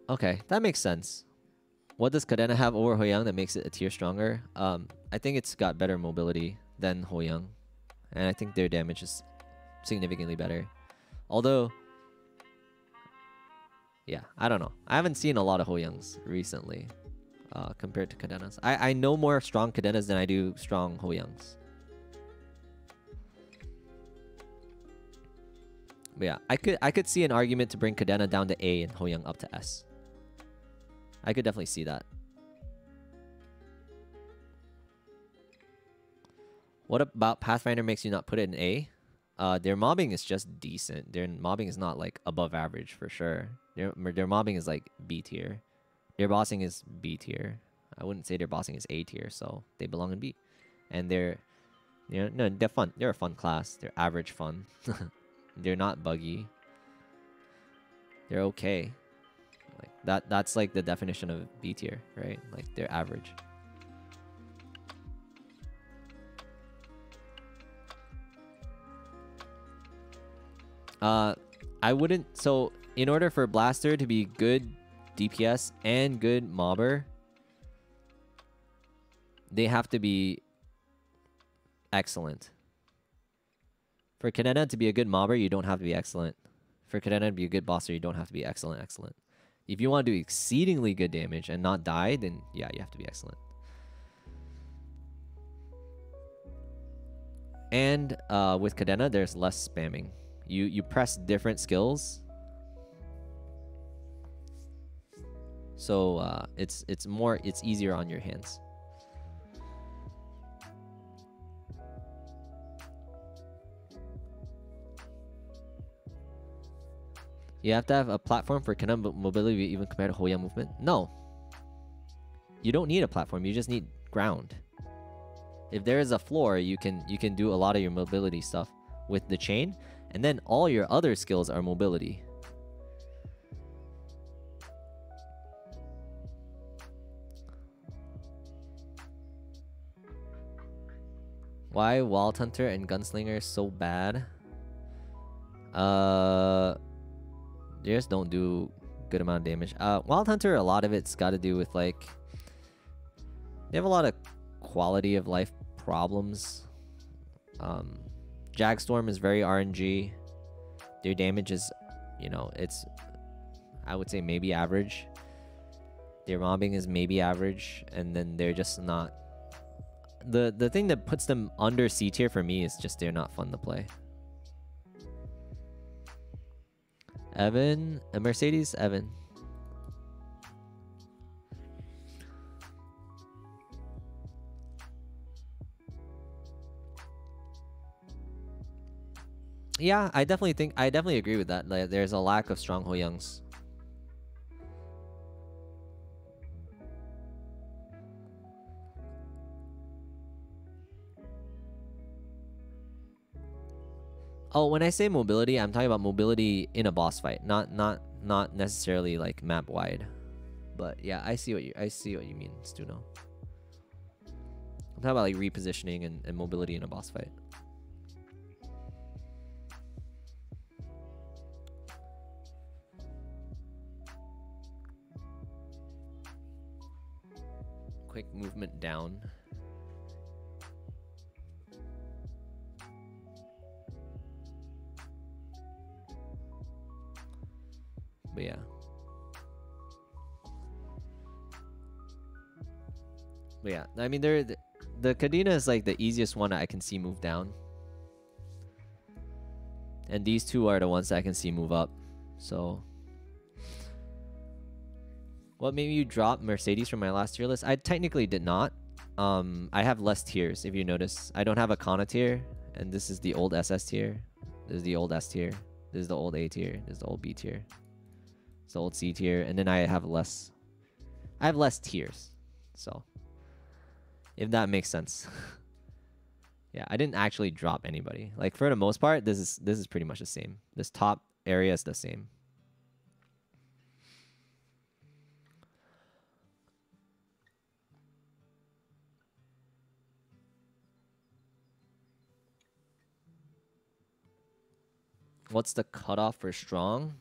okay, that makes sense. What does Cadena have over Hoyoung that makes it a tier stronger? I think it's got better mobility than Hoyoung, and I think their damage is significantly better. Although, yeah, I don't know. I haven't seen a lot of Hoyoungs recently compared to Cadenas. I know more strong Cadenas than I do strong Hoyoungs. But yeah, I could see an argument to bring Cadena down to A and Hoyoung up to S. I could definitely see that. What about Pathfinder makes you not put it in A? Their mobbing is just decent. Their mobbing is not like above average for sure. Their mobbing is like B tier. Their bossing is B tier. I wouldn't say their bossing is A tier, so they belong in B. And no, they're fun. They're a fun class. They're average fun. They're not buggy. They're okay. Like that's like the definition of B tier, right? Like they're average. I wouldn't. So in order for Blaster to be good DPS and good mobber, they have to be excellent. For Kadena to be a good mobber, you don't have to be excellent. For Kadena to be a good bosser, you don't have to be excellent. If you want to do exceedingly good damage and not die, then yeah, you have to be excellent. And with Kadena, there's less spamming. You press different skills, so it's easier on your hands. You have to have a platform for Kadena mobility even compared to Hoya movement. No, you don't need a platform. You just need ground. If there is a floor, you can do a lot of your mobility stuff with the chain. And then all your other skills are mobility. Why Wild Hunter and Gunslinger so bad? They just don't do good amount of damage. Wild Hunter, a lot of it's got to do with like they have a lot of quality of life problems. Jagstorm is very RNG. Their damage is, it's, I would say maybe average. Their mobbing is maybe average, and then they're just not. The thing that puts them under C tier for me is just they're not fun to play. Evan, Mercedes, Evan. Yeah, I definitely agree with that. Like, there's a lack of strong Hoyoungs. Oh, when I say mobility, I'm talking about mobility in a boss fight, not necessarily like map wide. But yeah, I see what you mean, Stuno. I'm talking about like repositioning and mobility in a boss fight. Quick movement down. But yeah. But yeah, I mean, the Kadena is like the easiest one I can see move down. And these two are the ones that I can see move up. So what made you drop Mercedes from my last tier list? I technically did not. I have less tiers, if you notice. I don't have a Kana tier, and this is the old SS tier. This is the old S tier. This is the old A tier. This is the old B tier. It's the old C tier, and then I have less tiers. So if that makes sense. Yeah, I didn't actually drop anybody. Like for the most part, this is pretty much the same. This top area is the same. What's the cutoff for strong?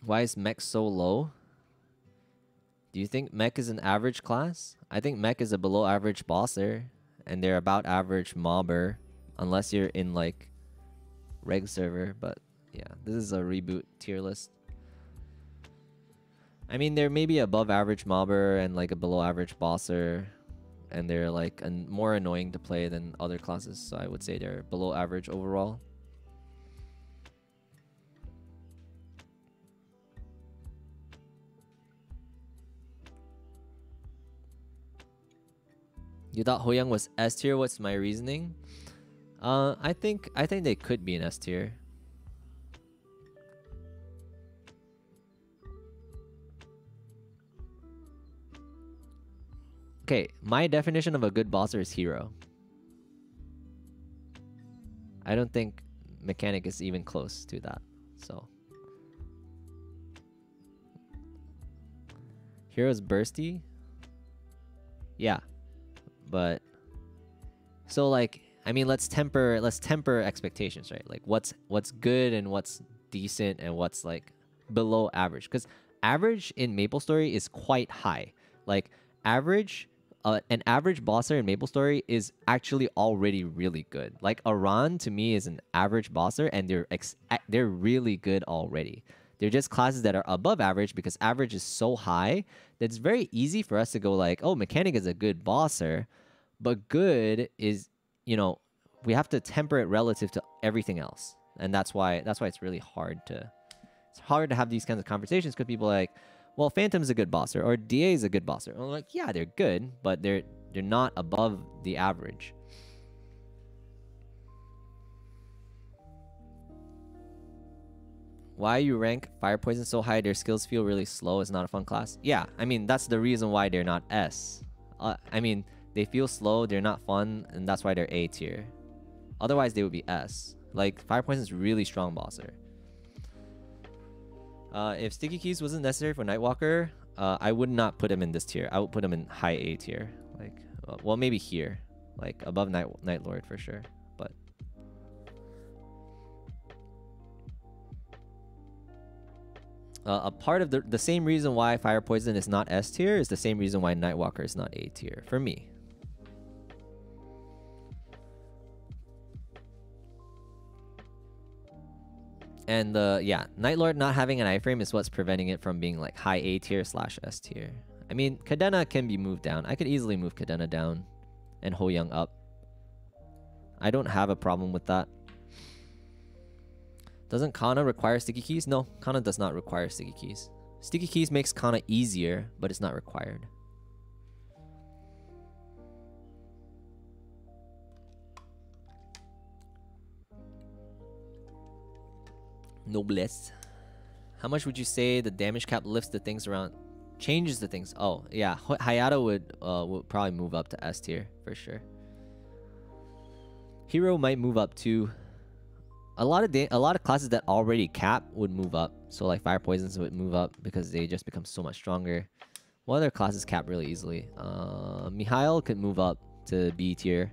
Why is mech so low? Do you think mech is an average class? I think mech is a below average bosser, and they're about average mobber, unless you're in like reg server. But yeah, this is a reboot tier list. I mean, they're maybe above average mobber and like a below average bosser, and they're like more annoying to play than other classes. So I would say they're below average overall. You thought Hoyoung was S tier? What's my reasoning? I think they could be an S tier. Okay, my definition of a good bosser is hero. I don't think mechanic is even close to that. So hero's bursty. Yeah, but so like I mean let's temper expectations, right? Like what's good and what's decent and what's like below average, because average in MapleStory is quite high. Like average an average bosser in MapleStory is actually already really good. Like Aran to me is an average bosser, and they're really good already. They're just classes that are above average because average is so high that it's very easy for us to go like, oh, mechanic is a good bosser, but good is, you know, we have to temper it relative to everything else, and that's why it's really hard to have these kinds of conversations, because people are like, well, Phantom's a good bosser or DA is a good bosser. And I'm like, yeah, they're good, but they're not above the average. Why you rank Fire Poison so high? Their skills feel really slow. It's not a fun class. Yeah, I mean, that's the reason why they're not S. I mean, they feel slow, they're not fun, and that's why they're A tier. Otherwise, they would be S. Like, Fire Poison is really strong bosser. If Sticky Keys wasn't necessary for Nightwalker, I would not put him in this tier. I would put him in high A tier. Like, well, maybe here. Like, above Night Lord for sure. But a part of the same reason why Fire Poison is not S tier is the same reason why Nightwalker is not A tier for me. And yeah, Night Lord not having an iframe is what's preventing it from being like high A tier / S tier. I mean, Kadena can be moved down. I could easily move Kadena down and Hoyoung up. I don't have a problem with that. Doesn't Kana require sticky keys? No, Kana does not require sticky keys. Sticky keys makes Kana easier, but it's not required. Noblesse. How much would you say the damage cap lifts the things around, changes the things? Oh yeah, Hayato would probably move up to S tier for sure. Hero might move up too. A lot of classes that already cap would move up. So like Fire Poisons would move up because they just become so much stronger. What other classes cap really easily? Mihail could move up to B tier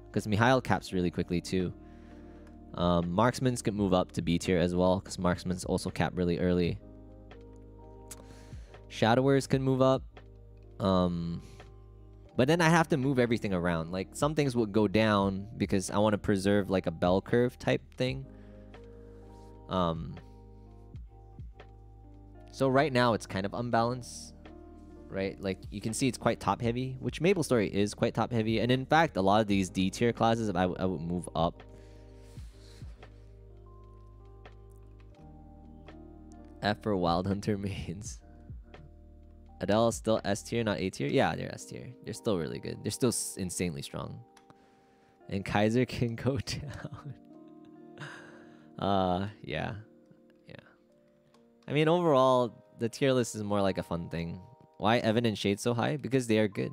because Mihail caps really quickly too. Marksmans could move up to B tier as well because Marksmans also cap really early. Shadowers can move up. But then I have to move everything around. Like some things would go down because I want to preserve like a bell curve type thing. So right now it's kind of unbalanced, right? Like you can see it's quite top heavy, which MapleStory is quite top heavy. And in fact, a lot of these D tier classes, I would move up. F for Wild Hunter mains. Adele is still S tier, not A tier? Yeah, they're S tier. They're still really good. They're still insanely strong. And Kaiser can go down. Yeah. Yeah. I mean, overall, the tier list is more like a fun thing. Why Evan and Shade so high? Because they are good.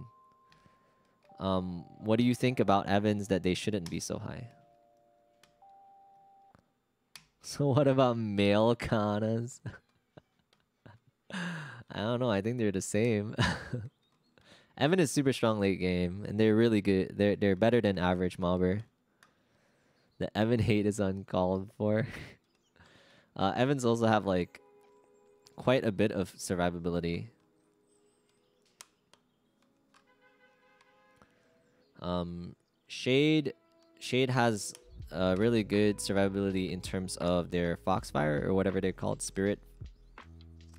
What do you think about Evans that they shouldn't be so high? So what about male Kanas? I don't know. I think they're the same. Evan is super strong late game, and they're really good. They're better than average mobber. The Evan hate is uncalled for. Evans also have like quite a bit of survivability. Shade has really good survivability in terms of their Foxfire or whatever they're called, spirit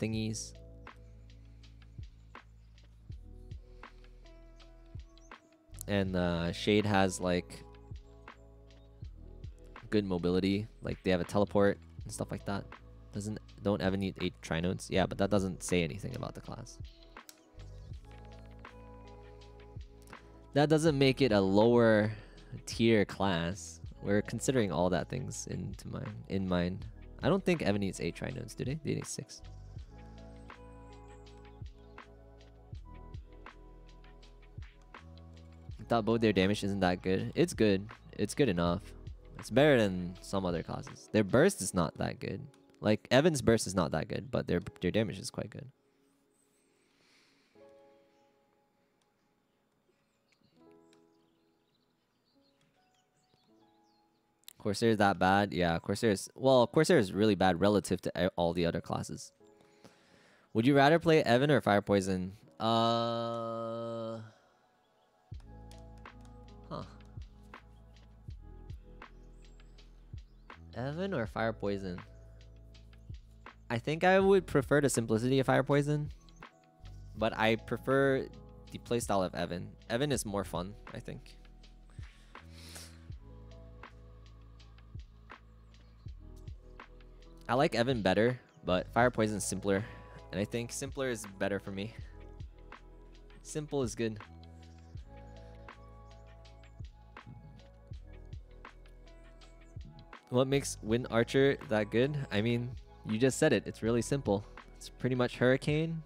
thingies. And Shade has like good mobility, like they have a teleport and stuff like that. Don't Evan need 8 trinodes? Yeah, but that doesn't say anything about the class. That doesn't make it a lower tier class. We're considering all that things in mind. I don't think Evan needs 8 tri-nodes, do they? They need 6. I thought both their damage isn't that good. It's good. It's good enough. It's better than some other classes. Their burst is not that good. Like, Evan's burst is not that good, but their damage is quite good. Corsair is that bad? Yeah, Corsair is really bad relative to all the other classes. Would you rather play Evan or Fire Poison? Huh. Evan or Fire Poison? I think I would prefer the simplicity of Fire Poison, but I prefer the playstyle of Evan. Evan is more fun, I think. I like Evan better, but Fire Poison is simpler. And I think simpler is better for me. Simple is good. What makes Wind Archer that good? I mean, you just said it. It's really simple. It's pretty much Hurricane.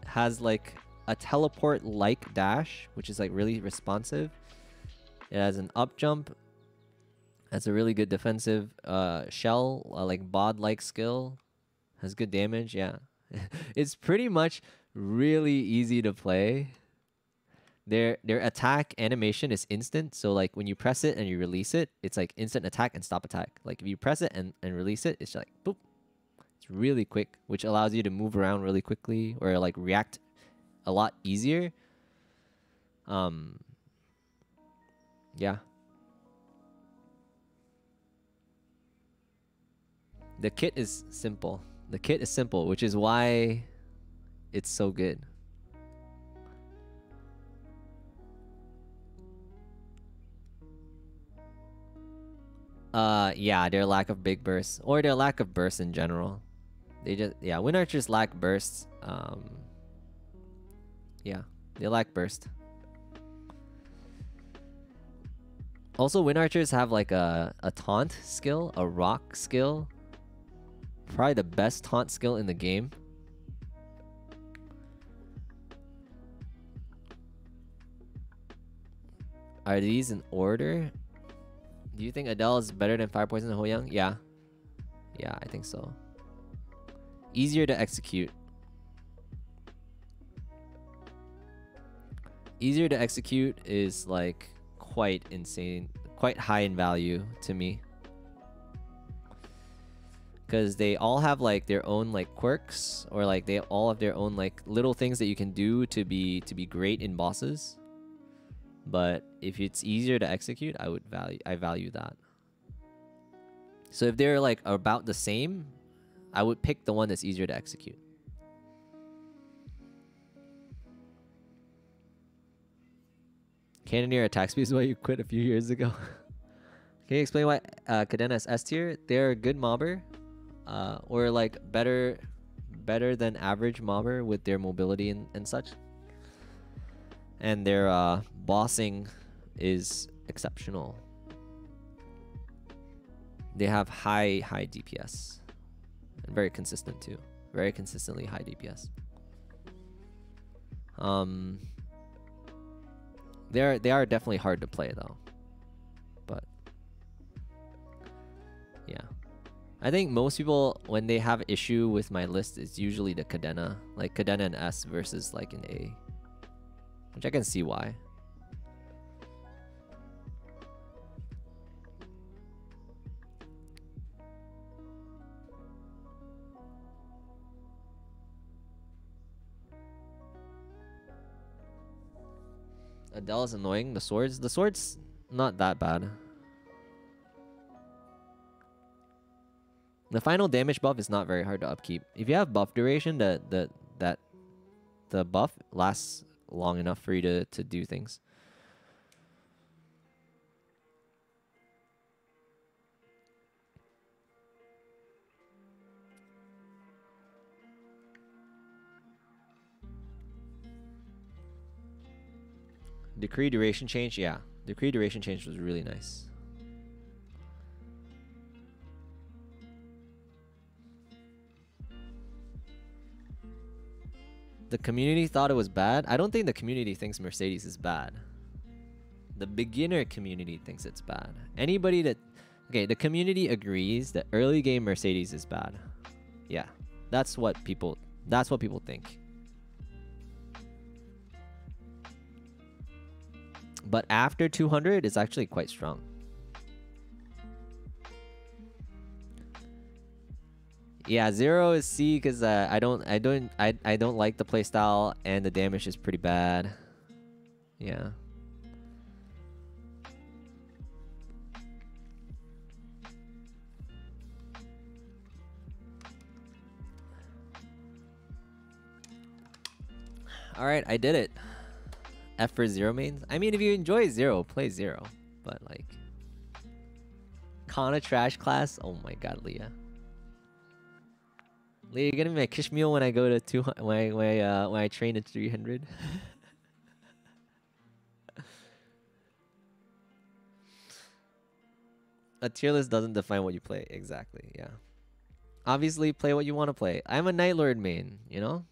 Has like a teleport-like dash, which is like really responsive. It has an up jump. Has a really good defensive shell, like bod-like skill. Has good damage, yeah. It's pretty much really easy to play. Their attack animation is instant, so like when you press it and you release it, it's like instant attack and stop attack. Like if you press it and release it, it's like boop. It's really quick, which allows you to move around really quickly or like react a lot easier. Yeah. The kit is simple. The kit is simple, which is why it's so good. Yeah, their lack of big bursts or their lack of bursts in general. They just, yeah, Wind Archers lack bursts. Yeah, they lack burst. Also, Wind Archers have like a taunt skill, a rock skill. Probably the best taunt skill in the game. Are these in order? Do you think Adele is better than Fire Poison and Ho-Young? Yeah. Yeah, I think so. Easier to execute. Easier to execute is like quite insane, quite high in value to me. Because they all have like their own like quirks, or like they all have their own like little things that you can do to be great in bosses. But if it's easier to execute, I value that. So if they're like about the same, I would pick the one that's easier to execute. Cannoneer attack speed is why you quit a few years ago. Can you explain why Cadena is S tier? They're a good mobber, or like better than average mobber with their mobility and such. And their bossing is exceptional. They have high DPS. And very consistent too. Very consistently high DPS. They are definitely hard to play though. But yeah. I think most people, when they have issue with my list, it's usually the Cadena. Like Cadena and S versus like an A. Which I can see why. Adele is annoying. The sword's not that bad. The final damage buff is not very hard to upkeep. If you have buff duration, the buff lasts long enough for you to do things. Decree duration change, yeah. Decree duration change was really nice. The community thought it was bad. I don't think the community thinks Mercedes is bad. The beginner community thinks it's bad. Anybody that... Okay, the community agrees that early game Mercedes is bad. Yeah, that's what people think. But after 200, it's actually quite strong. Yeah, 0 is C because I don't like the playstyle and the damage is pretty bad. Yeah. All right, I did it. F for 0 mains. I mean, if you enjoy 0, play 0. But like, Kana trash class. Oh my god, Leah. Leah, you're gonna be my kish meal when I go to 200. When I train at 300. A tier list doesn't define what you play. Exactly. Yeah. Obviously, play what you want to play. I'm a Night Lord main. You know,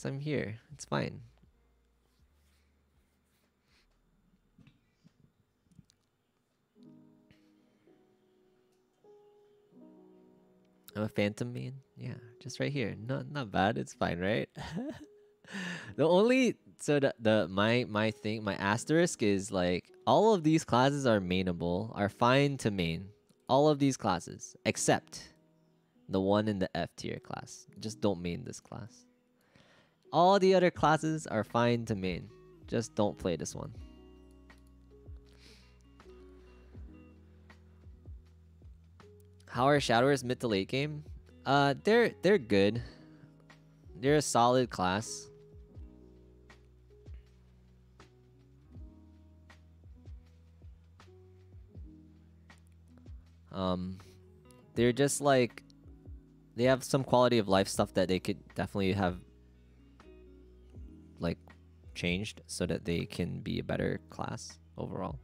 I'm here. It's fine. I'm a Phantom main. Yeah, just right here. Not bad. It's fine, right? The only my asterisk is like all of these classes are mainable, are fine to main. All of these classes except the one in the F tier class. Just don't main this class. All the other classes are fine to main. Just don't play this one. How are Shadowers mid to late game? They're good. They're a solid class. They're just like, they have some quality of life stuff that they could definitely have like changed so that they can be a better class overall.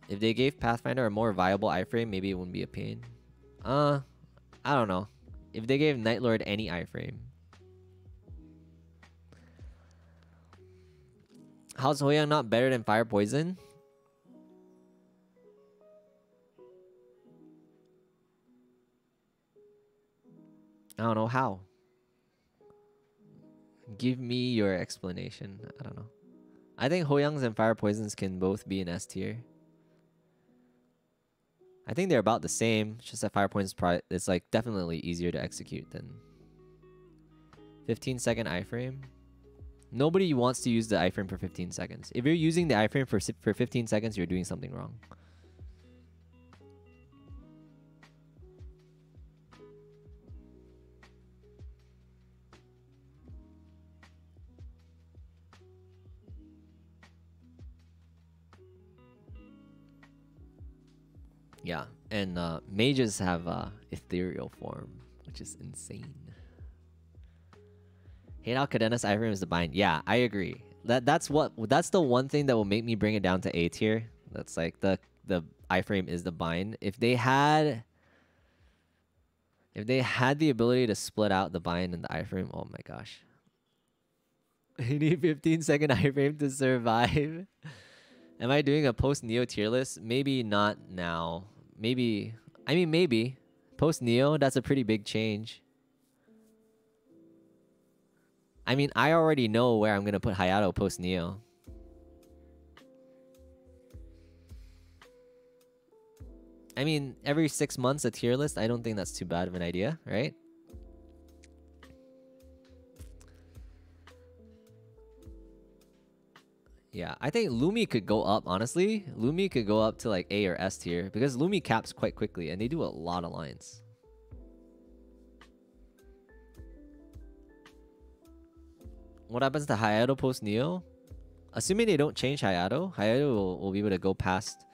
If they gave Pathfinder a more viable iframe, maybe it wouldn't be a pain. I don't know. If they gave Nightlord any iframe. How's Hoyoung not better than Fire Poison? I don't know how. Give me your explanation. I don't know. I think Hoyoungs and Fire Poisons can both be in S tier. I think they're about the same. It's just that Fire Poison's probably, it's like definitely easier to execute than 15-second iframe. Nobody wants to use the iframe for 15 seconds. If you're using the iframe for 15 seconds, you're doing something wrong. Yeah, and mages have ethereal form, which is insane. Hate how Cadena's iframe is the bind. Yeah, I agree. That's the one thing that will make me bring it down to A tier. That's like the iframe is the bind. If they had the ability to split out the bind and the iframe, oh my gosh. You need 15-second iframe to survive. Am I doing a post Neo tier list? Maybe not now. Maybe. I mean, maybe. Post Neo, that's a pretty big change. I mean, I already know where I'm going to put Hayato post Neo. I mean, every 6 months a tier list, I don't think that's too bad of an idea, right? Yeah, I think Lumi could go up, honestly. Lumi could go up to like A or S tier because Lumi caps quite quickly and they do a lot of lines. What happens to Hayato post Neo? Assuming they don't change Hayato, Hayato will be able to go past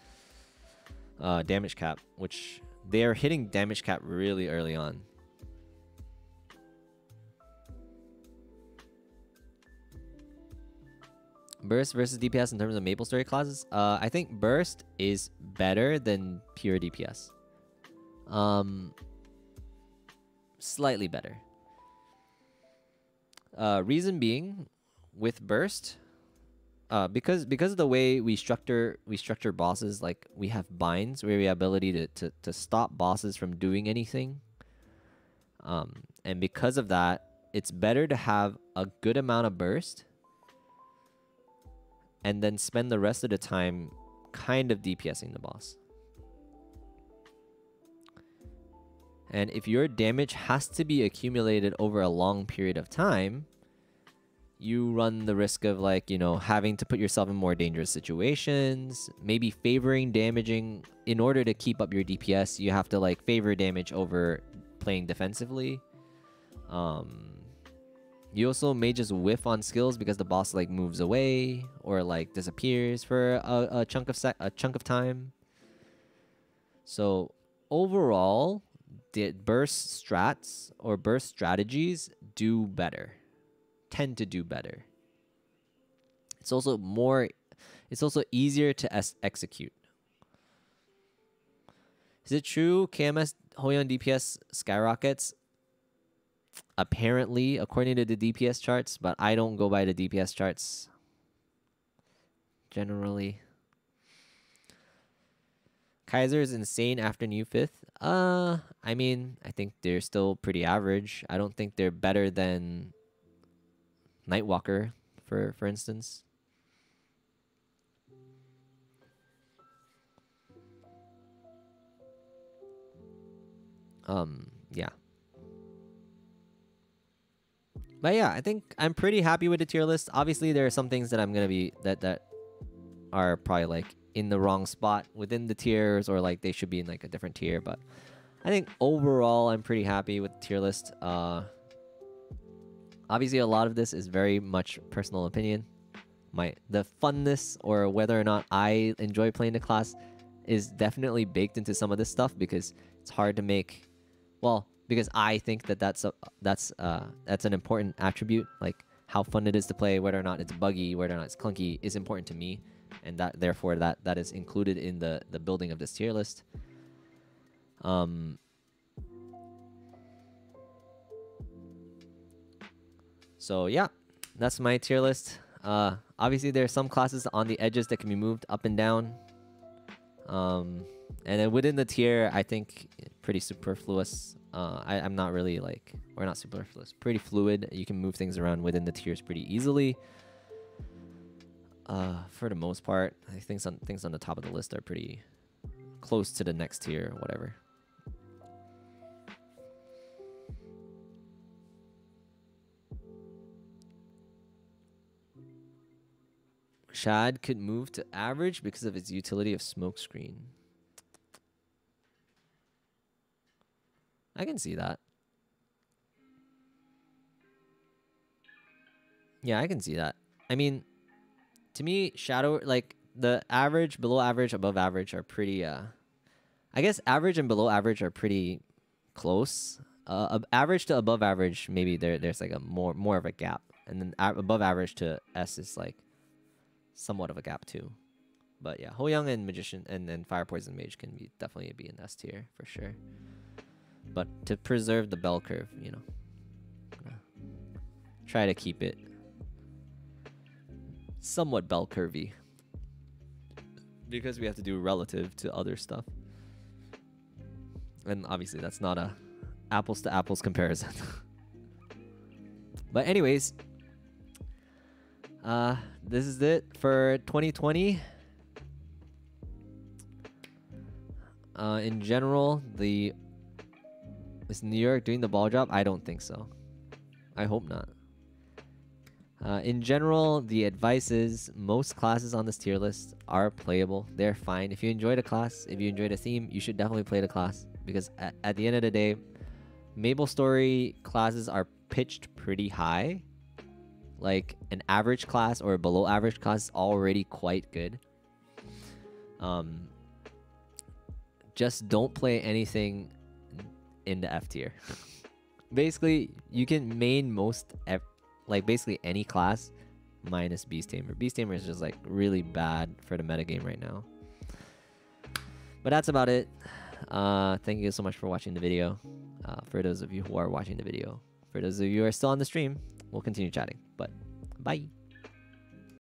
damage cap, which they are hitting damage cap really early on. Burst versus DPS in terms of MapleStory classes. I think Burst is better than pure DPS. Slightly better. Reason being, with Burst, because of the way we structure bosses, like we have binds where we have ability to stop bosses from doing anything. And because of that, it's better to have a good amount of burst and then spend the rest of the time kind of DPSing the boss. And if your damage has to be accumulated over a long period of time, you run the risk of, like, you know, having to put yourself in more dangerous situations, maybe favoring damaging. In order to keep up your DPS, you have to, like, favor damage over playing defensively. You also may just whiff on skills because the boss, like, moves away or, like, disappears for a chunk of time. So overall, the burst strats or burst strategies do better, tend to do better. It's also easier to execute. Is it true KMS Hoyon DPS skyrockets? Apparently, according to the DPS charts, but I don't go by the DPS charts generally. Kaiser is insane after new 5th. I mean, I think they're still pretty average. I don't think they're better than Nightwalker, for instance. Yeah. But yeah, I think I'm pretty happy with the tier list. Obviously, there are some things that I'm gonna be that are probably, like, in the wrong spot within the tiers, or, like, they should be in, like, a different tier. But I think overall, I'm pretty happy with the tier list. Obviously, a lot of this is very much personal opinion. The funness or whether or not I enjoy playing the class is definitely baked into some of this stuff, because it's hard to make. Well, because I think that's an important attribute, like how fun it is to play, whether or not it's buggy, whether or not it's clunky, is important to me, and therefore that is included in the building of this tier list. So yeah, that's my tier list. Obviously there are some classes on the edges that can be moved up and down. And then within the tier, I think pretty superfluous. I'm not really, like, or not superfluous, pretty fluid. You can move things around within the tiers pretty easily. For the most part, I think things on the top of the list are pretty close to the next tier or whatever. Shad could move to average because of its utility of smokescreen. I can see that. Yeah, I can see that. I mean, to me, Shadow, like, the average, below average, above average are pretty, I guess average and below average are pretty close. Average to above average, maybe there's like a more of a gap. And then above average to S is, like, somewhat of a gap too. But yeah, Ho-Young and Magician and Fire Poison Mage can definitely be in S tier for sure. But to preserve the bell curve, you know, try to keep it somewhat bell curvy, because we have to do relative to other stuff. And obviously that's not a apples to apples comparison. But anyways, this is it for 2020. In general, is New York doing the ball drop? I don't think so. I hope not. In general, the advice is most classes on this tier list are playable. They're fine. If you enjoyed a class, if you enjoyed a theme, you should definitely play the class, because at the end of the day, MapleStory classes are pitched pretty high. Like, an average class or a below average class is already quite good. Just don't play anything in the F tier. Basically, you can main basically any class minus Beast Tamer. Beast Tamer is just like really bad for the metagame right now. But that's about it. Thank you so much for watching the video. For those of you who are watching the video. For those of you who are still on the stream, we'll continue chatting. But bye.